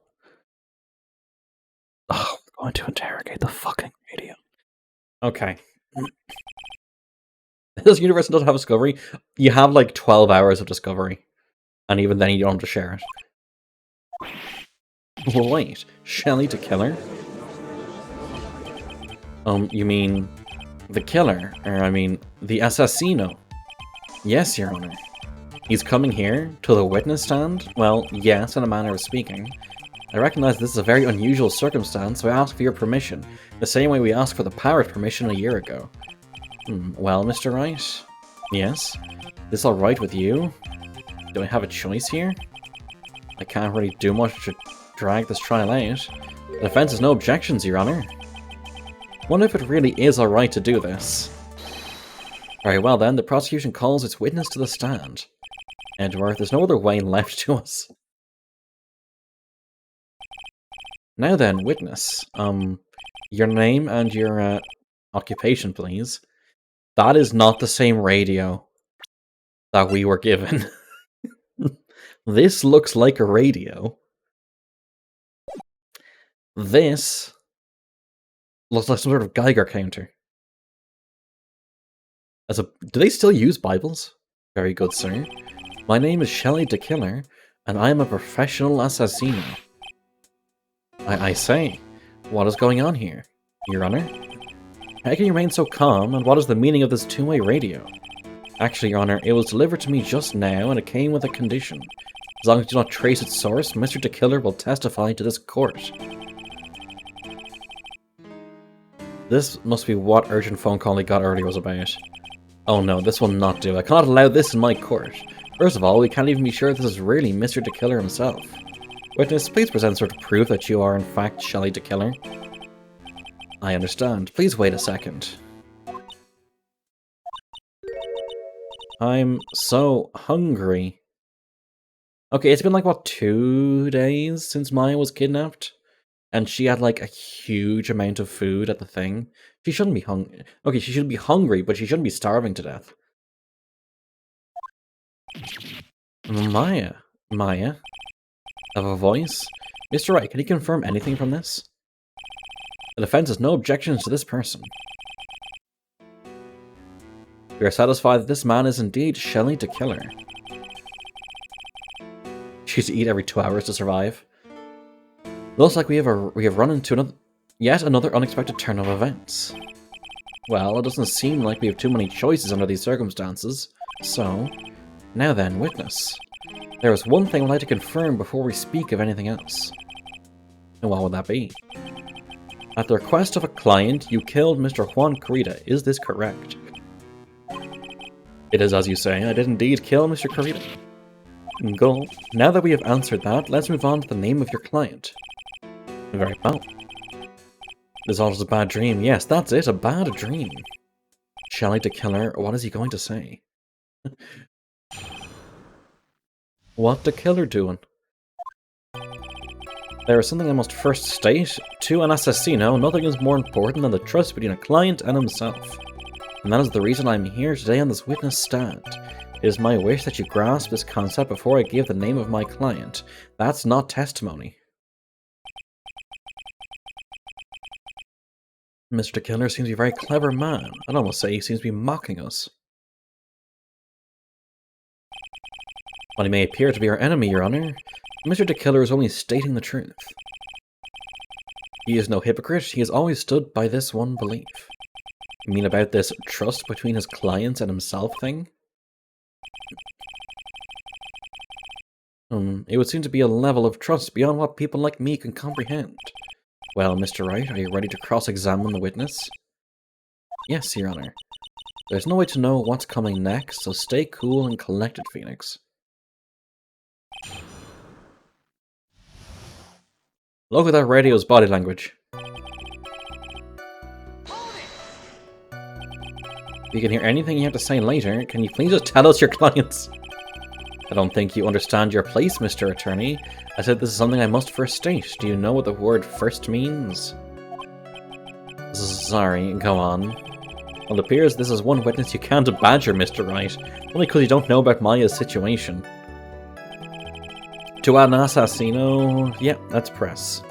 Oh, we're going to interrogate the fucking radio. Okay. This universe doesn't have Discovery. You have like 12 hours of Discovery. And even then you don't have to share it. Wait, Shelley the killer? You mean the killer? Or I mean, the assassino? Yes, Your Honor. He's coming here, to the witness stand? Well, yes, in a manner of speaking. I recognize this is a very unusual circumstance, so I ask for your permission, the same way we asked for the parrot permission a year ago. Well, Mr. Wright? Yes? This alright with you? Do I have a choice here? I can't really do much to drag this trial out. The defense has no objections, Your Honor. Wonder if it really is alright to do this. Very well then, the prosecution calls its witness to the stand. Edgeworth, there's no other way left to us. Now then, witness. Your name and your, occupation, please. That is not the same radio that we were given. This looks like a radio. This looks like some sort of Geiger counter. Do they still use Bibles? Very good, sir. My name is Shelley the Killer, and I am a professional assassino. I say, what is going on here, Your Honor? How can you remain so calm, and what is the meaning of this two-way radio? Actually, Your Honor, it was delivered to me just now, and it came with a condition. As long as you do not trace its source, Mr. the Killer will testify to this court. This must be what urgent phone call he got earlier was about. Oh no, this will not do. I cannot allow this in my court. First of all, we can't even be sure this is really Mr. the Killer himself. Witness, please present sort of proof that you are in fact Shelley the Killer. I understand. Please wait a second. I'm so hungry. Okay, it's been like, what, 2 days since Maya was kidnapped? And she had like a huge amount of food at the thing. She shouldn't be hungry. Okay, she should be hungry, but she shouldn't be starving to death. Maya? Maya? Have a voice? Mr. Wright, can you confirm anything from this? The defense has no objections to this person. We are satisfied that this man is indeed Shelley the Killer. She used to eat every 2 hours to survive. Looks like we have run into Yet another unexpected turn of events. Well, it doesn't seem like we have too many choices under these circumstances, so... Now then, witness. There is one thing I'd like to confirm before we speak of anything else. And what would that be? At the request of a client, you killed Mr. Juan Corrida. Is this correct? It is as you say. I did indeed kill Mr. Corrida. Go. Now that we have answered that, let's move on to the name of your client. Very well. This is all just a bad dream. Yes, that's it, a bad dream. Shall I to killer? What is he going to say? What the killer doing? There is something I must first state. To an assassino, nothing is more important than the trust between a client and himself. And that is the reason I am here today on this witness stand. It is my wish that you grasp this concept before I give the name of my client. That's not testimony. Mr. Killer seems to be a very clever man. I'd almost say he seems to be mocking us. While he may appear to be our enemy, Your Honor, Mr. De Killer is only stating the truth. He is no hypocrite. He has always stood by this one belief. You mean about this trust between his clients and himself thing? It would seem to be a level of trust beyond what people like me can comprehend. Well, Mr. Wright, are you ready to cross-examine the witness? Yes, Your Honor. There's no way to know what's coming next, so stay cool and collected, Phoenix. Look at that radio's body language. If you can hear anything you have to say later, can you please just tell us your clients? I don't think you understand your place, Mr. Attorney. I said this is something I must first state. Do you know what the word first means? Sorry, go on. Well, it appears this is one witness you can't badger, Mr. Wright, only because you don't know about Maya's situation. To an assassino, yeah, that's press.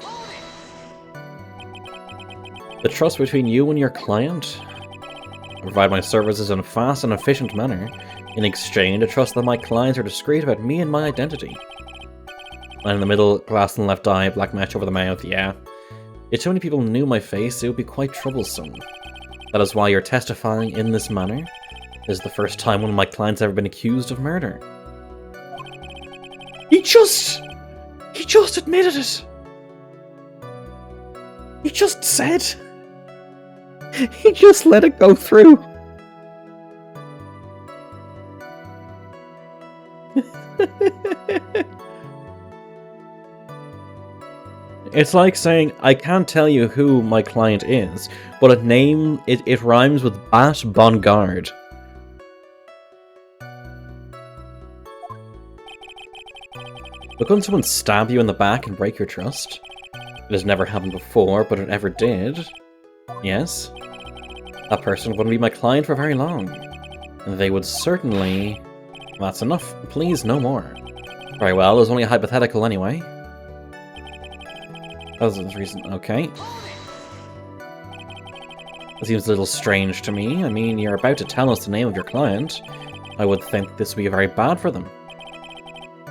The trust between you and your client? I provide my services in a fast and efficient manner. In exchange, I trust that my clients are discreet about me and my identity. Line in the middle, glass in the left eye, black match over the mouth, yeah. If too many people knew my face, it would be quite troublesome. That is why you're testifying in this manner. This is the first time one of my clients ever been accused of murder. He just admitted it! He just said... He just let it go through! It's like saying, I can't tell you who my client is, but it rhymes with Bat Bongard. But couldn't someone stab you in the back and break your trust? It has never happened before, but it ever did. Yes? That person wouldn't be my client for very long. They would certainly... That's enough. Please, no more. Very well, it was only a hypothetical anyway. That was the reason. Okay. That seems a little strange to me. I mean, you're about to tell us the name of your client. I would think this would be very bad for them.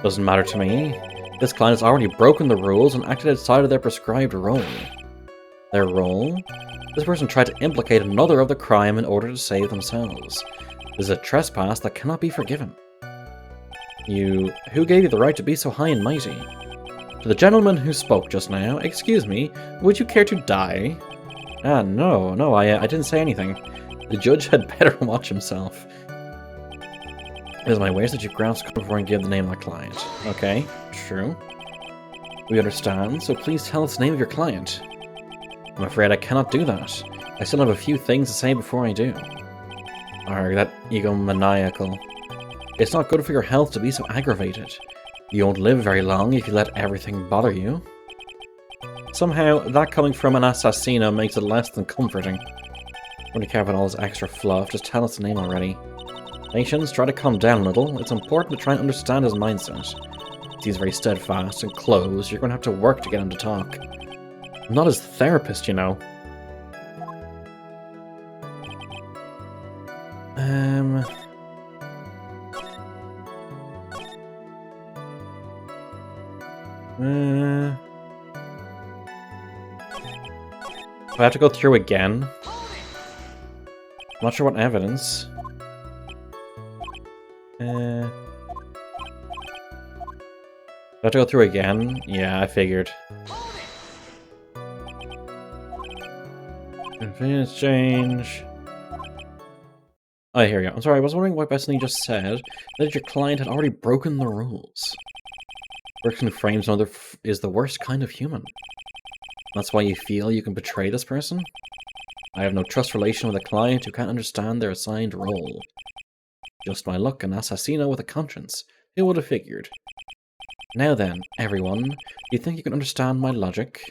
Doesn't matter to me. This client has already broken the rules and acted outside of their prescribed role. Their role? This person tried to implicate another of the crime in order to save themselves. This is a trespass that cannot be forgiven. Who gave you the right to be so high and mighty? To the gentleman who spoke just now, excuse me, would you care to die? Ah, no, I didn't say anything. The judge had better watch himself. It is my wish that you grasp before I give the name of the client. Okay, true. We understand, so please tell us the name of your client. I'm afraid I cannot do that. I still have a few things to say before I do. Arg, that egomaniacal. It's not good for your health to be so aggravated. You won't live very long if you let everything bother you. Somehow, that coming from an assassino makes it less than comforting. Don't care about all this extra fluff, just tell us the name already. Patience, try to calm down a little. It's important to try and understand his mindset. He's very steadfast and closed. You're going to have to work to get him to talk. I'm not his therapist, you know. I have to go through again. I'm not sure what evidence. I have to go through again? Yeah, I figured. Convenience change. Oh, here we go. I'm sorry, I was wondering why Bethany just said that your client had already broken the rules. The person who frames another is the worst kind of human. That's why you feel you can betray this person? I have no trust relation with a client who can't understand their assigned role. Just my luck, an assassino with a conscience. Who would have figured? Now then, everyone, do you think you can understand my logic?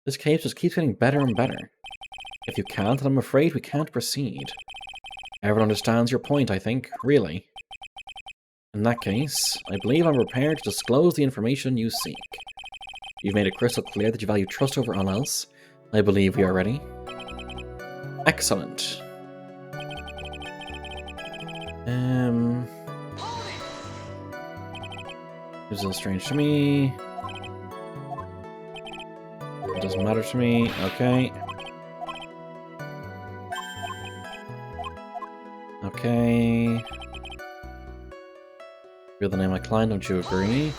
This case just keeps getting better and better. If you can't, then I'm afraid we can't proceed. Everyone understands your point, I think, really. In that case, I believe I'm prepared to disclose the information you seek. You've made it crystal clear that you value trust over all else. I believe we are ready. Excellent. This is a little strange to me. It doesn't matter to me. Okay. Okay. Reveal the name of my client, don't you agree?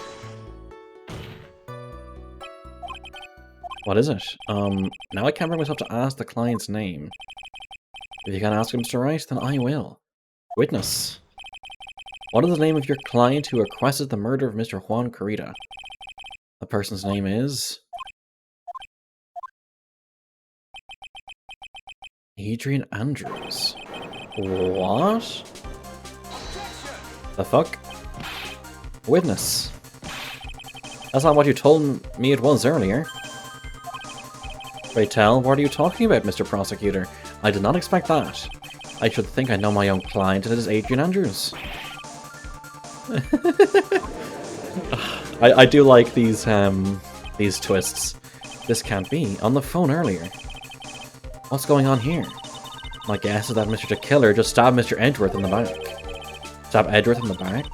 What is it? Now I can't bring myself to ask the client's name. If you can't ask him, Mr. Wright, then I will. Witness. What is the name of your client who requested the murder of Mr. Juan Carita? The person's name is... Adrian Andrews. What? The fuck? Witness. That's not what you told me it was earlier. Pray tell, what are you talking about, Mr. Prosecutor? I did not expect that. I should think I know my own client, and it is Adrian Andrews. I do like these twists. This can't be. On the phone earlier. What's going on here? My guess is that Mr. the Killer just stabbed Mr. Edgeworth in the back. Stab Edgeworth in the back?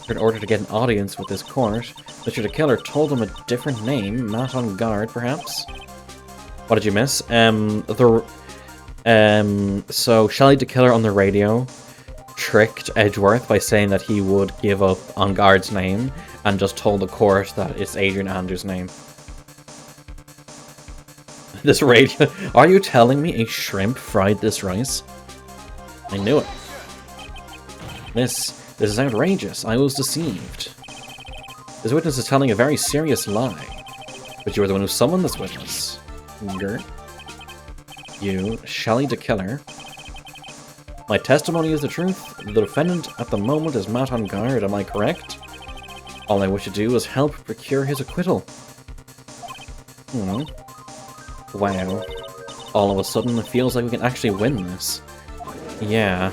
In order to get an audience with this court, Mr. the Killer told him a different name, Matt on guard, perhaps? What did you miss? So Shelley the Killer on the radio tricked Edgeworth by saying that he would give up on guard's name and just told the court that it's Adrian Andrews' name. This radio... Are you telling me a shrimp fried this rice? I knew it. This is outrageous. I was deceived. This witness is telling a very serious lie. But you were the one who summoned this witness. Gert. You, Shelley the Killer. My testimony is the truth. The defendant at the moment is Matt on guard, am I correct? All I wish to do is help procure his acquittal. Wow. All of a sudden it feels like we can actually win this. Yeah.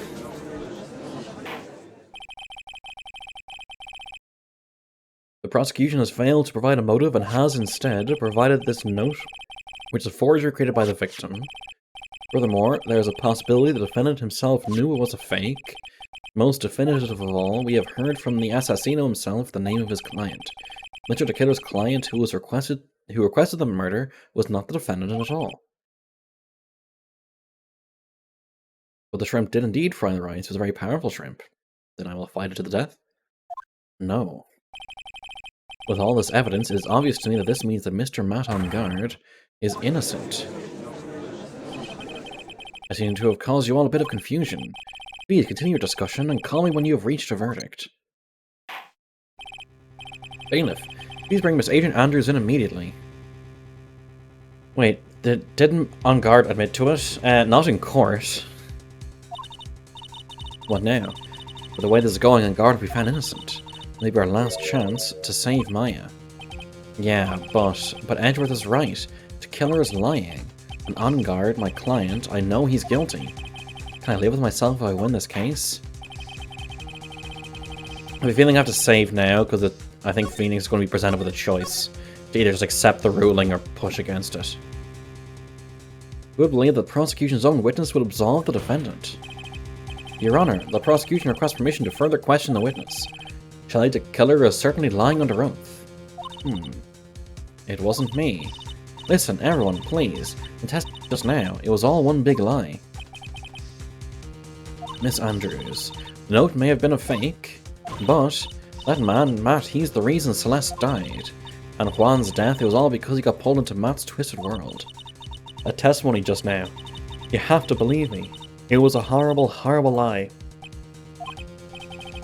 The prosecution has failed to provide a motive and has instead provided this note, which is a forgery created by the victim. Furthermore, there is a possibility the defendant himself knew it was a fake. Most definitive of all, we have heard from the assassino himself the name of his client. Mr. the Killer's client who requested the murder was not the defendant at all. But the shrimp did indeed fry the rice. It was a very powerful shrimp. Then I will fight it to the death? No. With all this evidence, it is obvious to me that this means that Mr. Matt on guard is innocent. I seem to have caused you all a bit of confusion. Please continue your discussion and call me when you have reached a verdict. Bailiff, please bring Miss Adrian Andrews in immediately. Wait, didn't On Guard admit to it? Not in court. What now? With the way this is going, On Guard will be found innocent. Maybe our last chance to save Maya. Yeah, but Edgeworth is right. The killer is lying. And On Guard, my client, I know he's guilty. Can I live with myself if I win this case? I have a feeling I have to save now, because I think Phoenix is going to be presented with a choice. To either just accept the ruling or push against it. Who would believe that the prosecution's own witness would absolve the defendant? Your Honor, the prosecution requests permission to further question the witness. Shelley the Killer is certainly lying under oath. It wasn't me. Listen, everyone, please. The test just now, it was all one big lie. Miss Andrews, the note may have been a fake, but that man, Matt, he's the reason Celeste died. And Juan's death, it was all because he got pulled into Matt's twisted world. A testimony just now. You have to believe me. It was a horrible, horrible lie.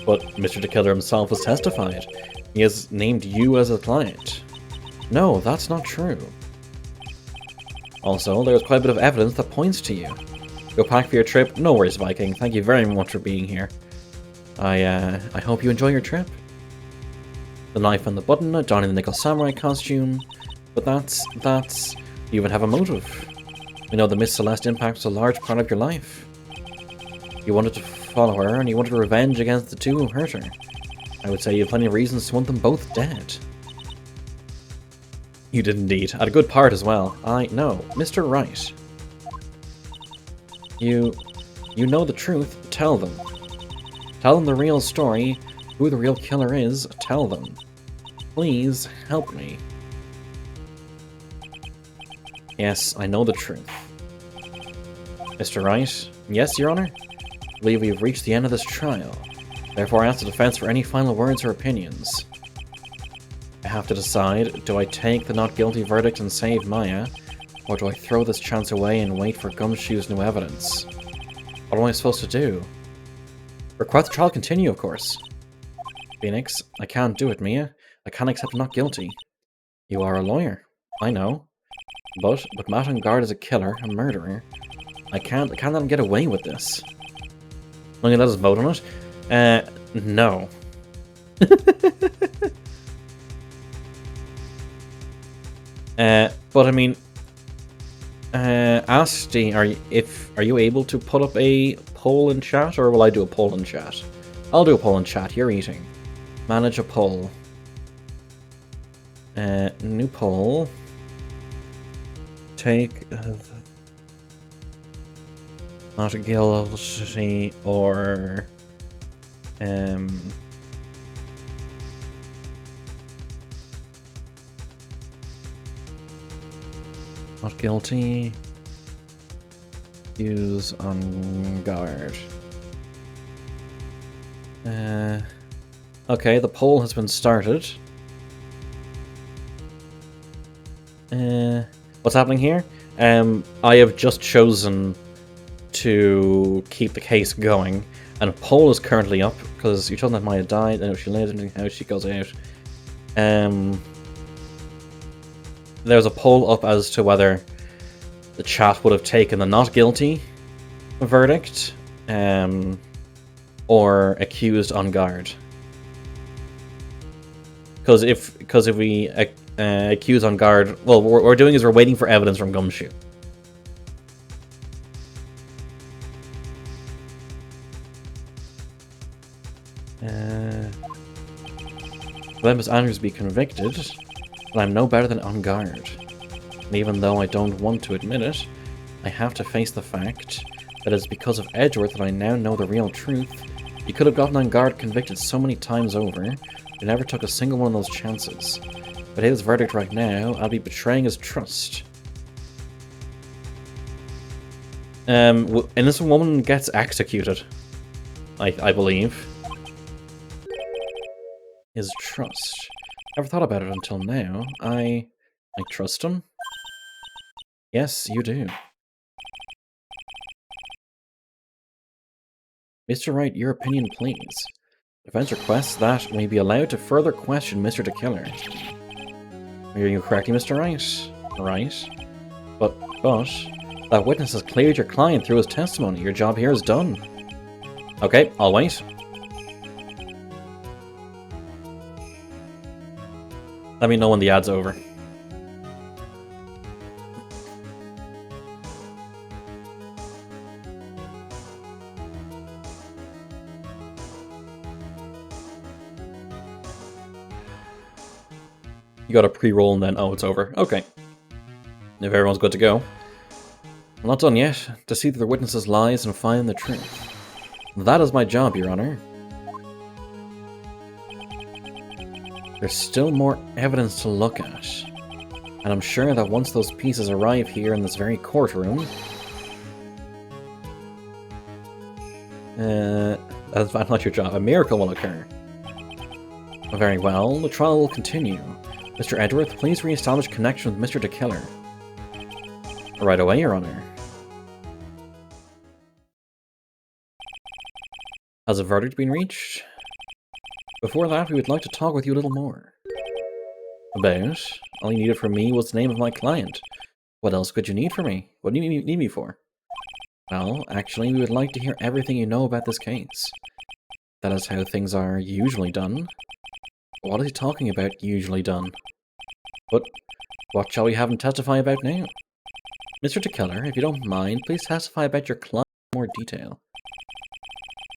But Mr. DeKiller himself has testified. He has named you as a client. No, that's not true. Also, there's quite a bit of evidence that points to you. Go pack for your trip? No worries, Viking. Thank you very much for being here. I hope you enjoy your trip. The knife and the button, Johnny the Nickel Samurai costume. But that's... You even have a motive. We know that Miss Celeste impacts a large part of your life. You wanted to follow her, and you wanted revenge against the two who hurt her. I would say you have plenty of reasons to want them both dead. You did indeed. At a good part as well. I know. Mr. Wright. You know the truth. Tell them. Tell them the real story. Who the real killer is. Tell them. Please help me. Yes, I know the truth. Mr. Wright? Yes, Your Honor? I believe we have reached the end of this trial. Therefore, I ask the defense for any final words or opinions. I have to decide, do I take the not guilty verdict and save Maya, or do I throw this chance away and wait for Gumshoe's new evidence? What am I supposed to do? Request the trial continue, of course. Phoenix, I can't do it, Mia. I can't accept not guilty. You are a lawyer. I know. But Matt on guard is a killer, a murderer. I can't let him get away with this. Let us vote on it. No. But I mean, Asti, are you able to put up a poll in chat, or will I do a poll in chat? I'll do a poll in chat. You're eating. Manage a poll. New poll. Take not guilty or not guilty. Use on guard. Okay, the poll has been started. What's happening here? I have just chosen to keep the case going, and a poll is currently up because you told that Maya died, and if she lives in the house, she goes out. There's a poll up as to whether the chat would have taken the not guilty verdict, or accused on guard. Because if we accuse on guard, well, what we're doing is we're waiting for evidence from Gumshoe. Let Miss Andrews be convicted, but I'm no better than on guard. And even though I don't want to admit it, I have to face the fact that it's because of Edgeworth that I now know the real truth. He could have gotten on guard convicted so many times over, he never took a single one of those chances. But his verdict right now, I'll be betraying his trust. Innocent woman gets executed, I believe. His trust. Never thought about it until now. I trust him? Yes, you do. Mr. Wright, your opinion, please. Defense requests that we be allowed to further question Mr. DeKiller. Are you correctly, Mr. Wright? Right. But, that witness has cleared your client through his testimony. Your job here is done. Okay, I'll wait. Let me know when the ad's over. You got a pre-roll and then, oh, it's over. Okay. If everyone's good to go. I'm not done yet. To see through the witnesses' lies and find the truth. That is my job, Your Honor. There's still more evidence to look at. And I'm sure that once those pieces arrive here in this very courtroom... that's not your job. A miracle will occur. Very well, the trial will continue. Mr. Edgeworth, please re-establish connection with Mr. DeKiller. Right away, Your Honor. Has a verdict been reached? Before that, we would like to talk with you a little more. About? All you needed from me was the name of my client. What else could you need from me? What do you need me for? Well, actually, we would like to hear everything you know about this case. That is how things are usually done. What is he talking about, usually done? But what shall we have him testify about now? Mr. DeKiller, if you don't mind, please testify about your client in more detail.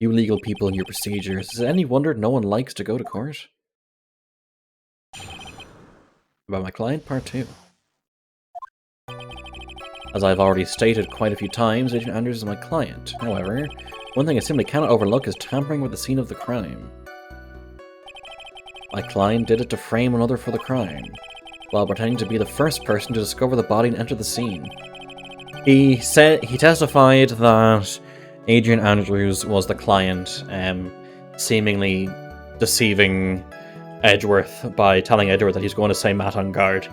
You legal people and your procedures, is it any wonder no one likes to go to court? About my client, part 2. As I've already stated quite a few times, Agent Andrews is my client. However, one thing I simply cannot overlook is tampering with the scene of the crime. My client did it to frame another for the crime, while pretending to be the first person to discover the body and enter the scene. He testified that Adrian Andrews was the client, seemingly deceiving Edgeworth by telling Edgeworth that he's going to say Matt on guard.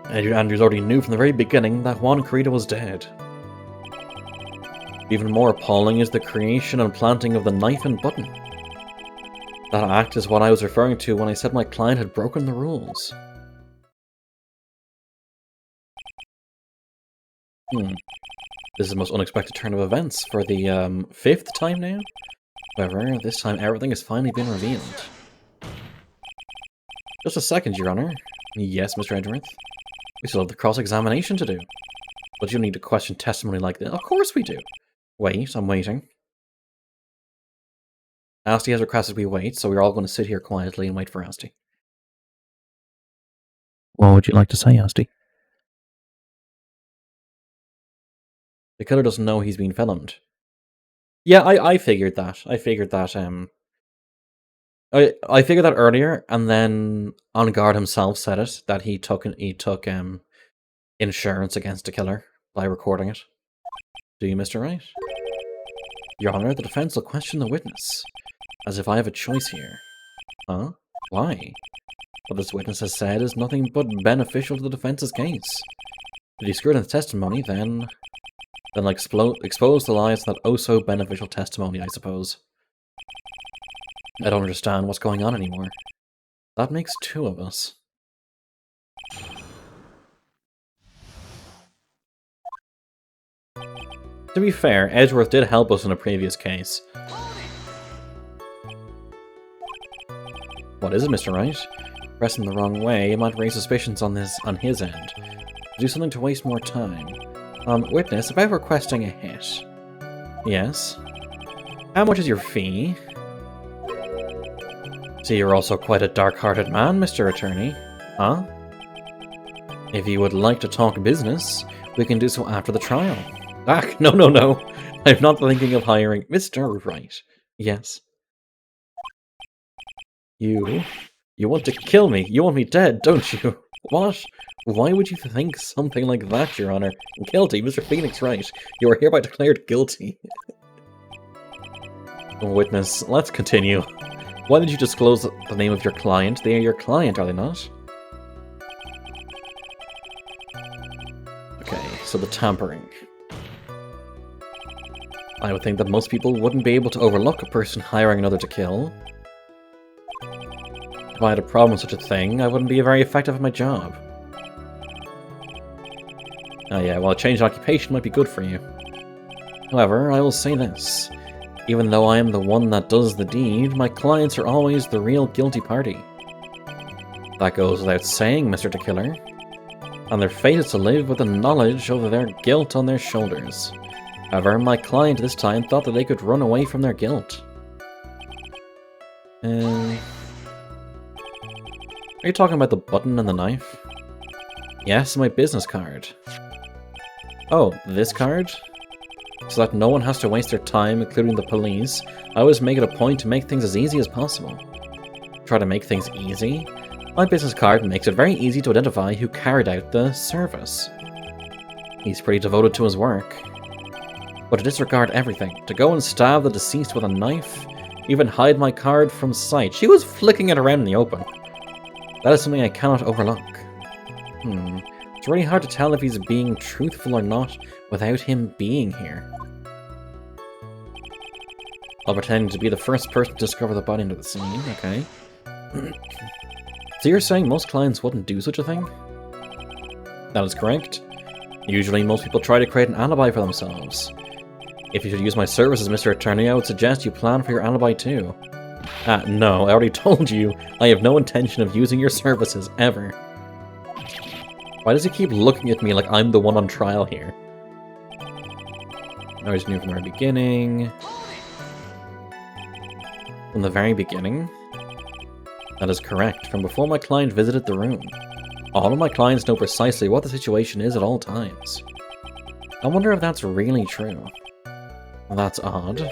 Adrian Andrews already knew from the very beginning that Juan Carita was dead. Even more appalling is the creation and planting of the knife and button. That act is what I was referring to when I said my client had broken the rules. This is the most unexpected turn of events for the 5th time now. However, this time everything has finally been revealed. Just a second, Your Honor. Yes, Mr. Edgeworth. We still have the cross-examination to do. But you don't need to question testimony like this. Of course we do. Wait, I'm waiting. Asti has requested we wait, so we're all going to sit here quietly and wait for Asti. What would you like to say, Asti? The killer doesn't know he's being filmed. Yeah, I figured that. I figured that earlier, and then On Guard himself said it, that he took insurance against the killer by recording it. Do you, Mr. Wright? Your Honor, the defense will question the witness, as if I have a choice here. Huh? Why? What this witness has said is nothing but beneficial to the defense's case. If he screwed in his testimony, then expose the lies to that oh-so-beneficial testimony, I suppose. I don't understand what's going on anymore. That makes 2 of us. To be fair, Edgeworth did help us in a previous case. What is it, Mr. Wright? Pressing the wrong way, it might raise suspicions on his end. Do something to waste more time. Witness, about requesting a hit. Yes? How much is your fee? See, you're also quite a dark-hearted man, Mr. Attorney. Huh? If you would like to talk business, we can do so after the trial. Ah, no. I'm not thinking of hiring Mr. Wright. Yes? You want to kill me. You want me dead, don't you? What? Why would you think something like that, Your Honor? Guilty, Mr. Phoenix Wright. You are hereby declared guilty. Witness, let's continue. Why did you disclose the name of your client? They are your client, are they not? Okay, so the tampering. I would think that most people wouldn't be able to overlook a person hiring another to kill. If I had a problem with such a thing, I wouldn't be very effective at my job. Oh yeah, well, a change in occupation might be good for you. However, I will say this. Even though I am the one that does the deed, my clients are always the real guilty party. That goes without saying, Mr. DeKiller. And their fate is to live with the knowledge of their guilt on their shoulders. However, my client this time thought that they could run away from their guilt. Are you talking about the button and the knife? Yes, my business card. Oh, this card? So that no one has to waste their time, including the police, I always make it a point to make things as easy as possible. Try to make things easy? My business card makes it very easy to identify who carried out the service. He's pretty devoted to his work. But to disregard everything, to go and stab the deceased with a knife, even hide my card from sight. She was flicking it around in the open. That is something I cannot overlook. It's really hard to tell if he's being truthful or not without him being here. I'll pretend to be the first person to discover the body under the scene, okay. So you're saying most clients wouldn't do such a thing? That is correct. Usually most people try to create an alibi for themselves. If you should use my services, Mr. Attorney, I would suggest you plan for your alibi too. No, I already told you, I have no intention of using your services, ever. Why does he keep looking at me like I'm the one on trial here? I always knew from the very beginning. From the very beginning? That is correct, from before my client visited the room. All of my clients know precisely what the situation is at all times. I wonder if that's really true. That's odd.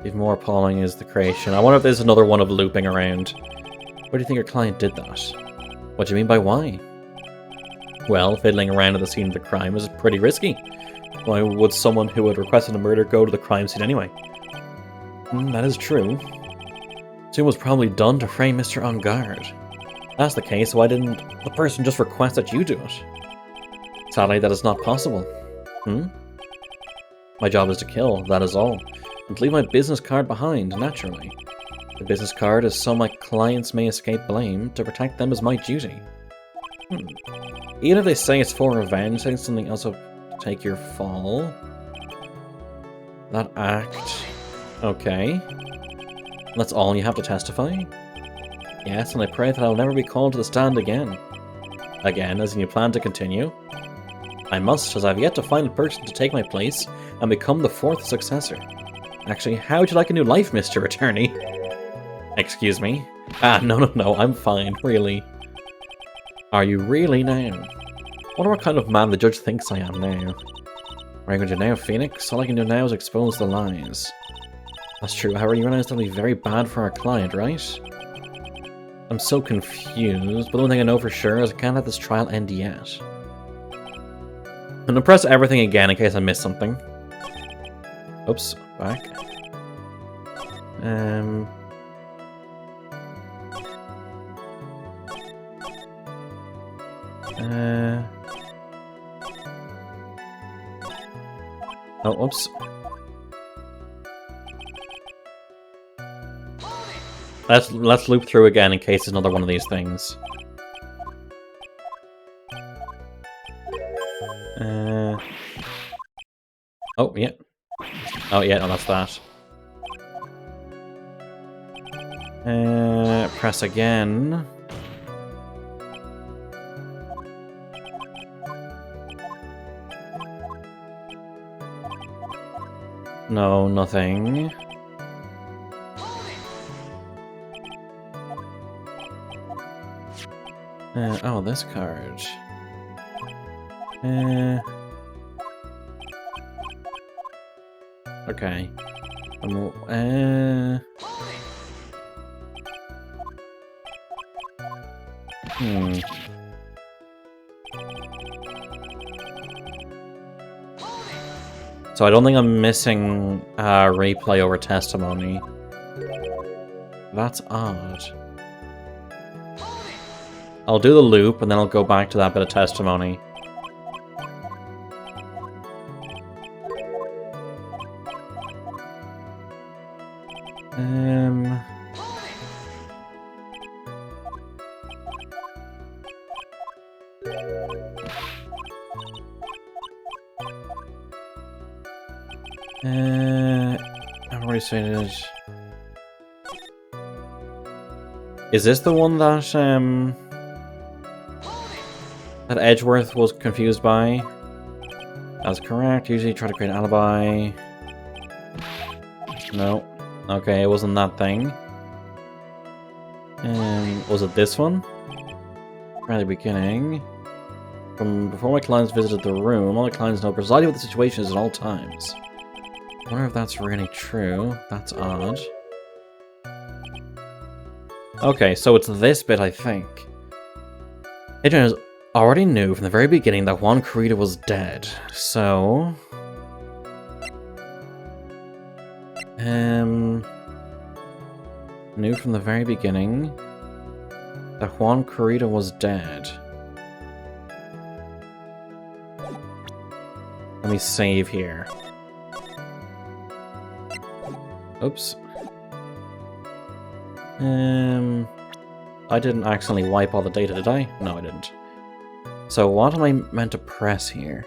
Even more appalling is the creation. I wonder if there's another one of looping around. Why do you think your client did that? What do you mean by why? Well, fiddling around at the scene of the crime is pretty risky. Why would someone who had requested a murder go to the crime scene anyway? That is true. So it was probably done to frame Mr. On Guard. If that's the case, why didn't the person just request that you do it? Sadly, that is not possible. My job is to kill, that is all. And to leave my business card behind, naturally. The business card is so my clients may escape blame. To protect them is my duty. Even if they say it's for revenge, saying something else will take your fall. That act. Okay. That's all you have to testify? Yes, and I pray that I'll never be called to the stand again. Again, as in you plan to continue? I must, as I've yet to find a person to take my place and become the fourth successor. Actually, how would you like a new life, Mr. Attorney? Excuse me? No, I'm fine, really. Are you really now? Wonder what kind of man the judge thinks I am now. What are you going to do now, Phoenix? All I can do now is expose the lies. That's true, however, you realize that'll be very bad for our client, right? I'm so confused, but the one thing I know for sure is I can't let this trial end yet. I'm gonna press everything again in case I missed something. Oops, back. Oh, oops. Let's loop through again in case it's another one of these things. Oh, yeah. Oh, yeah, no, that's that. Press again. No, nothing. Oh, this card. Okay. So I don't think I'm missing replay over testimony. That's odd. I'll do the loop and then I'll go back to that bit of testimony. I've already said it. Is this the one that that Edgeworth was confused by? That's correct. Usually try to create an alibi. No. Okay, it wasn't that thing. Was it this one? Right at the beginning. From before my clients visited the room, all my clients know precisely what the situation is at all times. I wonder if that's really true. That's odd. Okay, so it's this bit, I think. Adrian already knew from the very beginning that Juan Corrida was dead, so... Knew from the very beginning that Juan Corrida was dead. Let me save here. Oops. I didn't accidentally wipe all the data, did I? No, I didn't. So what am I meant to press here?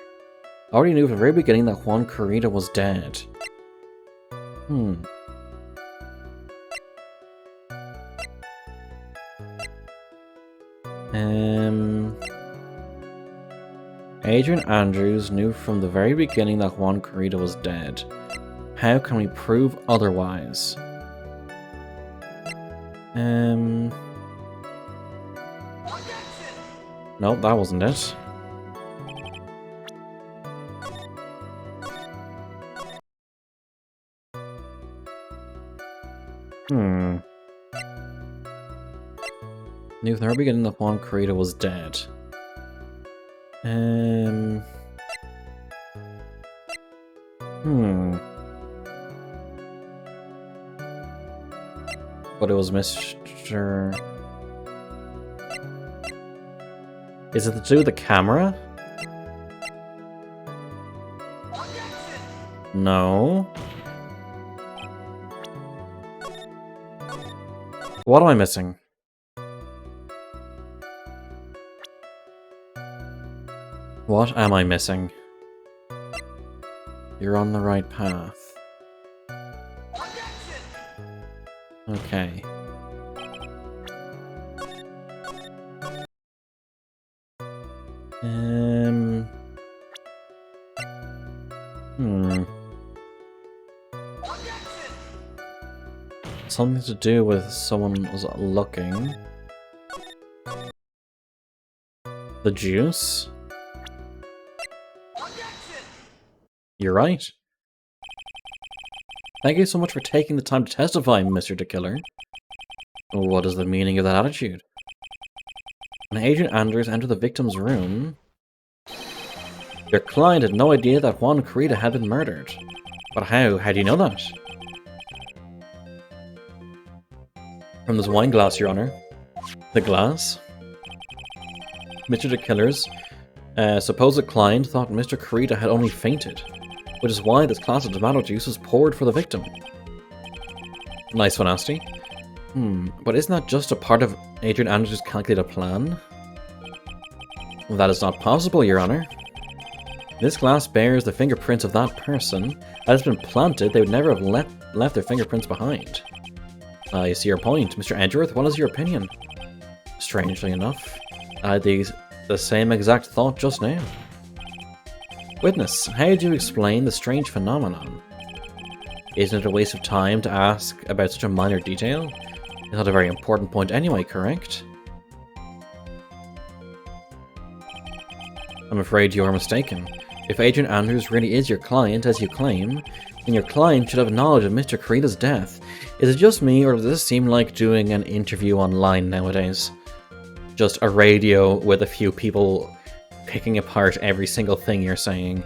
I already knew from the very beginning that Juan Corrida was dead. Adrian Andrews knew from the very beginning that Juan Corrida was dead. How can we prove otherwise? Nope, that wasn't it. Knew from the very beginning that Juan Corrida was dead. But it was Mr... Is it to do with the camera? No. What am I missing? What am I missing? You're on the right path. Okay. Something to do with someone was looking. The juice? You're right. Thank you so much for taking the time to testify, Mr. the Killer. What is the meaning of that attitude? When Agent Andrews entered the victim's room, your client had no idea that Juan Corrida had been murdered. But how? How do you know that? From this wine glass, Your Honor. The glass? Mr. the Killer's supposed client thought Mr. Corrida had only fainted, which is why this glass of tomato juice was poured for the victim. Nice one, Asti. But isn't that just a part of Adrian Andrews' calculated plan? That is not possible, Your Honor. This glass bears the fingerprints of that person. Had it been planted, they would never have left their fingerprints behind. I see your point. Mr. Edgeworth, what is your opinion? Strangely enough, I had the same exact thought just now. Witness, how do you explain the strange phenomenon? Isn't it a waste of time to ask about such a minor detail? It's not a very important point anyway, correct? I'm afraid you are mistaken. If Agent Andrews really is your client, as you claim, then your client should have knowledge of Mr. Corrida's death. Is it just me, or does this seem like doing an interview online nowadays? Just a radio with a few people picking apart every single thing you're saying.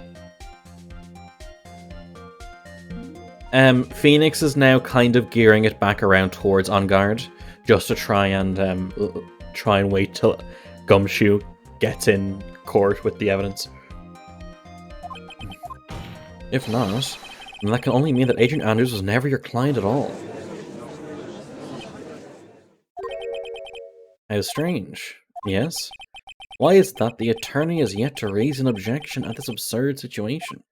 Phoenix is now kind of gearing it back around towards On Guard, just to try and wait till Gumshoe gets in court with the evidence. If not, then that can only mean that Agent Andrews was never your client at all. How strange. Yes? Why is that the attorney has yet to raise an objection at this absurd situation?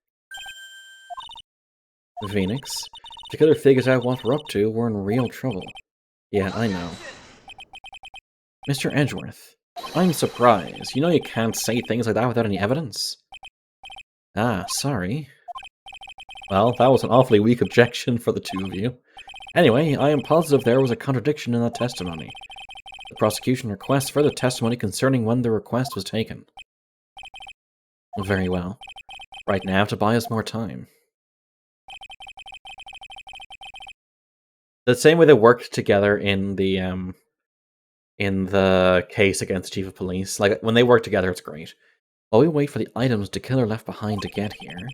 Phoenix, if the killer figures out what we're up to, we're in real trouble. Yeah, I know. Mr. Edgeworth, I'm surprised. You know you can't say things like that without any evidence. Ah, sorry. Well, that was an awfully weak objection for the two of you. Anyway, I am positive there was a contradiction in that testimony. The prosecution requests further testimony concerning when the request was taken. Very well. Right now, to buy us more time. The same way they worked together in the in the case against the Chief of Police. Like, when they work together, it's great. While we wait for the items the killer left behind to get here,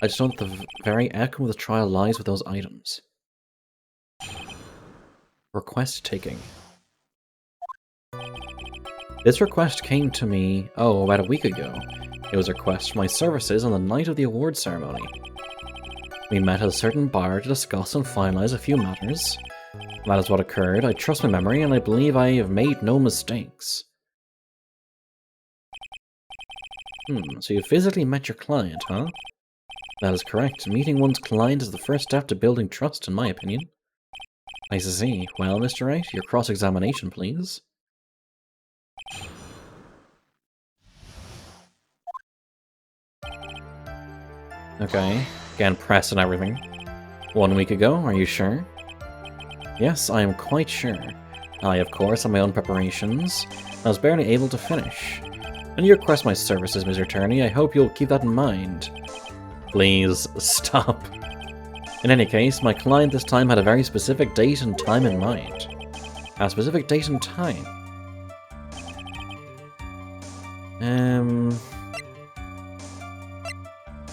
I just know that the very outcome of the trial lies with those items. Request taking. This request came to me, about a week ago. It was a request for my services on the night of the awards ceremony. We met at a certain bar to discuss and finalize a few matters. That is what occurred. I trust my memory, and I believe I have made no mistakes. So you physically met your client, huh? That is correct. Meeting one's client is the first step to building trust, in my opinion. I see. Well, Mr. Wright, your cross-examination, please. Okay. Again, press and everything. 1 week ago, are you sure? Yes, I am quite sure. I, of course, have my own preparations. I was barely able to finish. When you request my services, Mr. Attorney, I hope you'll keep that in mind. Please, stop. In any case, my client this time had a very specific date and time in mind. A specific date and time?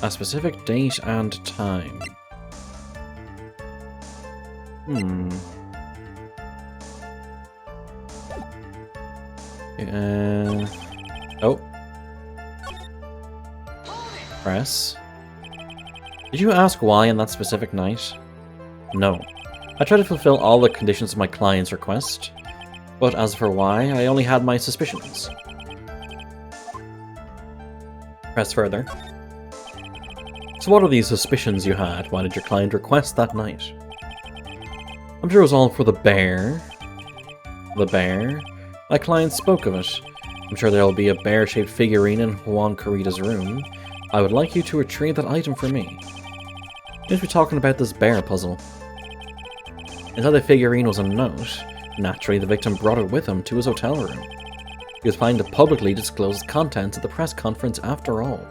A specific date and time. Oh. Press. Did you ask why on that specific night? No. I tried to fulfill all the conditions of my client's request, but as for why, I only had my suspicions. Press further. So what are these suspicions you had? Why did your client request that night? I'm sure it was all for the bear. The bear? My client spoke of it. I'm sure there'll be a bear-shaped figurine in Juan Carita's room. I would like you to retrieve that item for me. We'll be talking about this bear puzzle. Inside the figurine was a note. Naturally, the victim brought it with him to his hotel room. He was planning to publicly disclose its contents at the press conference after all.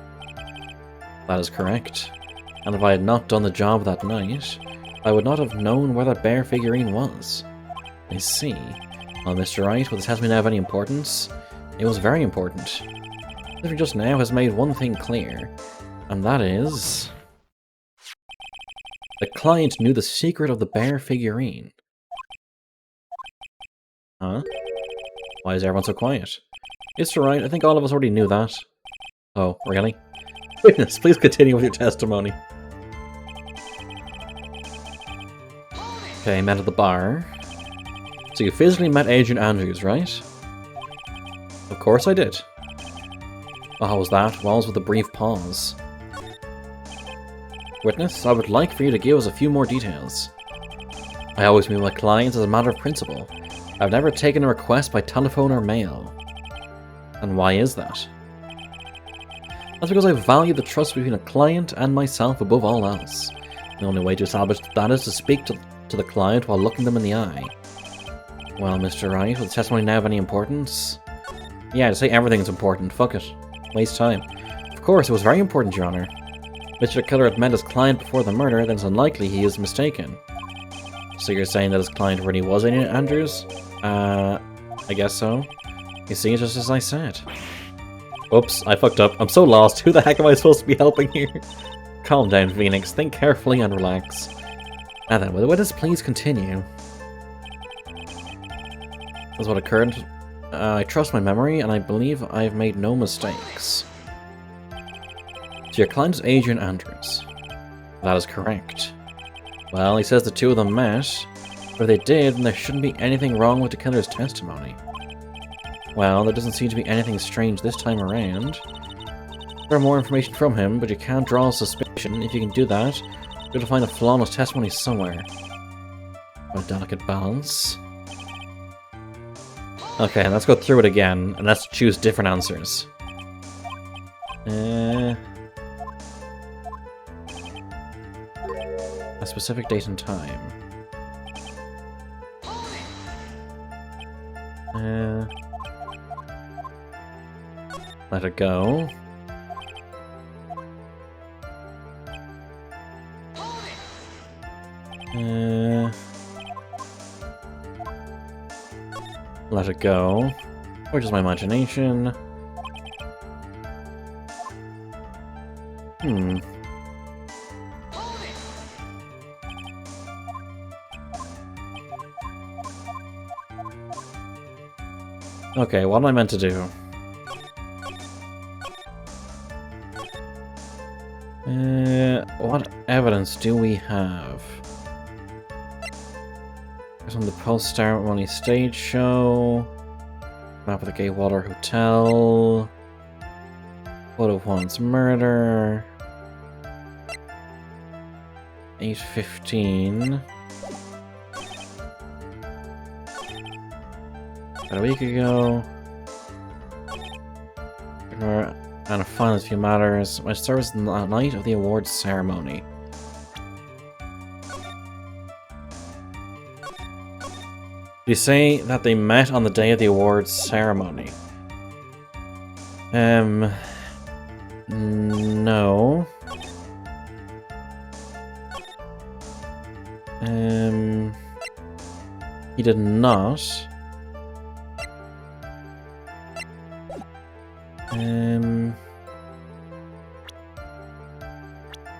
That is correct. And if I had not done the job that night, I would not have known where that bear figurine was. I see. Well, Mr. Wright, will this test me now have any importance? It was very important. Living just now has made one thing clear, and that is... the client knew the secret of the bear figurine. Huh? Why is everyone so quiet? Mr. Wright, I think all of us already knew that. Oh, really? Witness, please continue with your testimony. Okay, met at the bar. So you physically met Agent Andrews, right? Of course I did. Oh, how was that? Wells with a brief pause. Witness, I would like for you to give us a few more details. I always meet my clients as a matter of principle. I've never taken a request by telephone or mail. And why is that? That's because I value the trust between a client and myself above all else. The only way to establish that is to speak to the client while looking them in the eye. Well, Mr. Wright, will the testimony now have any importance? Yeah, to say everything's important, fuck it. Waste time. Of course, it was very important, Your Honor. Mr. Killer had met his client before the murder, then it's unlikely he is mistaken. So you're saying that his client really was Agent Andrews? I guess so. You see, just as I said. Oops, I fucked up. I'm so lost. Who the heck am I supposed to be helping here? Calm down, Phoenix. Think carefully and relax. Now then, will the witness please continue? That's what occurred. I trust my memory, and I believe I have made no mistakes. So your client is Agent Andrews. That is correct. Well, he says the two of them met, but if they did, then there shouldn't be anything wrong with the killer's testimony. Well, there doesn't seem to be anything strange this time around. There are more information from him, but you can't draw a suspicion. If you can do that, you're going to find a flaw in his testimony somewhere. A delicate balance. Okay, let's go through it again, and let's choose different answers. A specific date and time. Let it go. let it go. Or just my imagination. Okay, what am I meant to do? What evidence do we have? There's on the post-ceremony stage show. Map of the Gay Water Hotel. Photo of Juan's murder. 8:15. About a week ago. And a final few matters. My service the night of the awards ceremony. You say that they met on the day of the awards ceremony. No. He did not.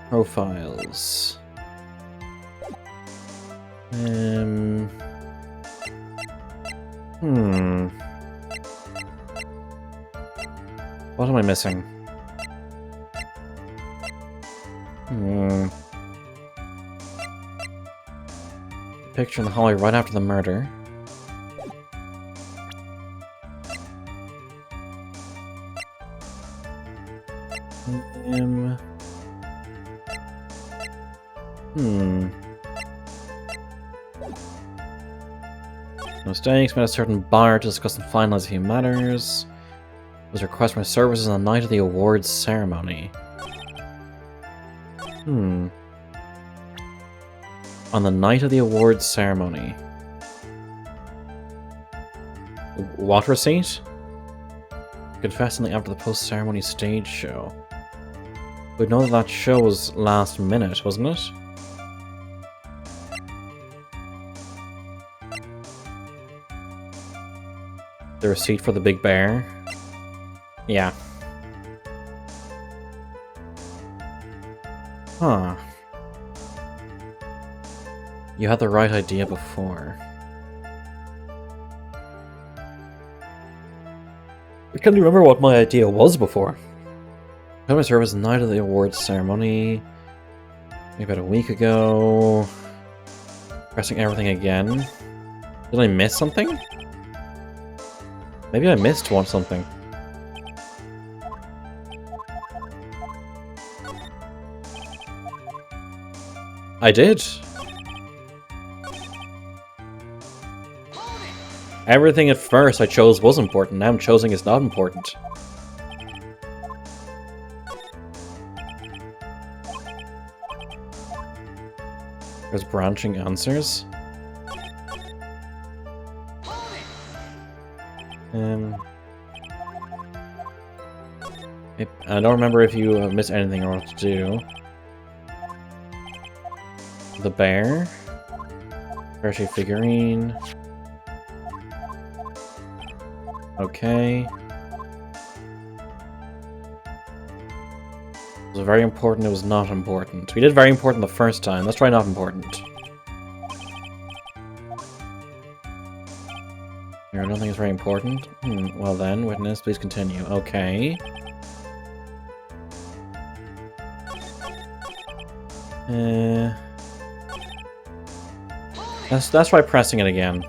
Profiles. What am I missing? Picture in the hallway right after the murder. Mistakes, met a certain bar to discuss and finalize a few matters. Was request my services on the night of the awards ceremony. On the night of the awards ceremony. What receipt? Confessing after the post-ceremony stage show. We know that show was last minute, wasn't it? The receipt for the big bear? Yeah. Huh. You had the right idea before. I can't remember what my idea was before. Customer service night of the awards ceremony. Maybe about a week ago. Pressing everything again. Did I miss something? Maybe I missed something. I did. Everything at first I chose was important, now I'm choosing is not important. There's branching answers. I don't remember if you missed anything or what to do. The bear. Hershey figurine. Okay. It was very important, it was not important. We did very important the first time, let's try not important. Here, I don't think it's very important. Well then, witness, please continue. Okay. Let's try pressing it again.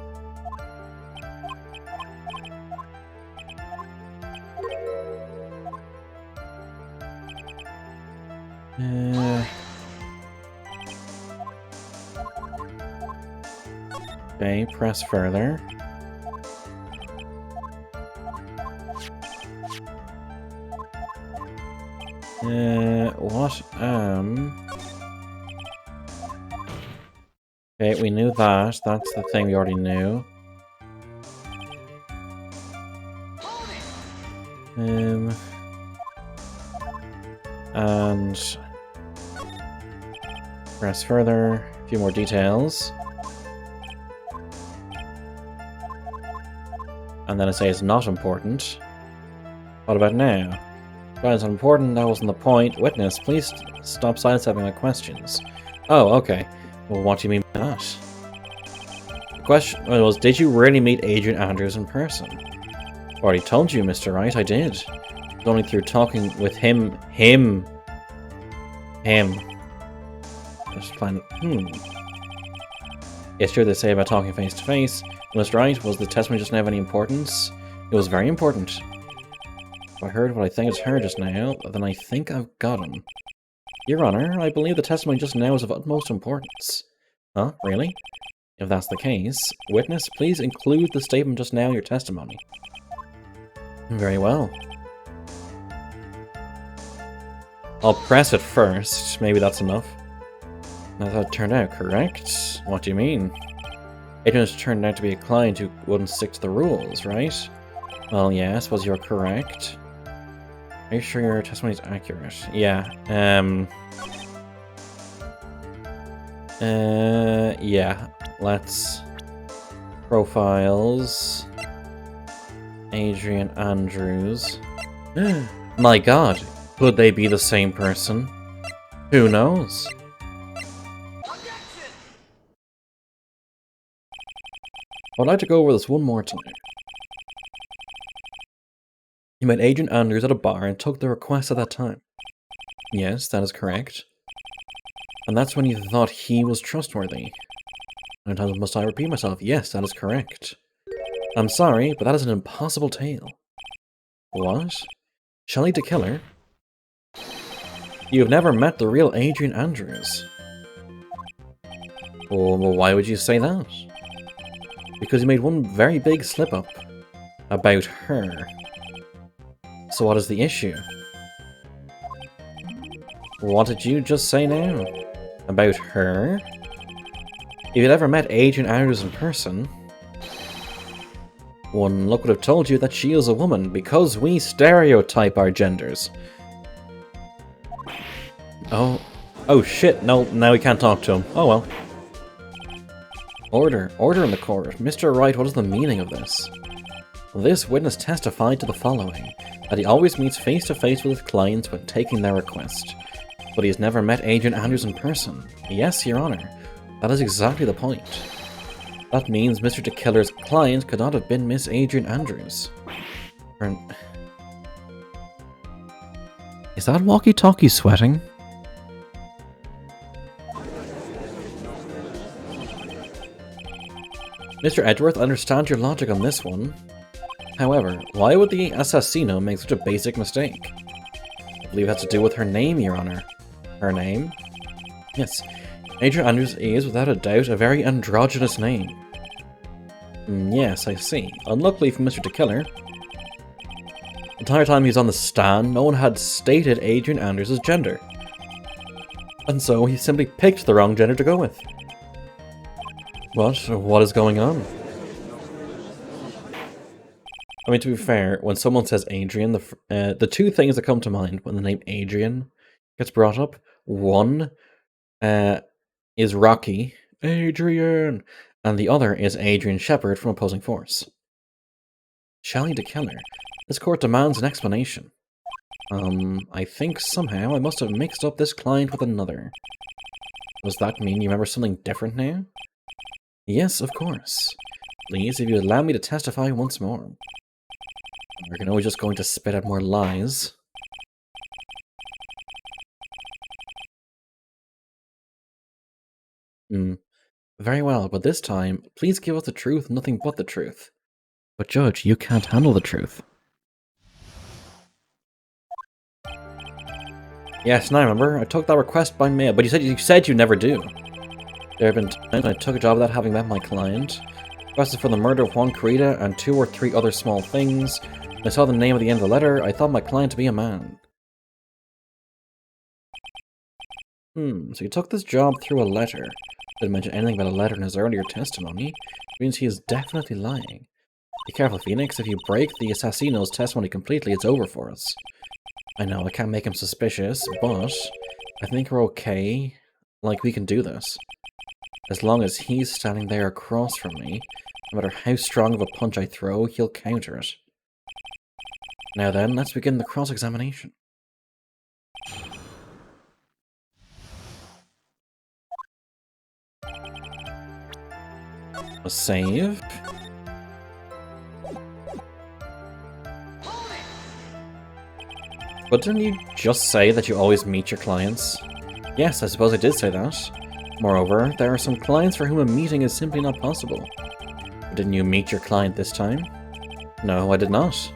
Okay, press further. What Okay, we knew that. That's the thing we already knew. And press further. A few more details. And then I say it's not important. What about now? It's unimportant, that wasn't the point. Witness, please stop sidestepping my questions. Oh, okay. Well, what do you mean by that? The question was, did you really meet Adrian Andrews in person? Already told you, Mr. Wright, I did. It was only through talking with him. Just plan. Yes, sure, they say about talking face to face. Mr. Wright, was the testimony just now of any importance? It was very important. If I heard what I think it's heard just now, then I think I've got him. Your Honor, I believe the testimony just now is of utmost importance. Huh? Really? If that's the case, witness, please include the statement just now in your testimony. Very well. I'll press it first. Maybe that's enough. Now that turned out, correct? What do you mean? Adrian has turned out to be a client who wouldn't stick to the rules, right? Well, yeah, I suppose you're correct. Are you sure your testimony is accurate? Yeah. Yeah. Let's... Profiles... Adrian Andrews... My god! Could they be the same person? Who knows? I'd like to go over this one more time. You met Adrian Andrews at a bar and took the request at that time. Yes, that is correct. And that's when you thought he was trustworthy. How many times must I repeat myself? Yes, that is correct. I'm sorry, but that is an impossible tale. What? Shelley the Killer? You have never met the real Adrian Andrews. Well, why would you say that? Because you made one very big slip-up. About her. So what is the issue? What did you just say now? About her? If you'd ever met Adrian Andrews in person, one look would have told you that she is a woman, because we stereotype our genders. Oh shit, no, now we can't talk to him. Oh well. Order in the court. Mr. Wright, what is the meaning of this? This witness testified to the following, that he always meets face-to-face with his clients when taking their request. But he has never met Adrian Andrews in person. Yes, Your Honor. That is exactly the point. That means Mr. the Killer's client could not have been Miss Adrian Andrews. Is that walkie-talkie sweating? Mr. Edgeworth, I understand your logic on this one. However, why would the assassino make such a basic mistake? I believe it has to do with her name, Your Honor. Her name? Yes. Adrian Andrews is, without a doubt, a very androgynous name. Yes, I see. Unluckily for Mr. the Killer, the entire time he was on the stand, no one had stated Adrian Andrews' gender. And so he simply picked the wrong gender to go with. What is going on? I mean, to be fair, when someone says Adrian, the two things that come to mind when the name Adrian gets brought up, one is Rocky, Adrian, and the other is Adrian Shepard from Opposing Force. Shelley the Killer. This court demands an explanation. I think somehow I must have mixed up this client with another. Does that mean you remember something different now? Yes, of course. Please, if you allow me to testify once more. We're always just going to spit out more lies. Very well, but this time, please give us the truth, nothing but the truth. But Judge, you can't handle the truth. Yes, now I remember. I took that request by mail, but you said you never do. There have been times when I took a job without having met my client. Requested for the murder of Juan Carita and 2 or 3 other small things. When I saw the name at the end of the letter, I thought my client to be a man. So you took this job through a letter. Didn't mention anything about a letter in his earlier testimony. It means he is definitely lying. Be careful, Phoenix. If you break the assassino's testimony completely, it's over for us. I know, I can't make him suspicious, but I think we're okay. Like, we can do this. As long as he's standing there across from me, no matter how strong of a punch I throw, he'll counter it. Now then, let's begin the cross-examination. A save. But didn't you just say that you always meet your clients? Yes, I suppose I did say that. Moreover, there are some clients for whom a meeting is simply not possible. But didn't you meet your client this time? No, I did not.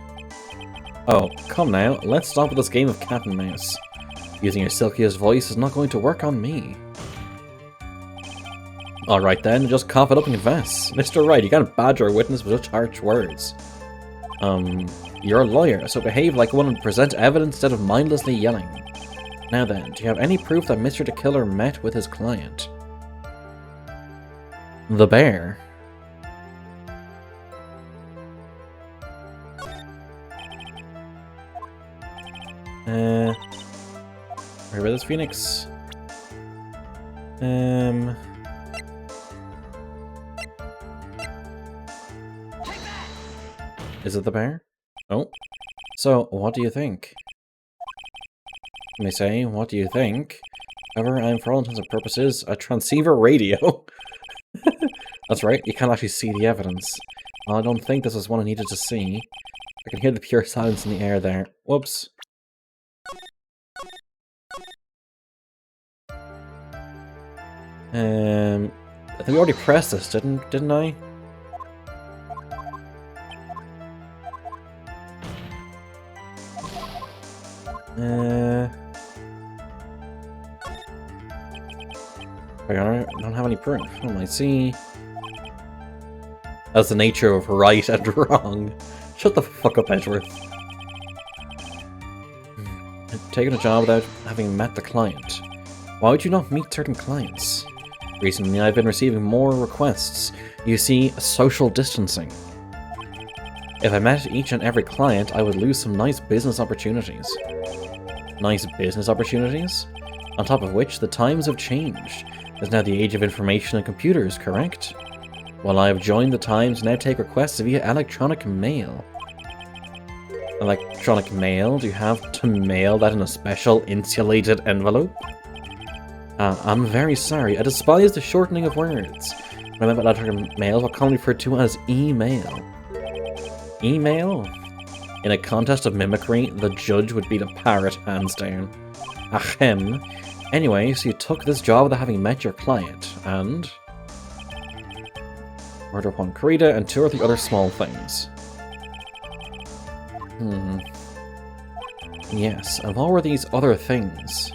Oh, come now, let's stop with this game of cat and mouse. Using your silkiest voice is not going to work on me. Alright then, just cough it up and confess. Mr. Wright, you can't badger a witness with such harsh words. You're a lawyer, so behave like one and present evidence instead of mindlessly yelling. Now then, do you have any proof that Mr. the Killer met with his client? The bear. Where about this Phoenix? Is it the bear? Oh. So, what do you think? Let me say, what do you think? However, I'm for all intents and purposes a transceiver radio. That's right, you can't actually see the evidence. Well, I don't think this is what I needed to see. I can hear the pure silence in the air there. Whoops. I think we already pressed this, didn't I? I don't have any proof. I see. That's the nature of right and wrong. Shut the fuck up, Edgeworth. Taking a job without having met the client. Why would you not meet certain clients? Recently, I've been receiving more requests. You see, social distancing. If I met each and every client, I would lose some nice business opportunities. Nice business opportunities? On top of which, the times have changed. It's now the age of information and computers, correct? While I have joined the times, now take requests via electronic mail. Electronic mail? Do you have to mail that in a special insulated envelope? I'm very sorry. I despise the shortening of words. When I meant electronic mail, what commonly referred to as email. Email? In a contest of mimicry, the judge would beat a parrot hands down. Ahem. Anyway, so you took this job without having met your client, and... murder of one Karita and 2 or 3 other small things. Yes, and what were these other things?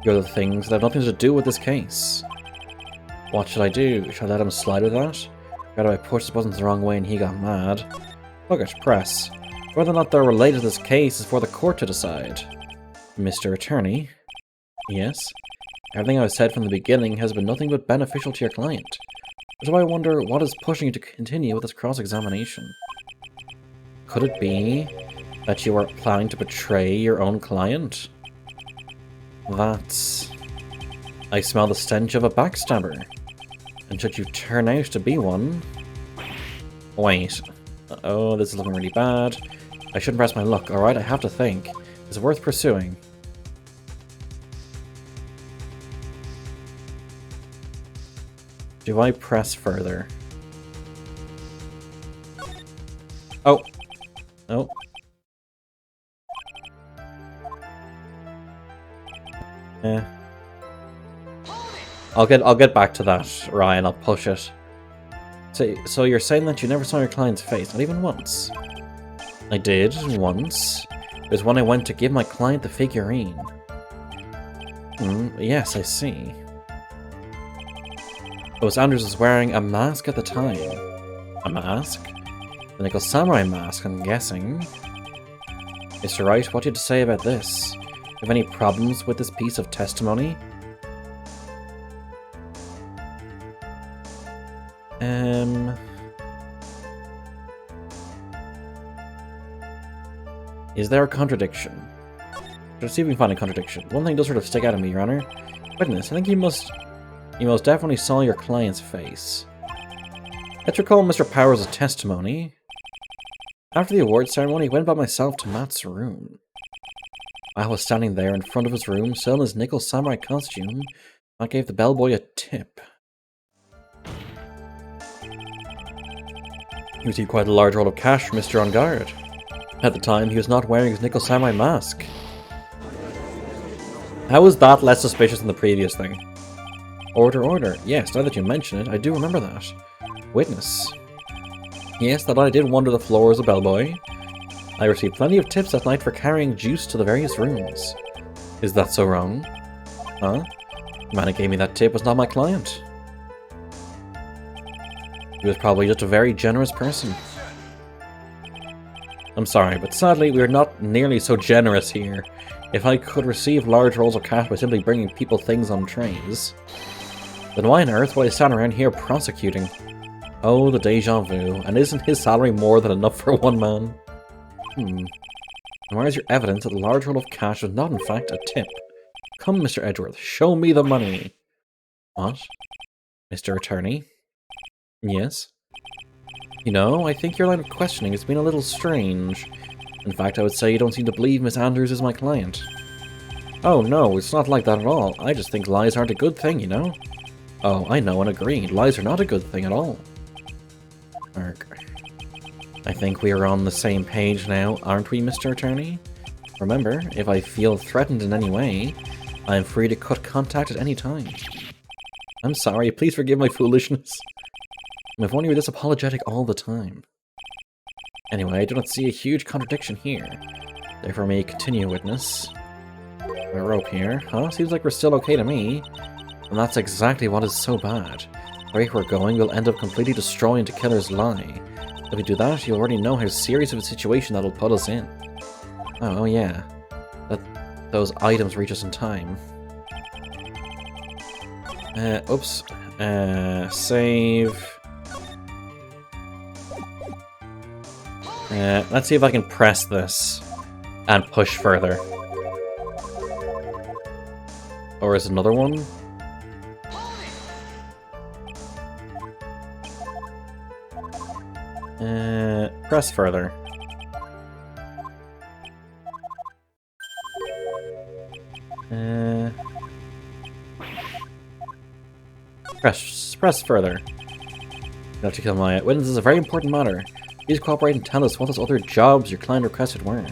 You're the things that have nothing to do with this case. What should I do? Should I let him slide with that? Or do I push the buttons the wrong way and he got mad? Look at press. Whether or not they're related to this case is for the court to decide. Mr. Attorney? Yes? Everything I've said from the beginning has been nothing but beneficial to your client. So I wonder what is pushing you to continue with this cross-examination. Could it be that you are planning to betray your own client? That's... I smell the stench of a backstabber. And should you turn out to be one... Wait. Oh, this is looking really bad. I shouldn't press my luck, alright? I have to think. Is it worth pursuing? Do I press further? Oh. Oh. Yeah. I'll get back to that, Ryan. I'll push it. So you're saying that you never saw your client's face, not even once? I did, once. It was when I went to give my client the figurine. Yes, I see. Anders was wearing a mask at the time. A mask? The Nickel Samurai mask, I'm guessing. Mr. Wright, what do you have to say about this? Do you have any problems with this piece of testimony? Is there a contradiction? Let's see if we can find a contradiction. One thing does sort of stick out at me, Your Honor. Witness, I think you must... You most definitely saw your client's face. Let's recall Mr. Powers' testimony. After the award ceremony, I went by myself to Matt's room. I was standing there in front of his room, still in his nickel samurai costume. I gave the bellboy a tip. He received quite a large roll of cash from Mr. On Guard. At the time, he was not wearing his nickel samurai mask. How was that less suspicious than the previous thing? Order, order. Yes, now that you mention it, I do remember that. Witness. Yes, that I did wander the floor as a bellboy. I received plenty of tips that night for carrying juice to the various rooms. Is that so wrong? Huh? The man who gave me that tip was not my client. He was probably just a very generous person. I'm sorry, but sadly we are not nearly so generous here. If I could receive large rolls of cash by simply bringing people things on trays, then why on earth would I stand around here prosecuting? Oh, the deja vu. And isn't his salary more than enough for one man? And where is your evidence that the large roll of cash was not in fact a tip? Come, Mr. Edgeworth, show me the money. What? Mr. Attorney? Yes? You know, I think your line of questioning has been a little strange. In fact, I would say you don't seem to believe Miss Andrews is my client. Oh no, it's not like that at all. I just think lies aren't a good thing, you know? Oh, I know and agree. Lies are not a good thing at all. Arg. I think we are on the same page now, aren't we, Mr. Attorney? Remember, if I feel threatened in any way, I am free to cut contact at any time. I'm sorry, please forgive my foolishness. If only you were this apologetic all the time. Anyway, I do not see a huge contradiction here. Therefore, may continue, witness. My rope here, huh? Seems like we're still okay to me. And that's exactly what is so bad. The rate we're going, we'll end up completely destroying the killer's lie. If we do that, you already know how serious of a situation that'll put us in. Oh yeah. Those items reach us in time. Oops. Save. Let's see if I can press this and push further. Or is another one? Press further. Press further. You have to kill my witness. This is a very important matter. Please cooperate and tell us what those other jobs your client requested were.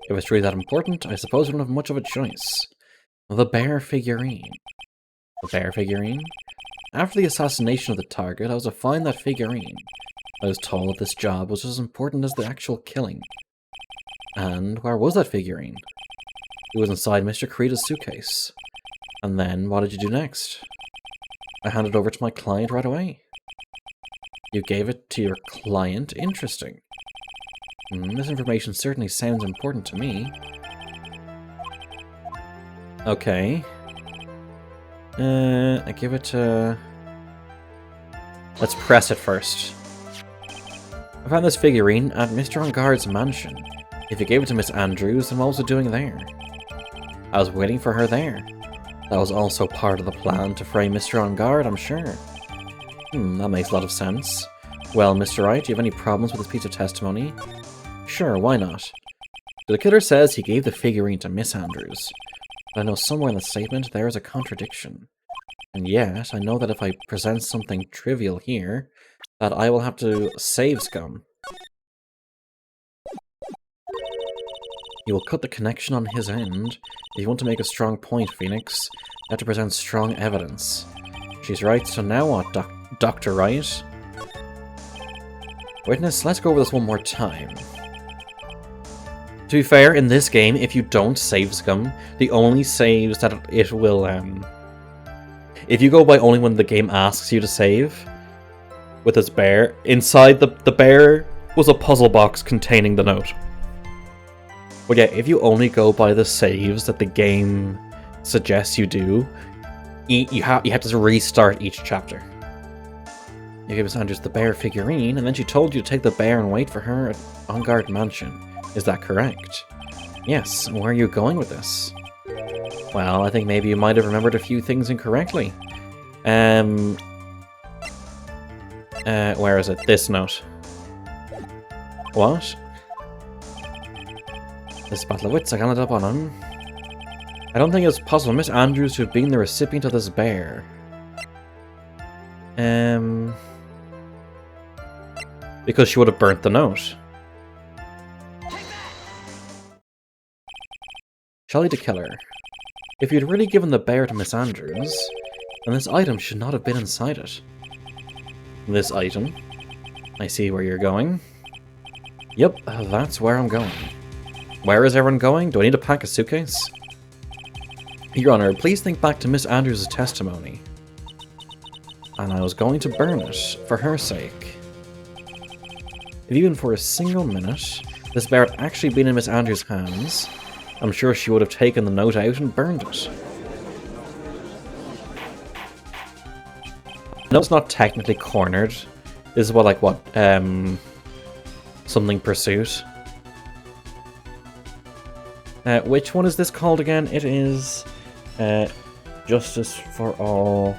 If it's really that important, I suppose we don't have much of a choice. The bear figurine. The bear figurine? After the assassination of the target, I was to find that figurine. I was told that this job was as important as the actual killing. And where was that figurine? It was inside Mr. Kurita's suitcase. And then, what did you do next? I handed it over to my client right away. You gave it to your client? Interesting. This information certainly sounds important to me. Okay. I give it to... Let's press it first. I found this figurine at Mr. On Guard's mansion. If you gave it to Miss Andrews, then what was it doing there? I was waiting for her there. That was also part of the plan to frame Mr. On Guard, I'm sure. That makes a lot of sense. Well, Mr. Wright, do you have any problems with this piece of testimony? Sure, why not? The killer says he gave the figurine to Miss Andrews. But I know somewhere in the statement there is a contradiction. And yet, I know that if I present something trivial here, that I will have to save Scum. He will cut the connection on his end. If you want to make a strong point, Phoenix, you have to present strong evidence. She's right, so now what, Dr. Wright? Witness, let's go over this one more time. To be fair, in this game, if you don't save Scum, the only saves that it will, if you go by only when the game asks you to save, with this bear, inside the bear was a puzzle box containing the note. But yeah, if you only go by the saves that the game suggests you do, you have to restart each chapter. You gave Miss Andrews the bear figurine, and then she told you to take the bear and wait for her at On Guard Mansion. Is that correct? Yes, where are you going with this? Well, I think maybe you might have remembered a few things incorrectly. Where is it? This note. What? This battle of wits, I can't let up on him. I don't think it's possible Miss Andrews to have been the recipient of this bear. Because she would have burnt the note. Shelley the Killer. If you'd really given the bear to Miss Andrews, then this item should not have been inside it. This item? I see where you're going. Yep, that's where I'm going. Where is everyone going? Do I need to pack a suitcase? Your Honor, please think back to Miss Andrews' testimony. And I was going to burn it, for her sake. If even for a single minute, this bear had actually been in Miss Andrews' hands, I'm sure she would have taken the note out and burned it. No, it's not technically cornered. This is what, something pursuit. Which one is this called again? It is, Justice for All.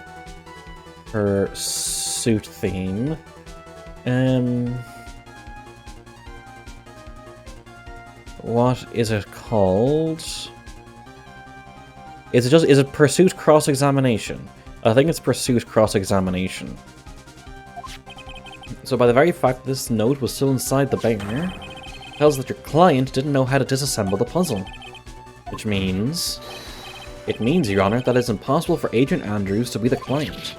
Her suit theme. What is it called? Is it Pursuit Cross-Examination? I think it's Pursuit Cross-Examination. So by the very fact this note was still inside the bear, tells that your client didn't know how to disassemble the puzzle. Which means... It means, Your Honor, that it's impossible for Agent Andrews to be the client.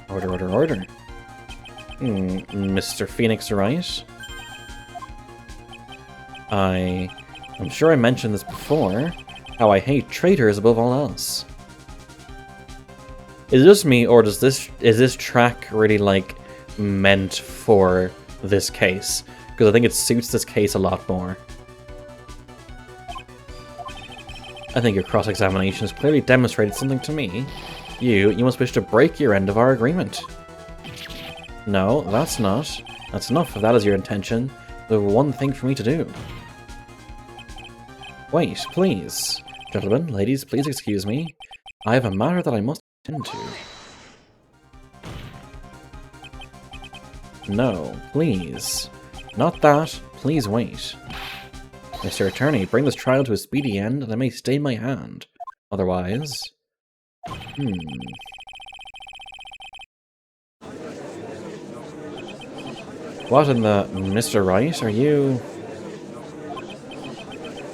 Order, order, order. Mr. Phoenix Wright? I'm sure I mentioned this before, how I hate traitors above all else. Is it just me, or is this track really, like, meant for this case? Because I think it suits this case a lot more. I think your cross-examination has clearly demonstrated something to me. You must wish to break your end of our agreement. No, that's not. That's enough if that is your intention. There's one thing for me to do. Wait, please. Gentlemen, ladies, please excuse me. I have a matter that I must attend to. No, please. Not that. Please wait. Mr. Attorney, bring this trial to a speedy end, and I may stay my hand. Otherwise... What in the... Mr. Wright, are you...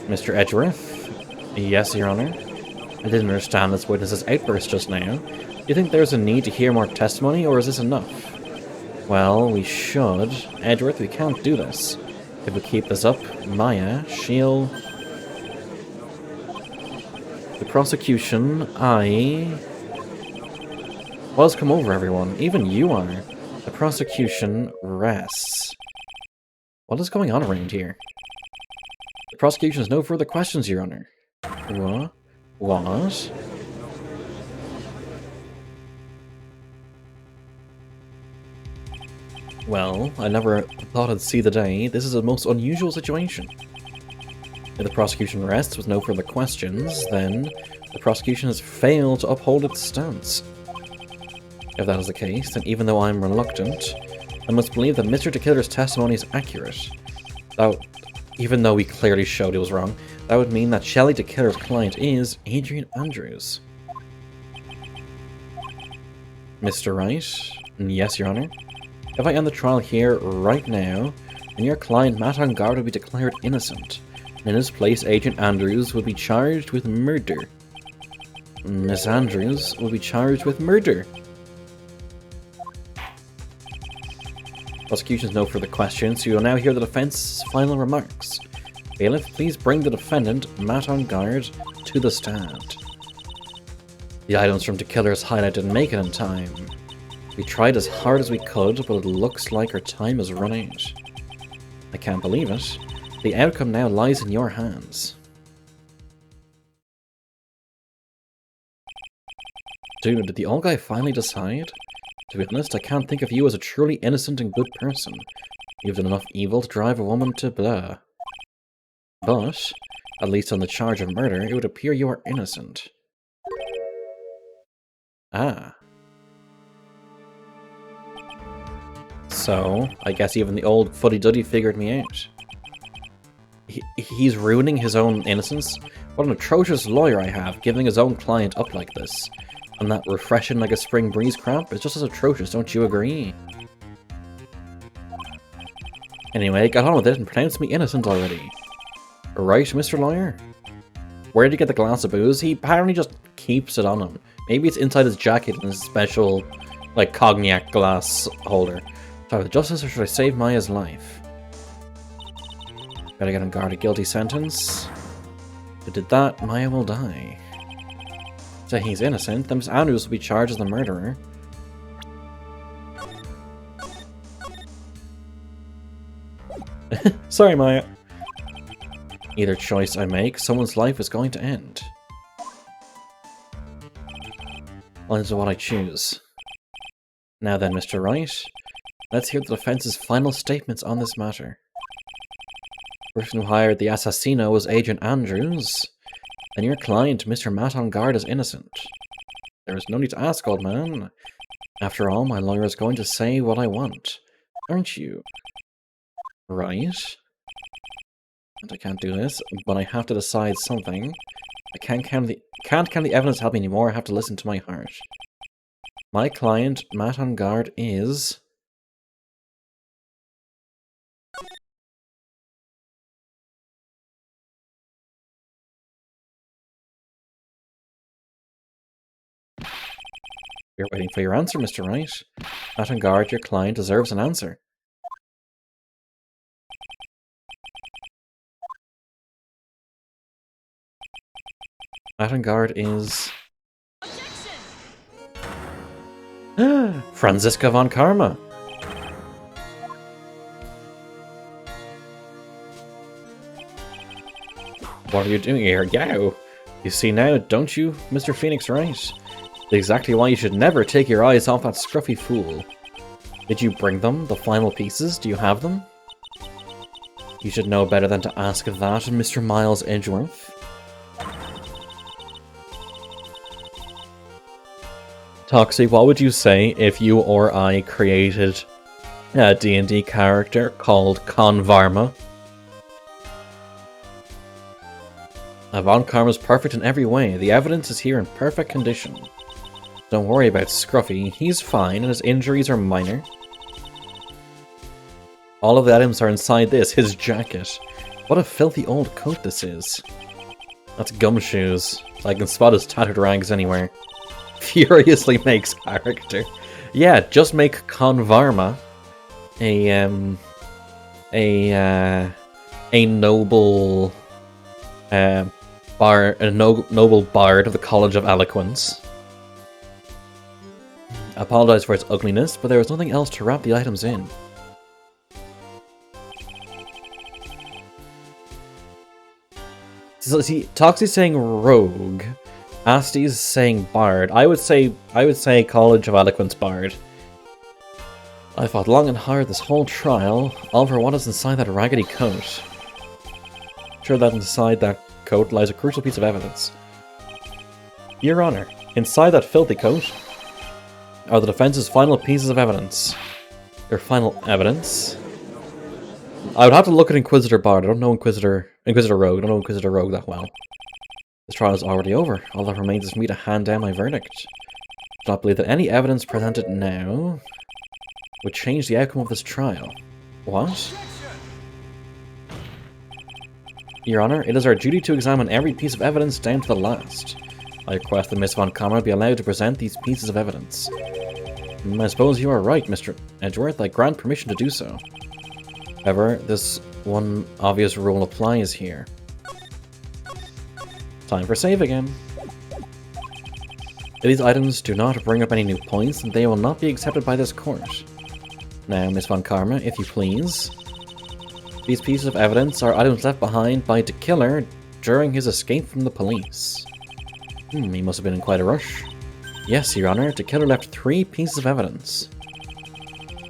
Mr. Edgeworth? Yes, Your Honor. I didn't understand this witness's outburst just now. Do you think there's a need to hear more testimony, or is this enough? Well, we should. Edgeworth, we can't do this. If we keep this up, Maya, she'll... The prosecution, What has come over everyone? Even you are. The prosecution rests. What is going on around here? The prosecution has no further questions, Your Honor. What? What? Well, I never thought I'd see the day. This is a most unusual situation. If the prosecution rests with no further questions, then the prosecution has failed to uphold its stance. If that is the case, then even though I'm reluctant, I must believe that Mr. DeKiller's testimony is accurate. Even though we clearly showed it was wrong, that would mean that Shelley DeKiller's client is Adrian Andrews. Mr. Wright? Yes, Your Honor? If I end the trial here, right now, then your client, Matt Ungard, will be declared innocent, and in his place, Agent Andrews will be charged with murder. Miss Andrews will be charged with murder. Prosecution has no further questions, so you will now hear the defense's final remarks. Bailiff, please bring the defendant, Matt Ungard, to the stand. The items from DeKiller's hideout didn't make it in time. We tried as hard as we could, but it looks like our time has run out. I can't believe it. The outcome now lies in your hands. Dude, did the old guy finally decide? To be honest, I can't think of you as a truly innocent and good person. You've done enough evil to drive a woman to blah. But, at least on the charge of murder, it would appear you are innocent. Ah. So, I guess even the old fuddy-duddy figured me out. He's ruining his own innocence? What an atrocious lawyer I have, giving his own client up like this. And that refreshing like a spring breeze crap is just as atrocious, don't you agree? Anyway, get on with it and pronounce me innocent already. Right, Mr. Lawyer? Where did he get the glass of booze? He apparently just keeps it on him. Maybe it's inside his jacket in his special, like, cognac glass holder. Should I justice or should I save Maya's life? Better get on guard a guilty sentence. If it did that, Maya will die. So he's innocent, then Miss Andrews will be charged as the murderer. Sorry, Maya. Either choice I make, someone's life is going to end. Well, this is what I choose. Now then, Mr. Wright, let's hear the defense's final statements on this matter. The person who hired the assassino was Agent Andrews, and your client, Mr. Matt on guard, is innocent. There is no need to ask, old man. After all, my lawyer is going to say what I want, aren't you? Right? And I can't do this, but I have to decide something. I can't count the evidence to help me anymore. I have to listen to my heart. My client, Matt on guard, is... You're waiting for your answer, Mr. Wright. Matt on guard, your client deserves an answer. Matt on guard is... Franziska von Karma. What are you doing here? Yow! You see now, don't you, Mr. Phoenix Wright? Exactly why you should never take your eyes off that scruffy fool. Did you bring them, the final pieces? Do you have them? You should know better than to ask of that, Mr. Miles Edgeworth. Toxie, what would you say if you or I created a D&D character called Convarma? Von Karma's perfect in every way. The evidence is here in perfect condition. Don't worry about Scruffy. He's fine and his injuries are minor. All of the items are inside this, his jacket. What a filthy old coat this is. That's Gumshoes. I can spot his tattered rags anywhere. Furiously makes character. Yeah, just make Convarma a noble noble bard of the College of Eloquence. I apologize for its ugliness, but there was nothing else to wrap the items in. So see, Toxie's saying rogue. Asti's saying bard. I would say College of Eloquence bard. I fought long and hard this whole trial, all for what is inside that raggedy coat. Sure that inside that coat lies a crucial piece of evidence. Your Honor, inside that filthy coat are the defense's final pieces of evidence. Their final evidence? I would have to look at Inquisitor Bard. I don't know Inquisitor Rogue. I don't know Inquisitor Rogue that well. This trial is already over. All that remains is for me to hand down my verdict. I do not believe that any evidence presented now would change the outcome of this trial. What? Your Honor, it is our duty to examine every piece of evidence down to the last. I request that Miss Von Karma be allowed to present these pieces of evidence. I suppose you are right, Mr. Edgeworth. I grant permission to do so. However, this one obvious rule applies here. Time for save again. If these items do not bring up any new points, then they will not be accepted by this court. Now, Miss Von Karma, if you please. These pieces of evidence are items left behind by the killer during his escape from the police. He must have been in quite a rush. Yes, Your Honor, the killer left 3 pieces of evidence.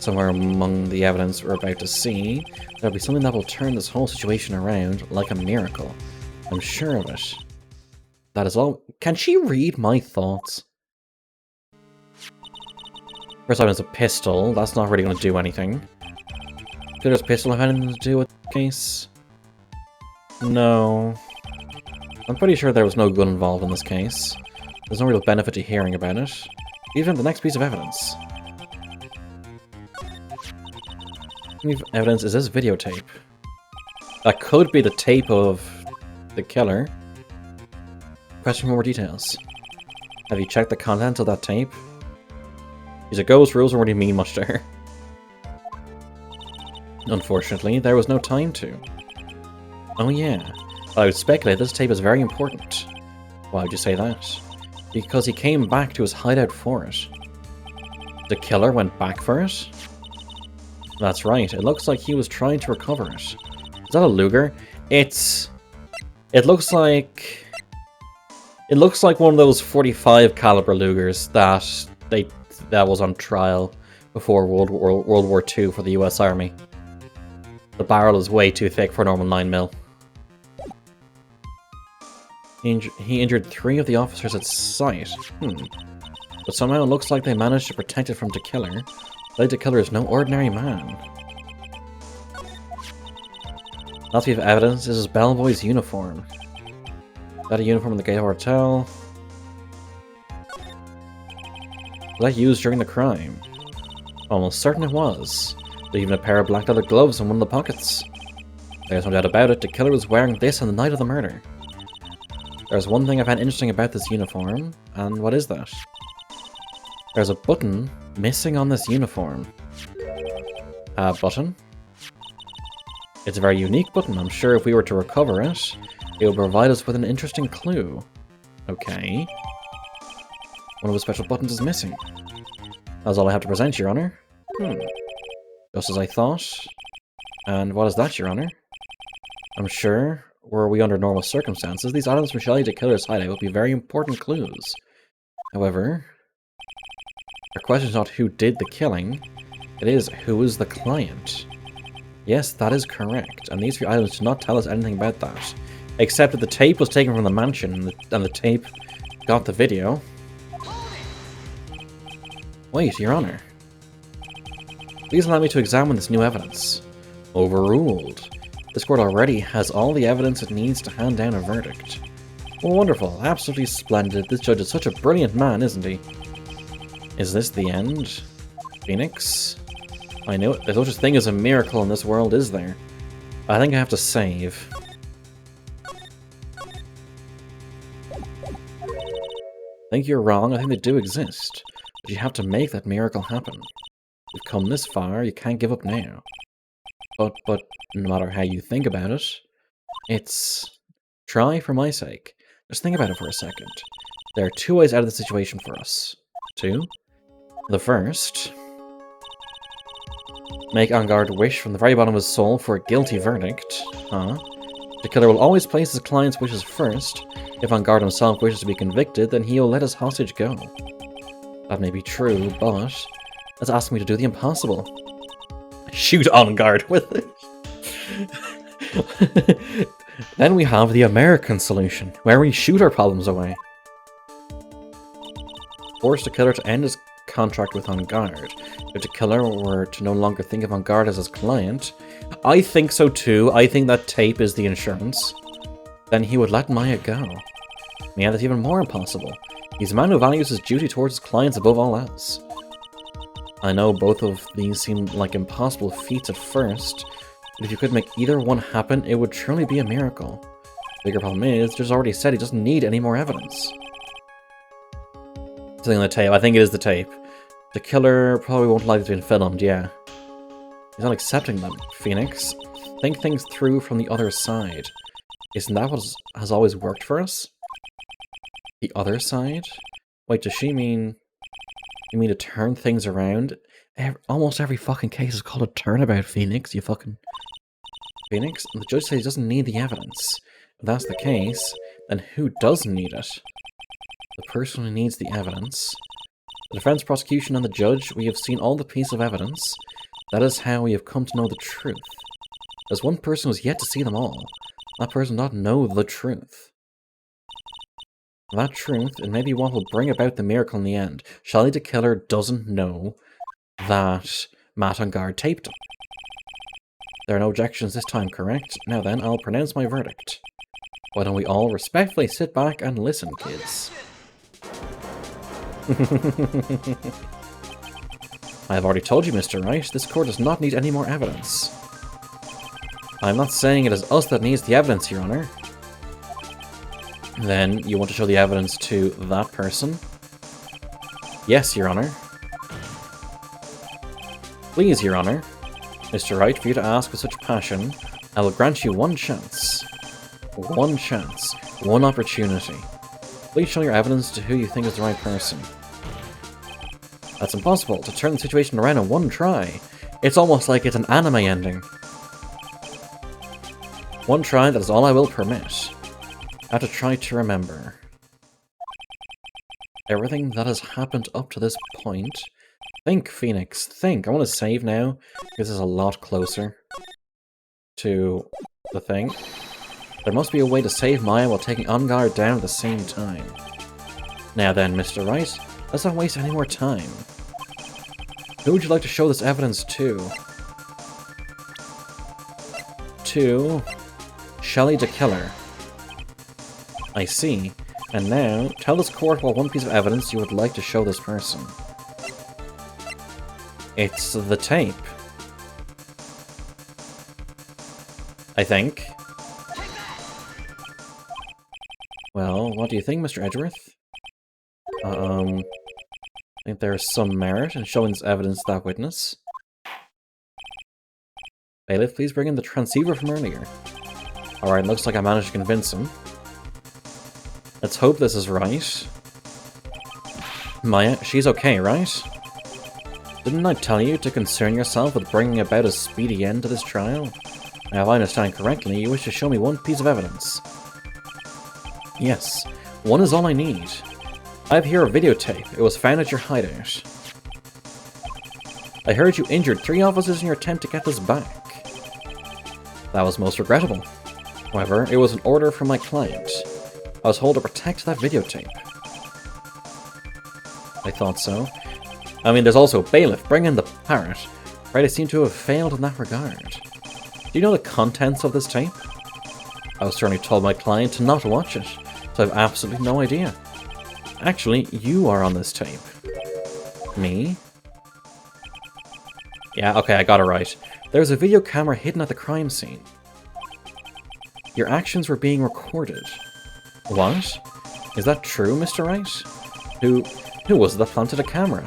Somewhere among the evidence we're about to see, there'll be something that will turn this whole situation around like a miracle. I'm sure of it. That is all. Can she read my thoughts? First item is a pistol. That's not really going to do anything. Could this pistol have anything to do with the case? No. I'm pretty sure there was no gun involved in this case. There's no real benefit to hearing about it. Even the next piece of evidence. Evidence is this videotape. That could be the tape of the killer. Question for more details. Have you checked the contents of that tape? These are ghost rules don't really mean much to her. Unfortunately, there was no time to. Oh yeah, I would speculate this tape is very important. Why would you say that? Because he came back to his hideout for it. The killer went back for it? That's right, it looks like he was trying to recover it. Is that a Luger? It looks like... It looks like one of those 45 caliber Lugers that was on trial before World War II for the US Army. The barrel is way too thick for a normal 9mm. He injured 3 of the officers at sight. But somehow it looks like they managed to protect it from the killer. The killer is no ordinary man. Last piece of evidence is his bellboy's uniform. Is that a uniform in the Gay Hotel? Was that used during the crime? Almost certain it was. There's even a pair of black leather gloves in one of the pockets. There's no doubt about it, the killer was wearing this on the night of the murder. There's one thing I find interesting about this uniform, and what is that? There's a button missing on this uniform. A button? It's a very unique button. I'm sure if we were to recover it, it would provide us with an interesting clue. Okay. One of the special buttons is missing. That's all I have to present, Your Honor. Just as I thought. And what is that, Your Honor? I'm sure, were we under normal circumstances, these items from Shelley the killer's hideout would be very important clues. However, our question is not who did the killing, it is who is the client. Yes, that is correct, and these 3 items do not tell us anything about that. Except that the tape was taken from the mansion, and the tape got the video. Wait, Your Honor. Please allow me to examine this new evidence. Overruled. This court already has all the evidence it needs to hand down a verdict. Oh, wonderful. Absolutely splendid. This judge is such a brilliant man, isn't he? Is this the end? Phoenix? I know there's no such thing as a miracle in this world, is there? I think I have to save. I think you're wrong. I think they do exist. But you have to make that miracle happen. You've come this far, you can't give up now. But no matter how you think about it, it's... Try for my sake. Just think about it for a second. There are 2 ways out of the situation for us. 2. The first... Make Angard wish from the very bottom of his soul for a guilty verdict. The killer will always place his client's wishes first. If Angard himself wishes to be convicted, then he will let his hostage go. That may be true, but... That's asking me to do the impossible. Shoot Angard with it. Then we have the American solution, where we shoot our problems away. Force the killer to end his contract with Angard. If the killer were to no longer think of Angard as his client, I think so too, I think that tape is the insurance, then he would let Maya go. Yeah, that's even more impossible. He's a man who values his duty towards his clients above all else. I know both of these seem like impossible feats at first, but if you could make either one happen, it would truly be a miracle. The bigger problem is, just already said he doesn't need any more evidence. Something on the tape. I think it is the tape. The killer probably won't like it being filmed, yeah. He's not accepting them. Phoenix, think things through from the other side. Isn't that what has always worked for us? The other side? Wait, does she mean... You mean to turn things around? Almost every fucking case is called a turnabout, Phoenix, you fucking... Phoenix? The judge says he doesn't need the evidence. If that's the case, then who does need it? The person who needs the evidence. The defense, prosecution, and the judge, we have seen all the pieces of evidence. That is how we have come to know the truth. There's one person who's yet to see them all. That person does not know the truth. That truth, and maybe what will bring about the miracle in the end. Shelley the Killer doesn't know that Matt on guard taped him. There are no objections this time, correct? Now then, I'll pronounce my verdict. Why don't we all respectfully sit back and listen, kids? I have already told you, Mr. Wright, this court does not need any more evidence. I'm not saying it is us that needs the evidence, Your Honor. Then, you want to show the evidence to that person? Yes, Your Honor. Please, Your Honor. Mr. Wright, for you to ask with such passion, I will grant you one chance. One chance. One opportunity. Please show your evidence to who you think is the right person. That's impossible. To turn the situation around in one try. It's almost like it's an anime ending. One try, that is all I will permit. I have to try to remember. Everything that has happened up to this point. Think, Phoenix, think. I want to save now, because it's a lot closer to the thing. There must be a way to save Maya while taking On Guard down at the same time. Now then, Mr. Wright, let's not waste any more time. Who would you like to show this evidence to? To Shelley the Killer. I see. And now, tell this court what one piece of evidence you would like to show this person. It's the tape. I think. Well, what do you think, Mr. Edgeworth? I think there's some merit in showing this evidence to that witness. Bailiff, please bring in the transceiver from earlier. Alright, looks like I managed to convince him. Let's hope this is right. Maya, she's okay, right? Didn't I tell you to concern yourself with bringing about a speedy end to this trial? Now, if I understand correctly, you wish to show me one piece of evidence. Yes, one is all I need. I have here a videotape. It was found at your hideout. I heard you injured 3 officers in your attempt to get this back. That was most regrettable. However, it was an order from my client. I was told to protect that videotape. I thought so. I mean, there's also Bailiff, bring in the parrot. Right, I seem to have failed in that regard. Do you know the contents of this tape? I was certainly told my client to not watch it, so I have absolutely no idea. Actually, you are on this tape. Me? Yeah, okay, I got it right. There was a video camera hidden at the crime scene. Your actions were being recorded. What? Is that true, Mr. Wright? Who was it that planted a camera?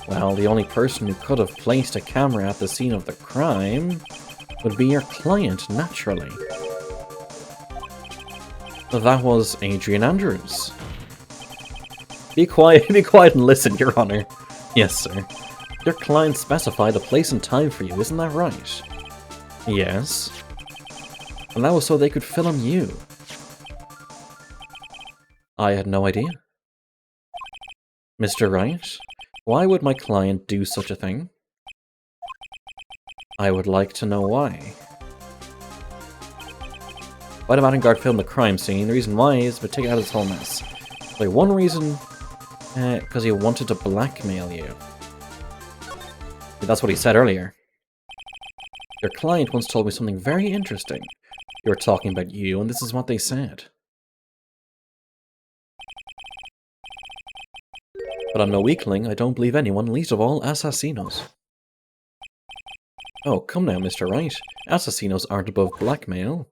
Well, the only person who could have placed a camera at the scene of the crime would be your client, naturally. That was Adrian Andrews. Be quiet and listen, Your Honor. Yes, sir. Your client specified a place and time for you, isn't that right? Yes. And that was so they could film you. I had no idea. Mr. Wright, why would my client do such a thing? I would like to know why. Why did Matt film the crime scene? The reason why is to take it out of this whole mess. Like, one reason, because he wanted to blackmail you. That's what he said earlier. Your client once told me something very interesting. They were talking about you, and this is what they said. But I'm no weakling. I don't believe anyone, least of all assassinos. Oh, come now, Mr. Wright. Assassinos aren't above blackmail.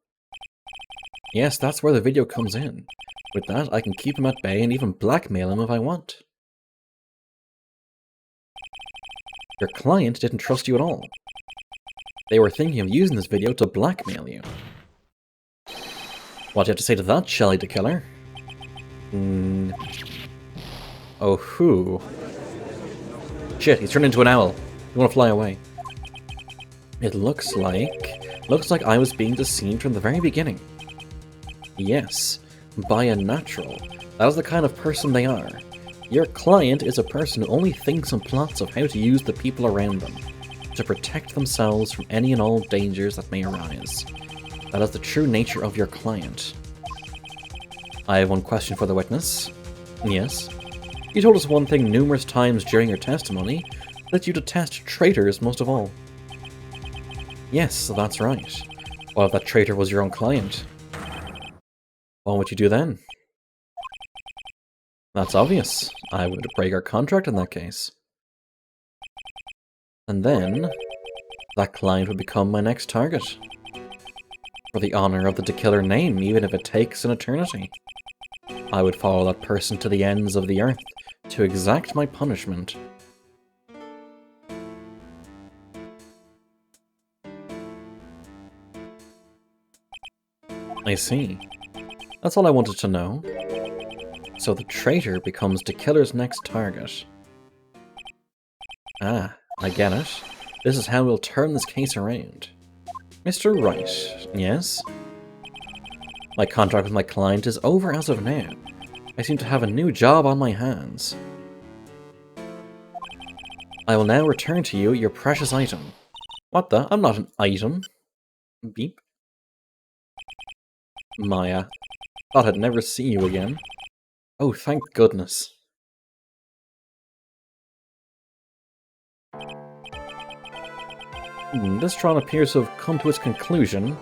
Yes, that's where the video comes in. With that, I can keep him at bay and even blackmail him if I want. Your client didn't trust you at all. They were thinking of using this video to blackmail you. What do you have to say to that, Shelley the Killer? Oh, who? Shit, he's turned into an owl. You want to fly away. It looks like I was being deceived from the very beginning. Yes, by a natural. That is the kind of person they are. Your client is a person who only thinks and plots of how to use the people around them. to protect themselves from any and all dangers that may arise. That is the true nature of your client. I have one question for the witness. Yes. You told us one thing numerous times during your testimony, that you detest traitors most of all. Yes, that's right. Well, if that traitor was your own client, what would you do then? That's obvious. I would break our contract in that case. And then, that client would become my next target. For the honor of the killer name, even if it takes an eternity. I would follow that person to the ends of the earth to exact my punishment. I see. That's all I wanted to know. So the traitor becomes the killer's next target. Ah, I get it. This is how we'll turn this case around. Mr. Wright, yes? My contract with my client is over as of now. I seem to have a new job on my hands. I will now return to you your precious item. What the? I'm not an item. Beep. Maya. Thought I'd never see you again. Oh, thank goodness. This trial appears to have come to its conclusion.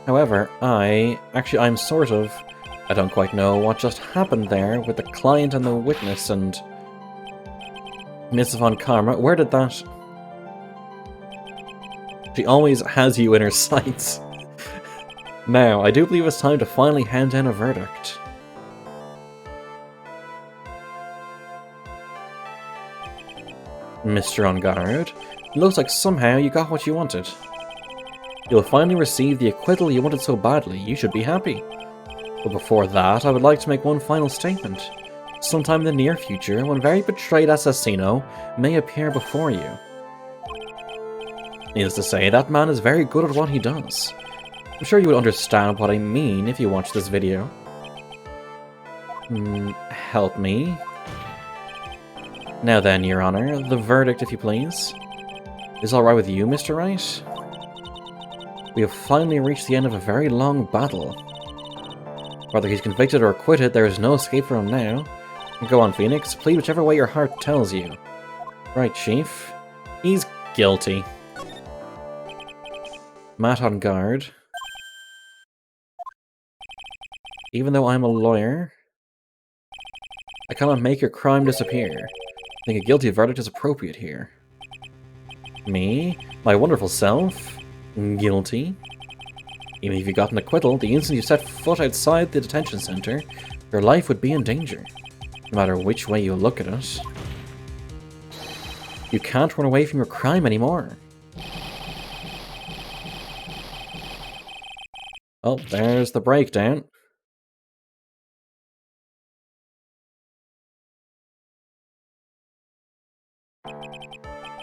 However, I'm sort of... I don't quite know what just happened there with the client and the witness and... Miss Von Karma, where did that... She always has you in her sights. Now, I do believe it's time to finally hand down a verdict. Mr. On Guard, it looks like somehow you got what you wanted. You'll finally receive the acquittal you wanted so badly, you should be happy. But before that, I would like to make one final statement. Sometime in the near future, one very betrayed assassino may appear before you. Needless to say, that man is very good at what he does. I'm sure you would understand what I mean if you watch this video. Help me. Now then, Your Honor, the verdict, if you please. Is all right with you, Mr. Wright? We have finally reached the end of a very long battle. Whether he's convicted or acquitted, there is no escape for him now. Go on, Phoenix. Plead whichever way your heart tells you. Right, Chief. He's guilty. Matt on guard. Even though I'm a lawyer, I cannot make your crime disappear. I think a guilty verdict is appropriate here. Me? My wonderful self? Guilty? Even if you got an acquittal, the instant you set foot outside the detention center, your life would be in danger. No matter which way you look at it. You can't run away from your crime anymore. Oh, there's the breakdown.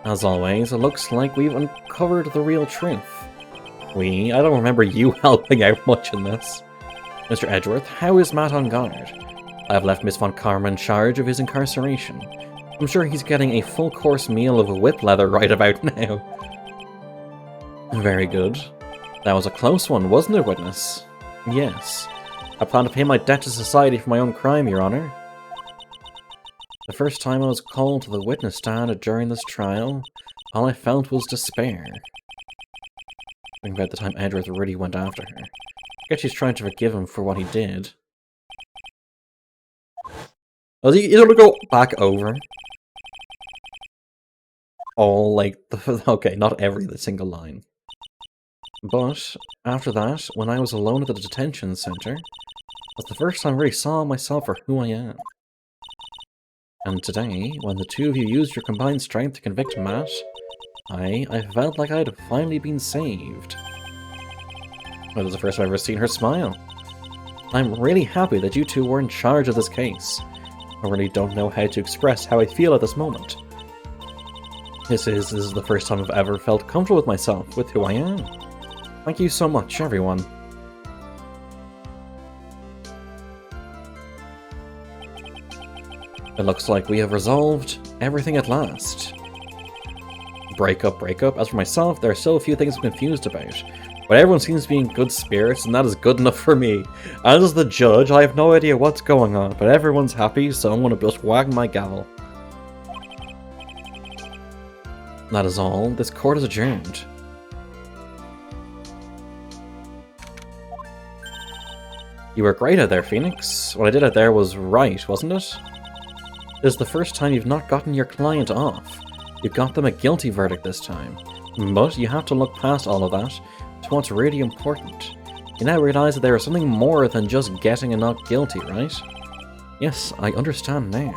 As always, it looks like we've uncovered the real truth. I don't remember you helping out much in this. Mr. Edgeworth, how is Matt on guard? I have left Miss Von Karma in charge of his incarceration. I'm sure he's getting a full-course meal of whip leather right about now. Very good. That was a close one, wasn't it, witness? Yes. I plan to pay my debt to society for my own crime, Your Honor. The first time I was called to the witness stand during this trial, all I felt was despair. Think about the time Edgeworth really went after her. I guess she's trying to forgive him for what he did. Oh, you don't go back over? All, like, okay, not every single line. But, after that, when I was alone at the detention center, was the first time I really saw myself for who I am. And today, when the two of you used your combined strength to convict Matt, I felt like I had finally been saved. That was the first time I've ever seen her smile. I'm really happy that you two were in charge of this case. I really don't know how to express how I feel at this moment. This is the first time I've ever felt comfortable with myself, with who I am. Thank you so much, everyone. It looks like we have resolved everything at last. breakup. As for myself, there are still a few things I'm confused about. But everyone seems to be in good spirits, and that is good enough for me. As the judge, I have no idea what's going on, but everyone's happy, so I'm gonna just wag my gavel. That is all. This court is adjourned. You were great out there, Phoenix. What I did out there was right, wasn't it? This is the first time you've not gotten your client off. You got them a guilty verdict this time. But you have to look past all of that to what's really important. You now realize that there is something more than just getting a not guilty, right? Yes, I understand now.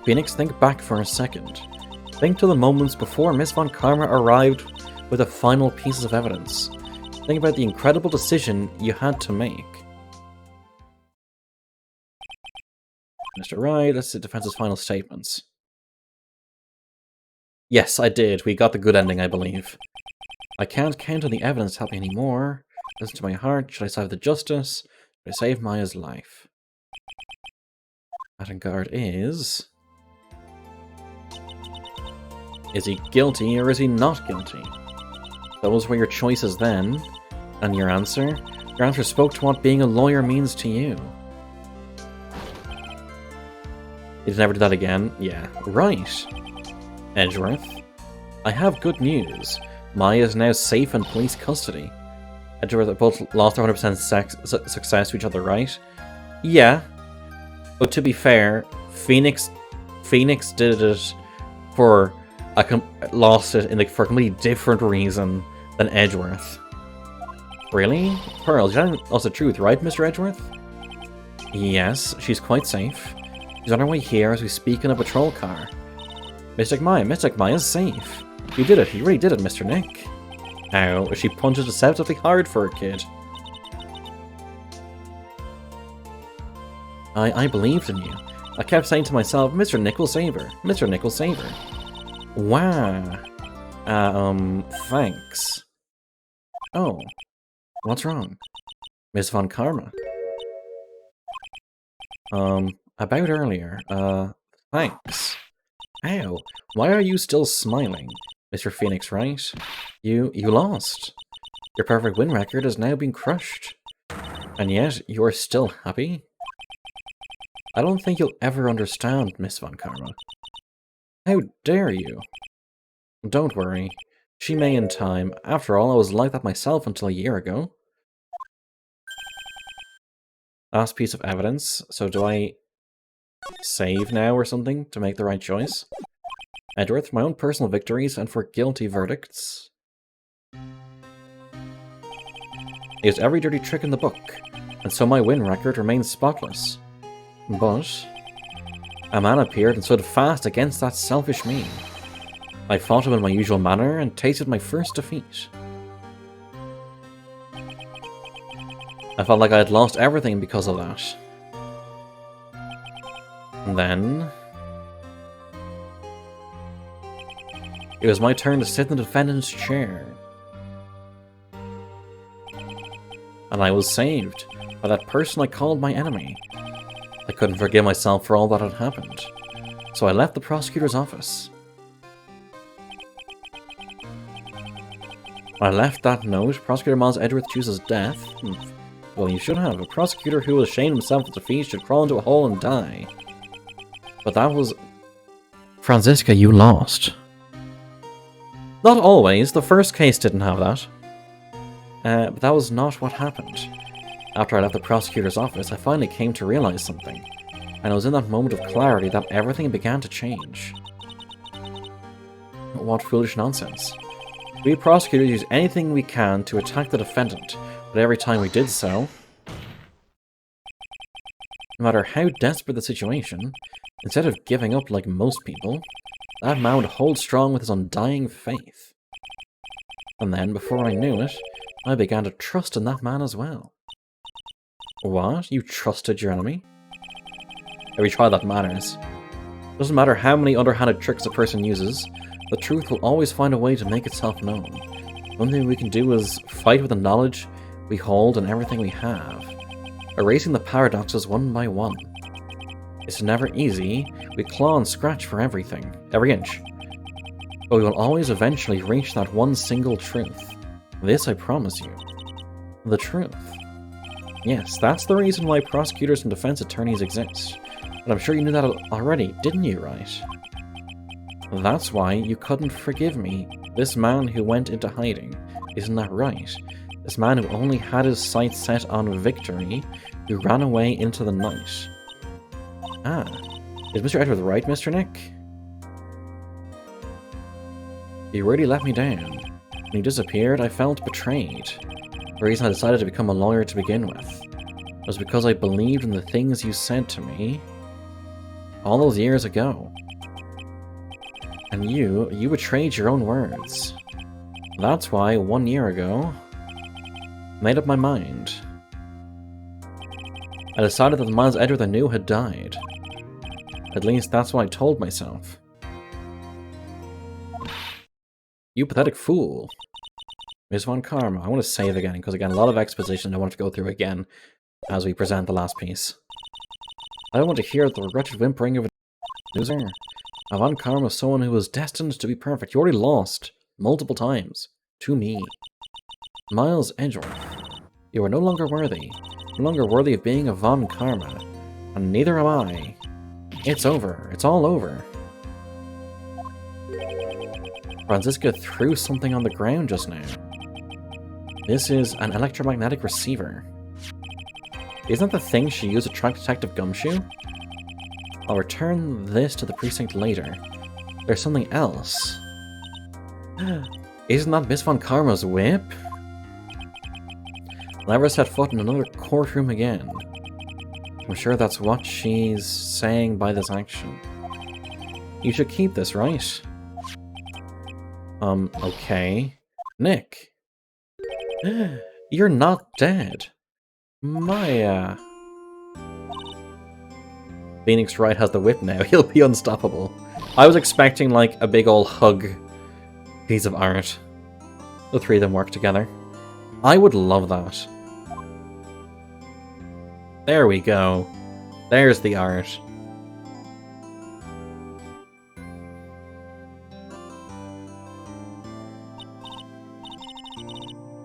Phoenix, think back for a second. Think to the moments before Miss Von Karma arrived with the final pieces of evidence. Think about the incredible decision you had to make. Mr. Wright, that's the defense's final statements. Yes, I did. We got the good ending, I believe. I can't count on the evidence to help me anymore. Listen to my heart. Should I save the justice? Should I save Maya's life? Attengard is... Is he guilty or is he not guilty? Those were your choices then. And your answer? Your answer spoke to what being a lawyer means to you. He'd never do that again. Yeah, right. Edgeworth, I have good news. Maya is now safe in police custody. Edgeworth both lost 100% success to each other, right? Yeah. But to be fair, Phoenix did it for lost it for a completely different reason than Edgeworth. Really? Pearl, is that also the truth, right, Mr. Edgeworth? Yes, she's quite safe. She's on her way here as we speak in a patrol car. Mystic Maya's safe. You did it, you really did it, Mr. Nick. Ow, she punches deceptively hard for a kid. I believed in you. I kept saying to myself, Mr. Nick will save her. Mr. Nick will save her. Wow. Thanks. Oh. What's wrong? Miss Von Karma. About earlier. Thanks. Ow. Why are you still smiling? Mr. Phoenix, right? You lost. Your perfect win record has now been crushed. And yet, you are still happy? I don't think you'll ever understand, Miss Von Karma. How dare you? Don't worry. She may in time. After all, I was like that myself until a year ago. Last piece of evidence. So do I save now or something to make the right choice? Edgeworth, for my own personal victories and for guilty verdicts. I used every dirty trick in the book, and so my win record remains spotless. But a man appeared and stood fast against that selfish me. I fought him in my usual manner and tasted my first defeat. I felt like I had lost everything because of that. And then... it was my turn to sit in the defendant's chair. And I was saved by that person I called my enemy. I couldn't forgive myself for all that had happened. So I left the prosecutor's office. When I left that note, Prosecutor Miles Edgeworth chooses death. Well, you should have. A prosecutor who will shame himself with defeat should crawl into a hole and die. But that was... Franziska, you lost. Not always. The first case didn't have that. But that was not what happened. After I left the prosecutor's office, I finally came to realize something. And it was in that moment of clarity that everything began to change. What foolish nonsense. We prosecutors use anything we can to attack the defendant, but every time we did so, no matter how desperate the situation, instead of giving up like most people, that man would hold strong with his undying faith. And then, before I knew it, I began to trust in that man as well. What? You trusted your enemy? Every trial that matters. Doesn't matter how many underhanded tricks a person uses, the truth will always find a way to make itself known. The only thing we can do is fight with the knowledge we hold and everything we have, erasing the paradoxes one by one. It's never easy. We claw and scratch for everything, every inch. But we will always eventually reach that one single truth. This I promise you. The truth. Yes, that's the reason why prosecutors and defense attorneys exist. And I'm sure you knew that already, didn't you, Wright? That's why you couldn't forgive me. This man who went into hiding. Isn't that right? This man who only had his sights set on victory, who ran away into the night. Ah. Is Mr. Edward right, Mr. Nick? You really let me down. When he disappeared, I felt betrayed. The reason I decided to become a lawyer to begin with was because I believed in the things you said to me all those years ago. And you betrayed your own words. That's why, 1 year ago, I made up my mind. I decided that the Miles Edward I knew had died. At least that's what I told myself. You pathetic fool. Miss Von Karma. I want to save again, because again, a lot of exposition I want to go through again as we present the last piece. I don't want to hear the wretched whimpering of a loser. Von Karma is someone who was destined to be perfect. You already lost multiple times to me. Miles Edgeworth. You are no longer worthy. No longer worthy of being a Von Karma. And neither am I. It's over. It's all over. Franziska threw something on the ground just now. This is an electromagnetic receiver. Isn't that the thing she used to track Detective Gumshoe? I'll return this to the precinct later. There's something else. Isn't that Miss Von Karma's whip? I'll never set foot in another courtroom again. I'm sure that's what she's saying by this action. You should keep this, right? Okay. Nick. You're not dead. Maya. Phoenix Wright has the whip now. He'll be unstoppable. I was expecting, like, a big ol' hug piece of art. The three of them work together. I would love that. There we go. There's the art.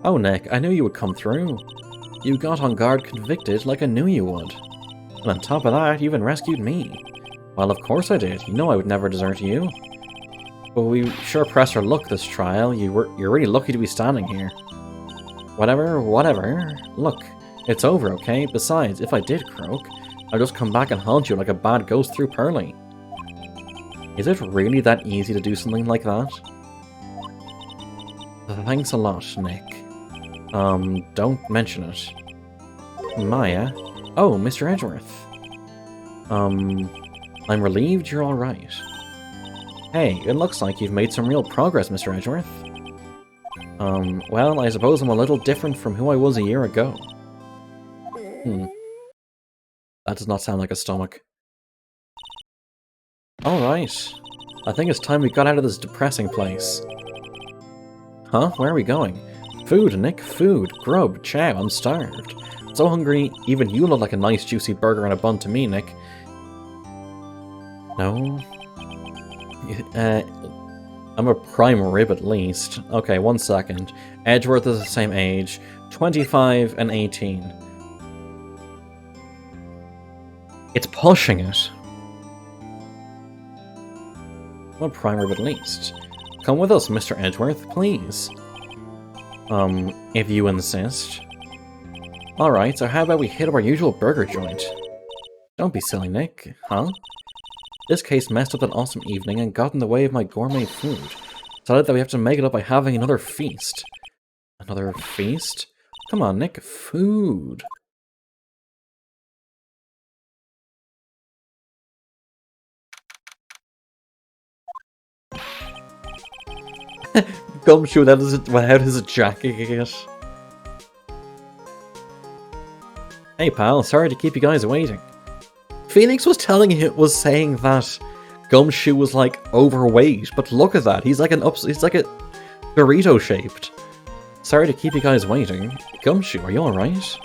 Oh, Nick, I knew you would come through. You got on guard convicted like I knew you would. And on top of that, you even rescued me. Well, of course I did. You know I would never desert you. But we sure pressed our luck this trial. You're really lucky to be standing here. Whatever. Look, it's over, okay? Besides, if I did croak, I'll just come back and haunt you like a bad ghost through Pearly. Is it really that easy to do something like that? Thanks a lot, Nick. Don't mention it. Maya? Oh, Mr. Edgeworth. I'm relieved you're alright. Hey, it looks like you've made some real progress, Mr. Edgeworth. Well, I suppose I'm a little different from who I was a year ago. That does not sound like a stomach. Alright. I think it's time we got out of this depressing place. Huh? Where are we going? Food, Nick. Food. Grub. Chow. I'm starved. So hungry, even you look like a nice juicy burger and a bun to me, Nick. No? I'm a prime rib at least. Okay, 1 second. Edgeworth is the same age. 25 and 18. It's pushing it. I'm a prime rib at least. Come with us, Mr. Edgeworth, please. If you insist. Alright, so how about we hit up our usual burger joint? Don't be silly, Nick. Huh? This case messed up an awesome evening and got in the way of my gourmet food. Decided that we have to make it up by having another feast. Another feast? Come on, Nick. Food. Gumshoe without his jacket. Hey pal, sorry to keep you guys waiting. Phoenix was saying that Gumshoe was like overweight, but look at that, he's like a burrito shaped. Sorry to keep you guys waiting. Gumshoe, are you alright?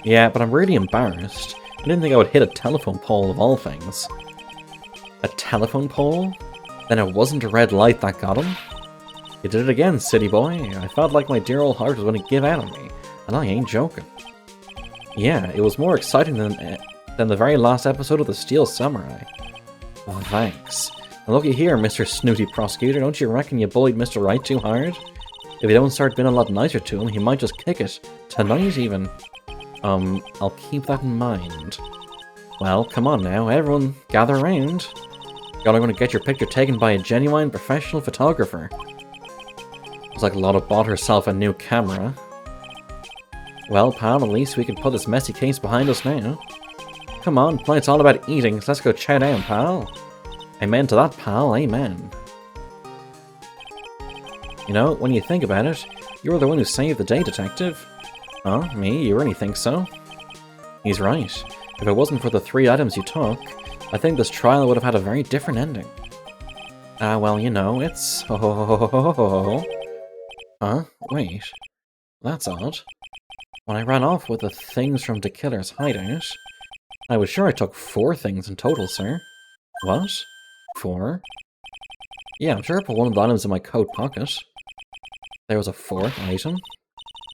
Yeah, but I'm really embarrassed. I didn't think I would hit a telephone pole of all things. A telephone pole? Then it wasn't a red light that got him? You did it again, city boy. I felt like my dear old heart was going to give out on me, and I ain't joking. Yeah, it was more exciting than the very last episode of The Steel Samurai. Oh, thanks. And looky here, Mr. Snooty Prosecutor, don't you reckon you bullied Mr. Wright too hard? If you don't start being a lot nicer to him, he might just kick it. Tonight, even. I'll keep that in mind. Well, come on now, everyone, gather around. You're going to get your picture taken by a genuine professional photographer. Looks like Lotta bought herself a new camera. Well, pal, at least we can put this messy case behind us now. Come on, tonight's all about eating, so let's go chow down, pal. Amen to that, pal, amen. You know, when you think about it, you were the one who saved the day, detective. Huh? Me? You really think so? He's right. If it wasn't for the 3 items you took, I think this trial would have had a very different ending. Well, you know, it's... Ho ho ho ho ho ho ho. Huh? Wait. That's odd. When I ran off with the things from the killer's hideout, I was sure I took 4 things in total, sir. What? 4? Yeah, I'm sure I put one of the items in my coat pocket. There was a 4th item.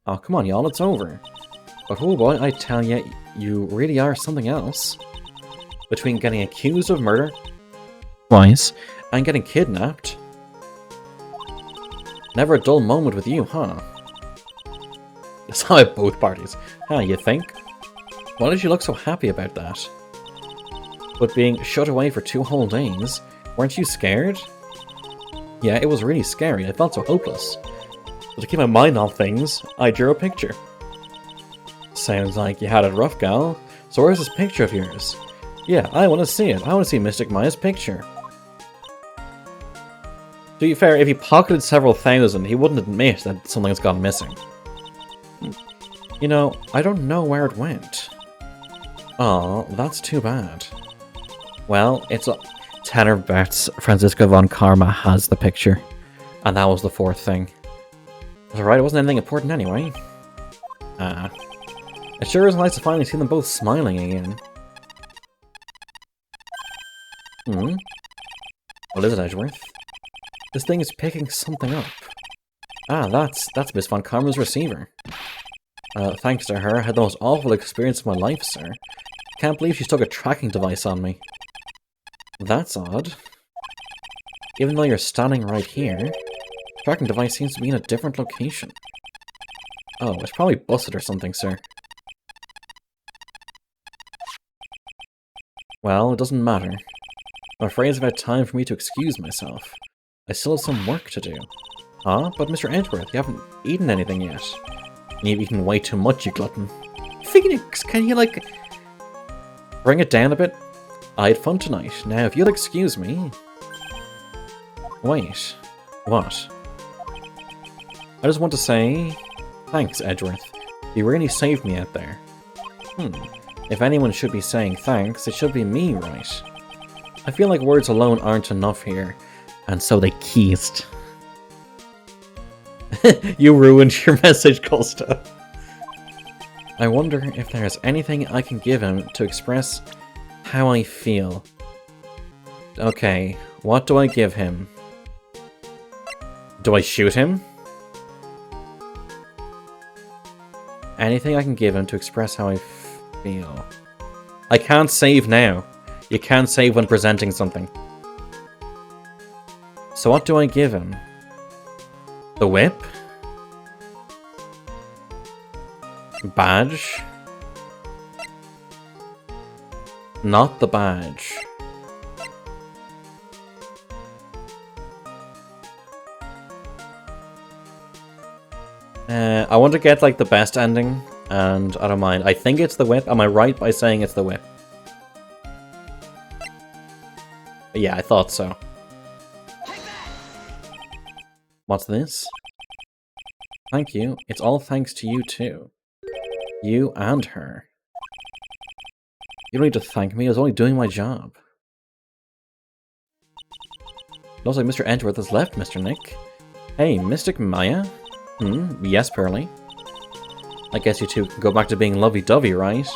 Oh, come on, y'all, it's over. But oh boy, I tell ya, you really are something else. Between getting accused of murder twice and getting kidnapped. Never a dull moment with you, huh? I saw it both parties. Huh, you think? Why did you look so happy about that? But being shut away for 2 whole days, weren't you scared? Yeah, it was really scary. I felt so hopeless. But to keep my mind off things, I drew a picture. Sounds like you had it rough, gal. So where's this picture of yours? Yeah, I want to see it. I want to see Mystic Maya's picture. To be fair, if he pocketed several thousand, he wouldn't admit that something's gone missing. You know, I don't know where it went. Oh, that's too bad. Well, it's a... Tanner bets Francisco von Karma has the picture. And that was the 4th thing. That's alright, it wasn't anything important anyway. It sure is nice to finally see them both smiling again. What is it, Edgeworth? This thing is picking something up. That's Miss Von Karma's receiver. Thanks to her, I had the most awful experience of my life, sir. Can't believe she stuck a tracking device on me. That's odd. Even though you're standing right here, the tracking device seems to be in a different location. Oh, it's probably busted or something, sir. Well, it doesn't matter. I'm afraid it's about time for me to excuse myself. I still have some work to do. Huh? But Mr. Edgeworth, you haven't eaten anything yet. You've eaten way too much, you glutton. Phoenix, can you, like... bring it down a bit? I had fun tonight. Now, if you'll excuse me... Wait. What? I just want to say... Thanks, Edgeworth. You really saved me out there. If anyone should be saying thanks, it should be me, right? I feel like words alone aren't enough here, and so they kissed. You ruined your message, Costa. I wonder if there's anything I can give him to express how I feel. Okay, what do I give him? Do I shoot him? Anything I can give him to express how I feel. I can't save now. You can't save when presenting something. So what do I give him? The whip? Badge? Not the badge. I want to get like the best ending, and I don't mind. I think it's the whip. Am I right by saying it's the whip? Yeah, I thought so. What's this? Thank you. It's all thanks to you too. You and her. You don't need to thank me. I was only doing my job. Looks like Mr. Edgeworth has left, Mr. Nick. Hey, Mystic Maya? Yes, Pearly. I guess you two can go back to being lovey-dovey, right?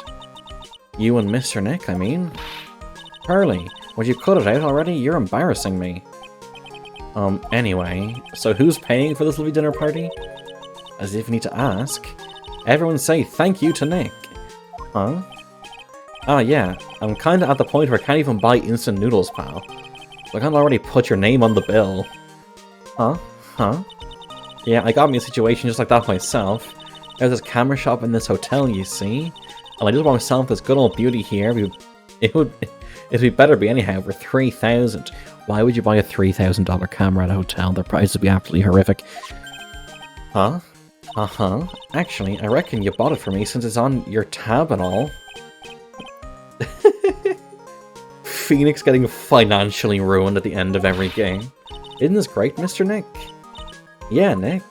You and Mr. Nick, I mean. Hurley, would you cut it out already? You're embarrassing me. Anyway, so who's paying for this lovely dinner party? As if you need to ask. Everyone say thank you to Nick. Huh? Ah, yeah, I'm kinda at the point where I can't even buy instant noodles, pal. So I can't already put your name on the bill. Huh? Huh? Yeah, I got me a situation just like that myself. There's this camera shop in this hotel, you see? And I just bought myself this good old beauty here. It'd better be anyhow for 3,000. Why would you buy a $3,000 camera at a hotel? The price would be absolutely horrific. Huh? Uh-huh. Actually, I reckon you bought it for me since it's on your tab and all. Phoenix getting financially ruined at the end of every game. Isn't this great, Mr. Nick? Yeah, Nick.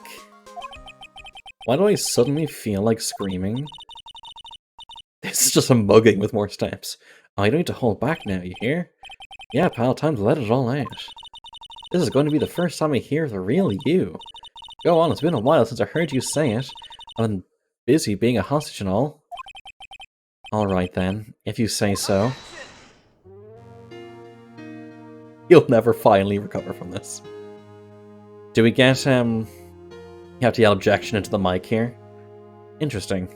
Why do I suddenly feel like screaming? This is just a mugging with more steps. Oh, you don't need to hold back now, you hear? Yeah, pal, time to let it all out. This is going to be the first time I hear the real you. Go on, it's been a while since I heard you say it. I've been busy being a hostage and all. Alright then, if you say so. You'll never finally recover from this. Do we get, You have to yell objection into the mic here? Interesting.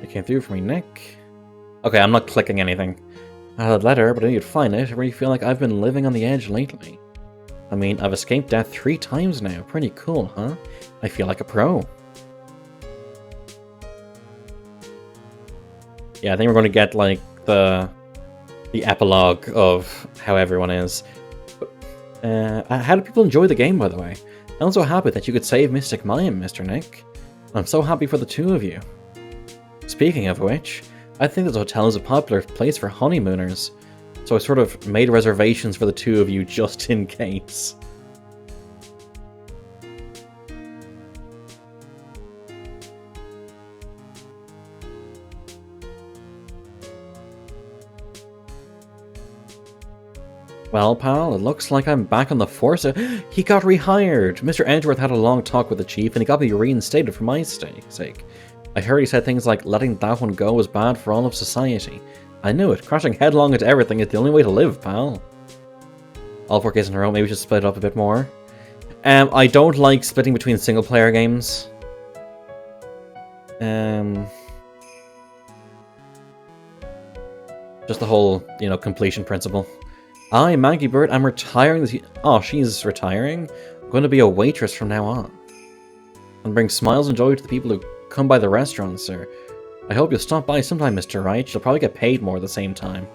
It came through for me, Nick. Okay, I'm not clicking anything. I had a letter, but I knew you'd find it. I really feel like I've been living on the edge lately. I mean, I've escaped death 3 times now. Pretty cool, huh? I feel like a pro. Yeah, I think we're going to get, like, the epilogue of how everyone is. How do people enjoy the game, by the way? I'm so happy that you could save Mystic Mime, Mr. Nick. I'm so happy for the two of you. Speaking of which, I think this hotel is a popular place for honeymooners, so I sort of made reservations for the two of you just in case. Well, pal, it looks like I'm back on the force. He got rehired! Mr. Edgeworth had a long talk with the chief, and he got me reinstated for my sake. I heard he said things like, letting that one go was bad for all of society. I knew it. Crashing headlong into everything is the only way to live, pal. All 4 cases in a row, maybe we should split it up a bit more. I don't like splitting between single-player games. Just the whole, completion principle. I, Maggie Bird, am retiring this... Oh, she's retiring? I'm going to be a waitress from now on. And bring smiles and joy to the people who come by the restaurant, sir. I hope you'll stop by sometime, Mr. Wright. You'll probably get paid more at the same time.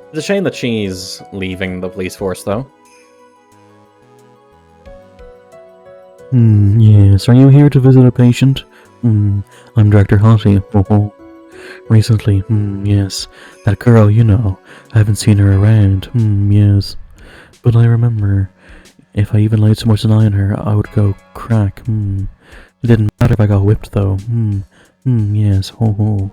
It's a shame that she's leaving the police force, though.
Yes. Are you here to visit a patient? I'm Director Hottie. Oh. Recently, yes. That girl, I haven't seen her around. Yes. But I remember, if I even laid so much an eye on her, I would go crack. It didn't matter if I got whipped, though. Yes. Ho.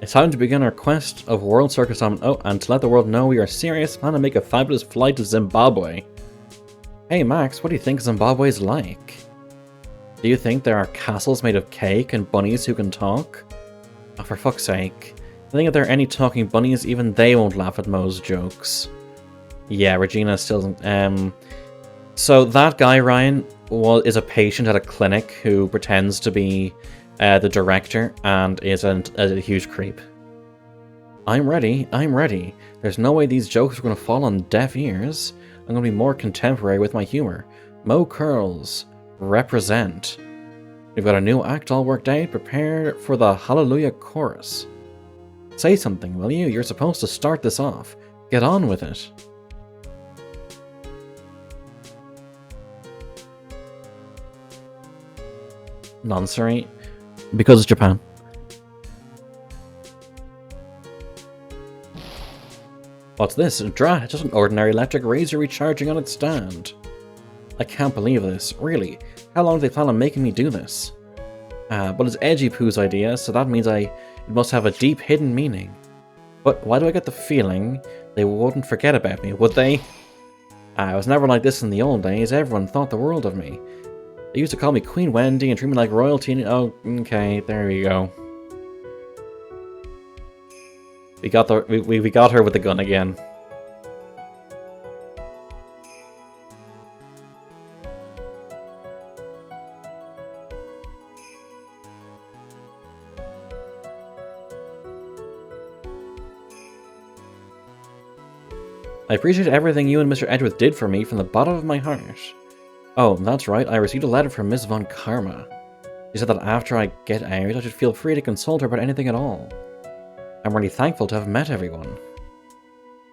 It's time to begin our quest of World Circus Domination. Oh, and to let the world know we are serious, plan to make a fabulous flight to Zimbabwe. Hey Max, what do you think Zimbabwe's like? Do you think there are castles made of cake and bunnies who can talk? Oh, for fuck's sake. I think if there are any talking bunnies, even they won't laugh at Mo's jokes. Yeah, Regina still doesn't... So that guy, Ryan, is a patient at a clinic who pretends to be the director and is a huge creep. I'm ready. There's no way these jokes are going to fall on deaf ears. I'm going to be more contemporary with my humor. Mo Curls, represent. We've got a new act all worked out. Prepare for the Hallelujah chorus. Say something, will you? You're supposed to start this off. Get on with it. Nonsense. Because it's Japan. What's this? Drat, just an ordinary electric razor recharging on its stand. I can't believe this. Really. How long do they plan on making me do this? But it's Edgy Poo's idea, so that means it must have a deep hidden meaning. But why do I get the feeling they wouldn't forget about me, would they? I was never like this in the old days. Everyone thought the world of me. They used to call me Queen Wendy and treat me like royalty and... Oh, okay, there we go. We got her with the gun again. I appreciate everything you and Mr. Edgeworth did for me from the bottom of my heart. Oh, that's right, I received a letter from Miss Von Karma. She said that after I get out, I should feel free to consult her about anything at all. I'm really thankful to have met everyone.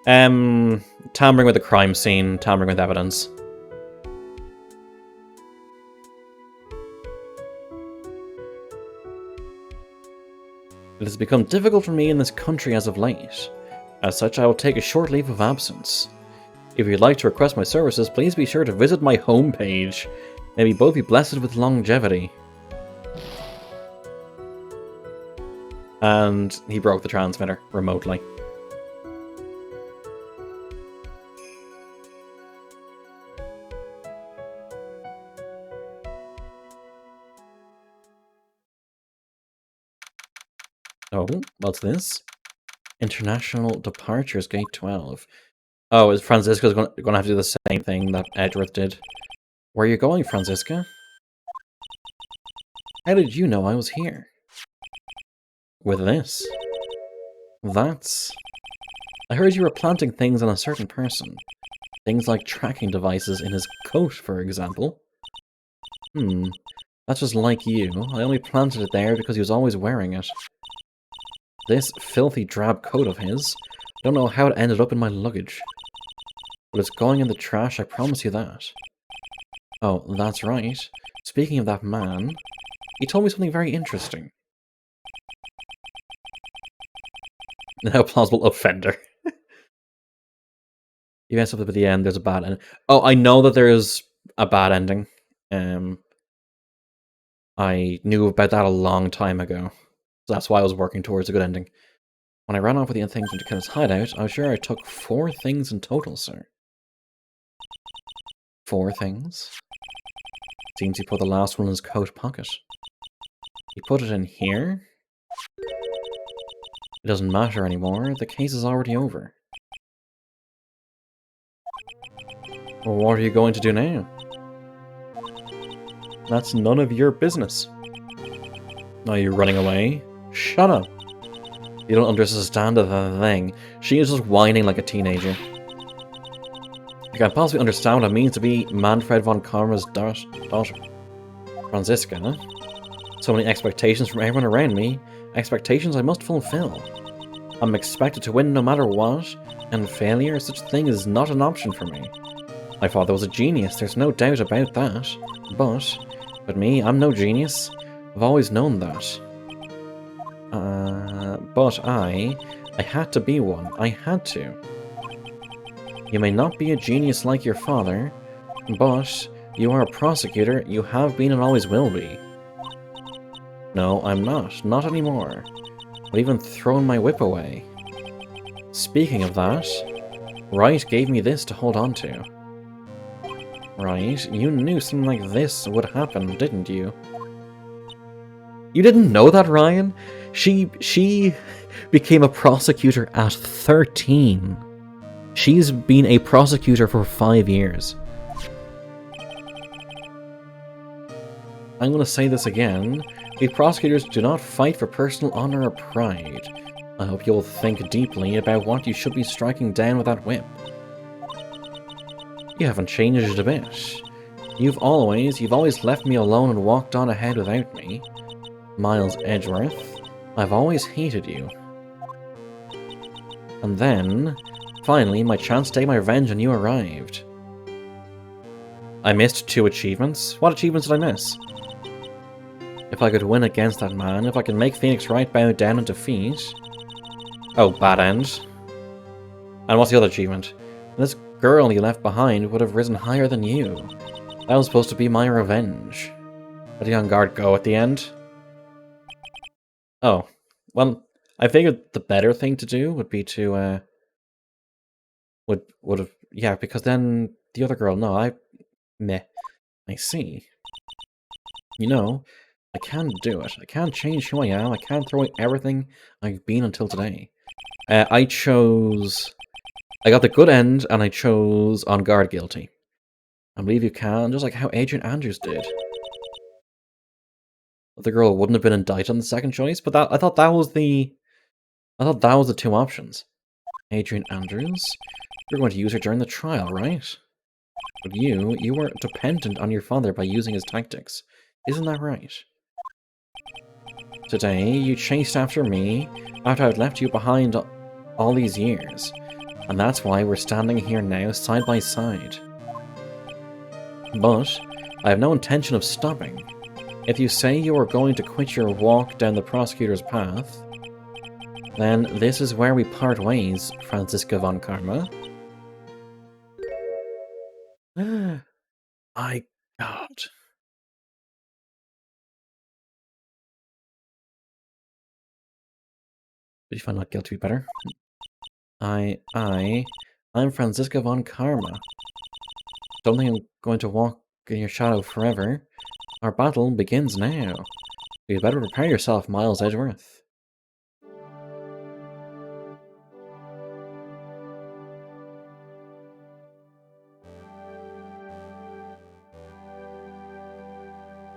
Tampering with the crime scene, tampering with evidence. It has become difficult for me in this country as of late. As such, I will take a short leave of absence. If you'd like to request my services, please be sure to visit my homepage. May we both be blessed with longevity. And he broke the transmitter remotely. Oh, what's this? International Departures, Gate 12. Oh, is Franziska's going to have to do the same thing that Edgeworth did? Where are you going, Franziska? How did you know I was here? With this? That's... I heard you were planting things on a certain person. Things like tracking devices in his coat, for example. That's just like you. I only planted it there because he was always wearing it. This filthy drab coat of his, I don't know how it ended up in my luggage. But it's going in the trash, I promise you that. Oh, that's right. Speaking of that man, he told me something very interesting. Now plausible offender. You messed up at the end, there's a bad ending. Oh, I know that there's a bad ending. I knew about that a long time ago. So that's why I was working towards a good ending. When I ran off with the things into Kenneth's hideout, I was sure I took 4 things in total, sir. 4 things? Seems he put the last one in his coat pocket. He put it in here? It doesn't matter anymore, the case is already over. Well, what are you going to do now? That's none of your business. Are you running away? Shut up! You don't understand the thing. She is just whining like a teenager. I can't possibly understand what it means to be Manfred von Karma's daughter. Franziska, huh? So many expectations from everyone around me. Expectations I must fulfill. I'm expected to win no matter what, and failure, such a thing, is not an option for me. My father was a genius, there's no doubt about that. But me, I'm no genius. I've always known that. But I had to be one. I had to. You may not be a genius like your father, but you are a prosecutor, you have been and always will be. No, I'm not. Not anymore. I've even thrown my whip away. Speaking of that, Wright gave me this to hold on to. Right, you knew something like this would happen, didn't you? You didn't know that, Ryan? She became a prosecutor at 13. She's been a prosecutor for 5 years. I'm going to say this again. We prosecutors do not fight for personal honor or pride. I hope you'll think deeply about what you should be striking down with that whip. You haven't changed a bit. You've always left me alone and walked on ahead without me. Miles Edgeworth, I've always hated you. And then, finally, my chance to take my revenge on you arrived. I missed 2 achievements. What achievements did I miss? If I could win against that man, if I could make Phoenix Wright bow down in defeat... Oh, bad end. And what's the other achievement? This girl you left behind would have risen higher than you. That was supposed to be my revenge. Let the on guard go at the end. Oh, well, I figured the better thing to do would be to, would have, yeah, because then the other girl, no, meh, I see. You know, I can't do it. I can't change who I am. I can't throw away everything I've been until today. I got the good end, and I chose on guard guilty. I believe you can, just like how Adrian Andrews did. The girl wouldn't have been indicted on the second choice, but I thought that was the two options. Adrian Andrews, you're going to use her during the trial, right? But you were dependent on your father by using his tactics. Isn't that right? Today, you chased after me after I'd left you behind all these years. And that's why we're standing here now, side by side. But I have no intention of stopping. If you say you are going to quit your walk down the prosecutor's path, then this is where we part ways, Franziska von Karma. My God. Did you find not guilty better? I'm Franziska von Karma. Don't think I'm going to walk in your shadow forever. Our battle begins now. You'd better prepare yourself, Miles Edgeworth.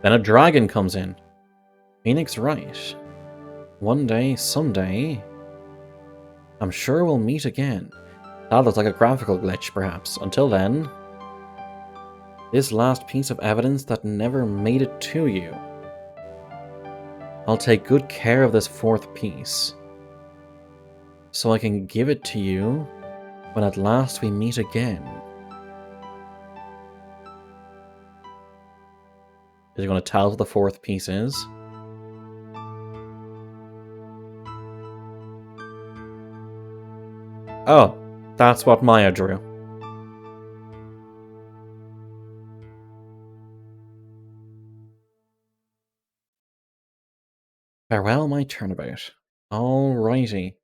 Then a dragon comes in. Phoenix Wright. One day, someday, I'm sure we'll meet again. That looks like a graphical glitch, perhaps. Until then, this last piece of evidence that never made it to you. I'll take good care of this fourth piece, so I can give it to you when at last we meet again. Is he going to tell us what the fourth piece is? Oh, that's what Maya drew. Farewell, my turnabout. Alrighty.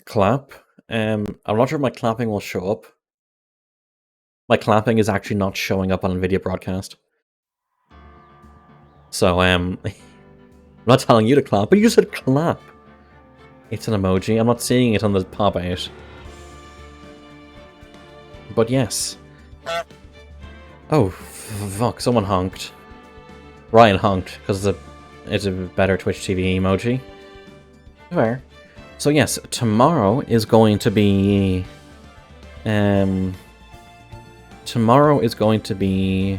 Clap. I'm not sure if my clapping will show up. My clapping is actually not showing up on NVIDIA broadcast. So, I'm not telling you to clap, but you just said clap. It's an emoji. I'm not seeing it on the pop-out. But yes. Oh, fuck. Someone honked. Ryan honked, because it's a better Twitch TV emoji. Fair. So yes, tomorrow is going to be... tomorrow is going to be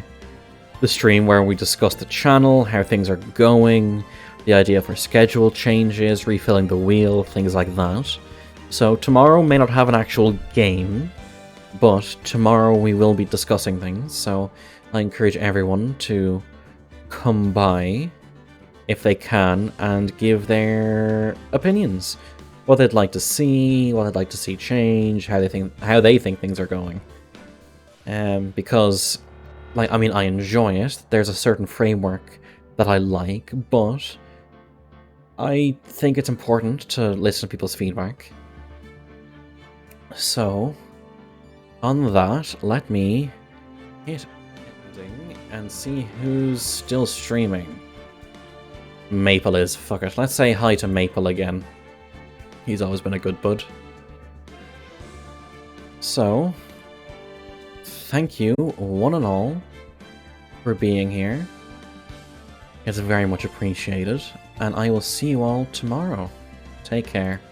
the stream where we discuss the channel, how things are going, the idea for schedule changes, refilling the wheel, things like that. So tomorrow may not have an actual game, but tomorrow we will be discussing things, so I encourage everyone to come by if they can and give their opinions. What they'd like to see, what they'd like to see change, how they think things are going. Because, like, I mean, I enjoy it. There's a certain framework that I like, but I think it's important to listen to people's feedback. So, on that, let me hit ending and see who's still streaming. Maple is, fuck it. Let's say hi to Maple again. He's always been a good bud. So, thank you, one and all, for being here. It's very much appreciated, and I will see you all tomorrow. Take care.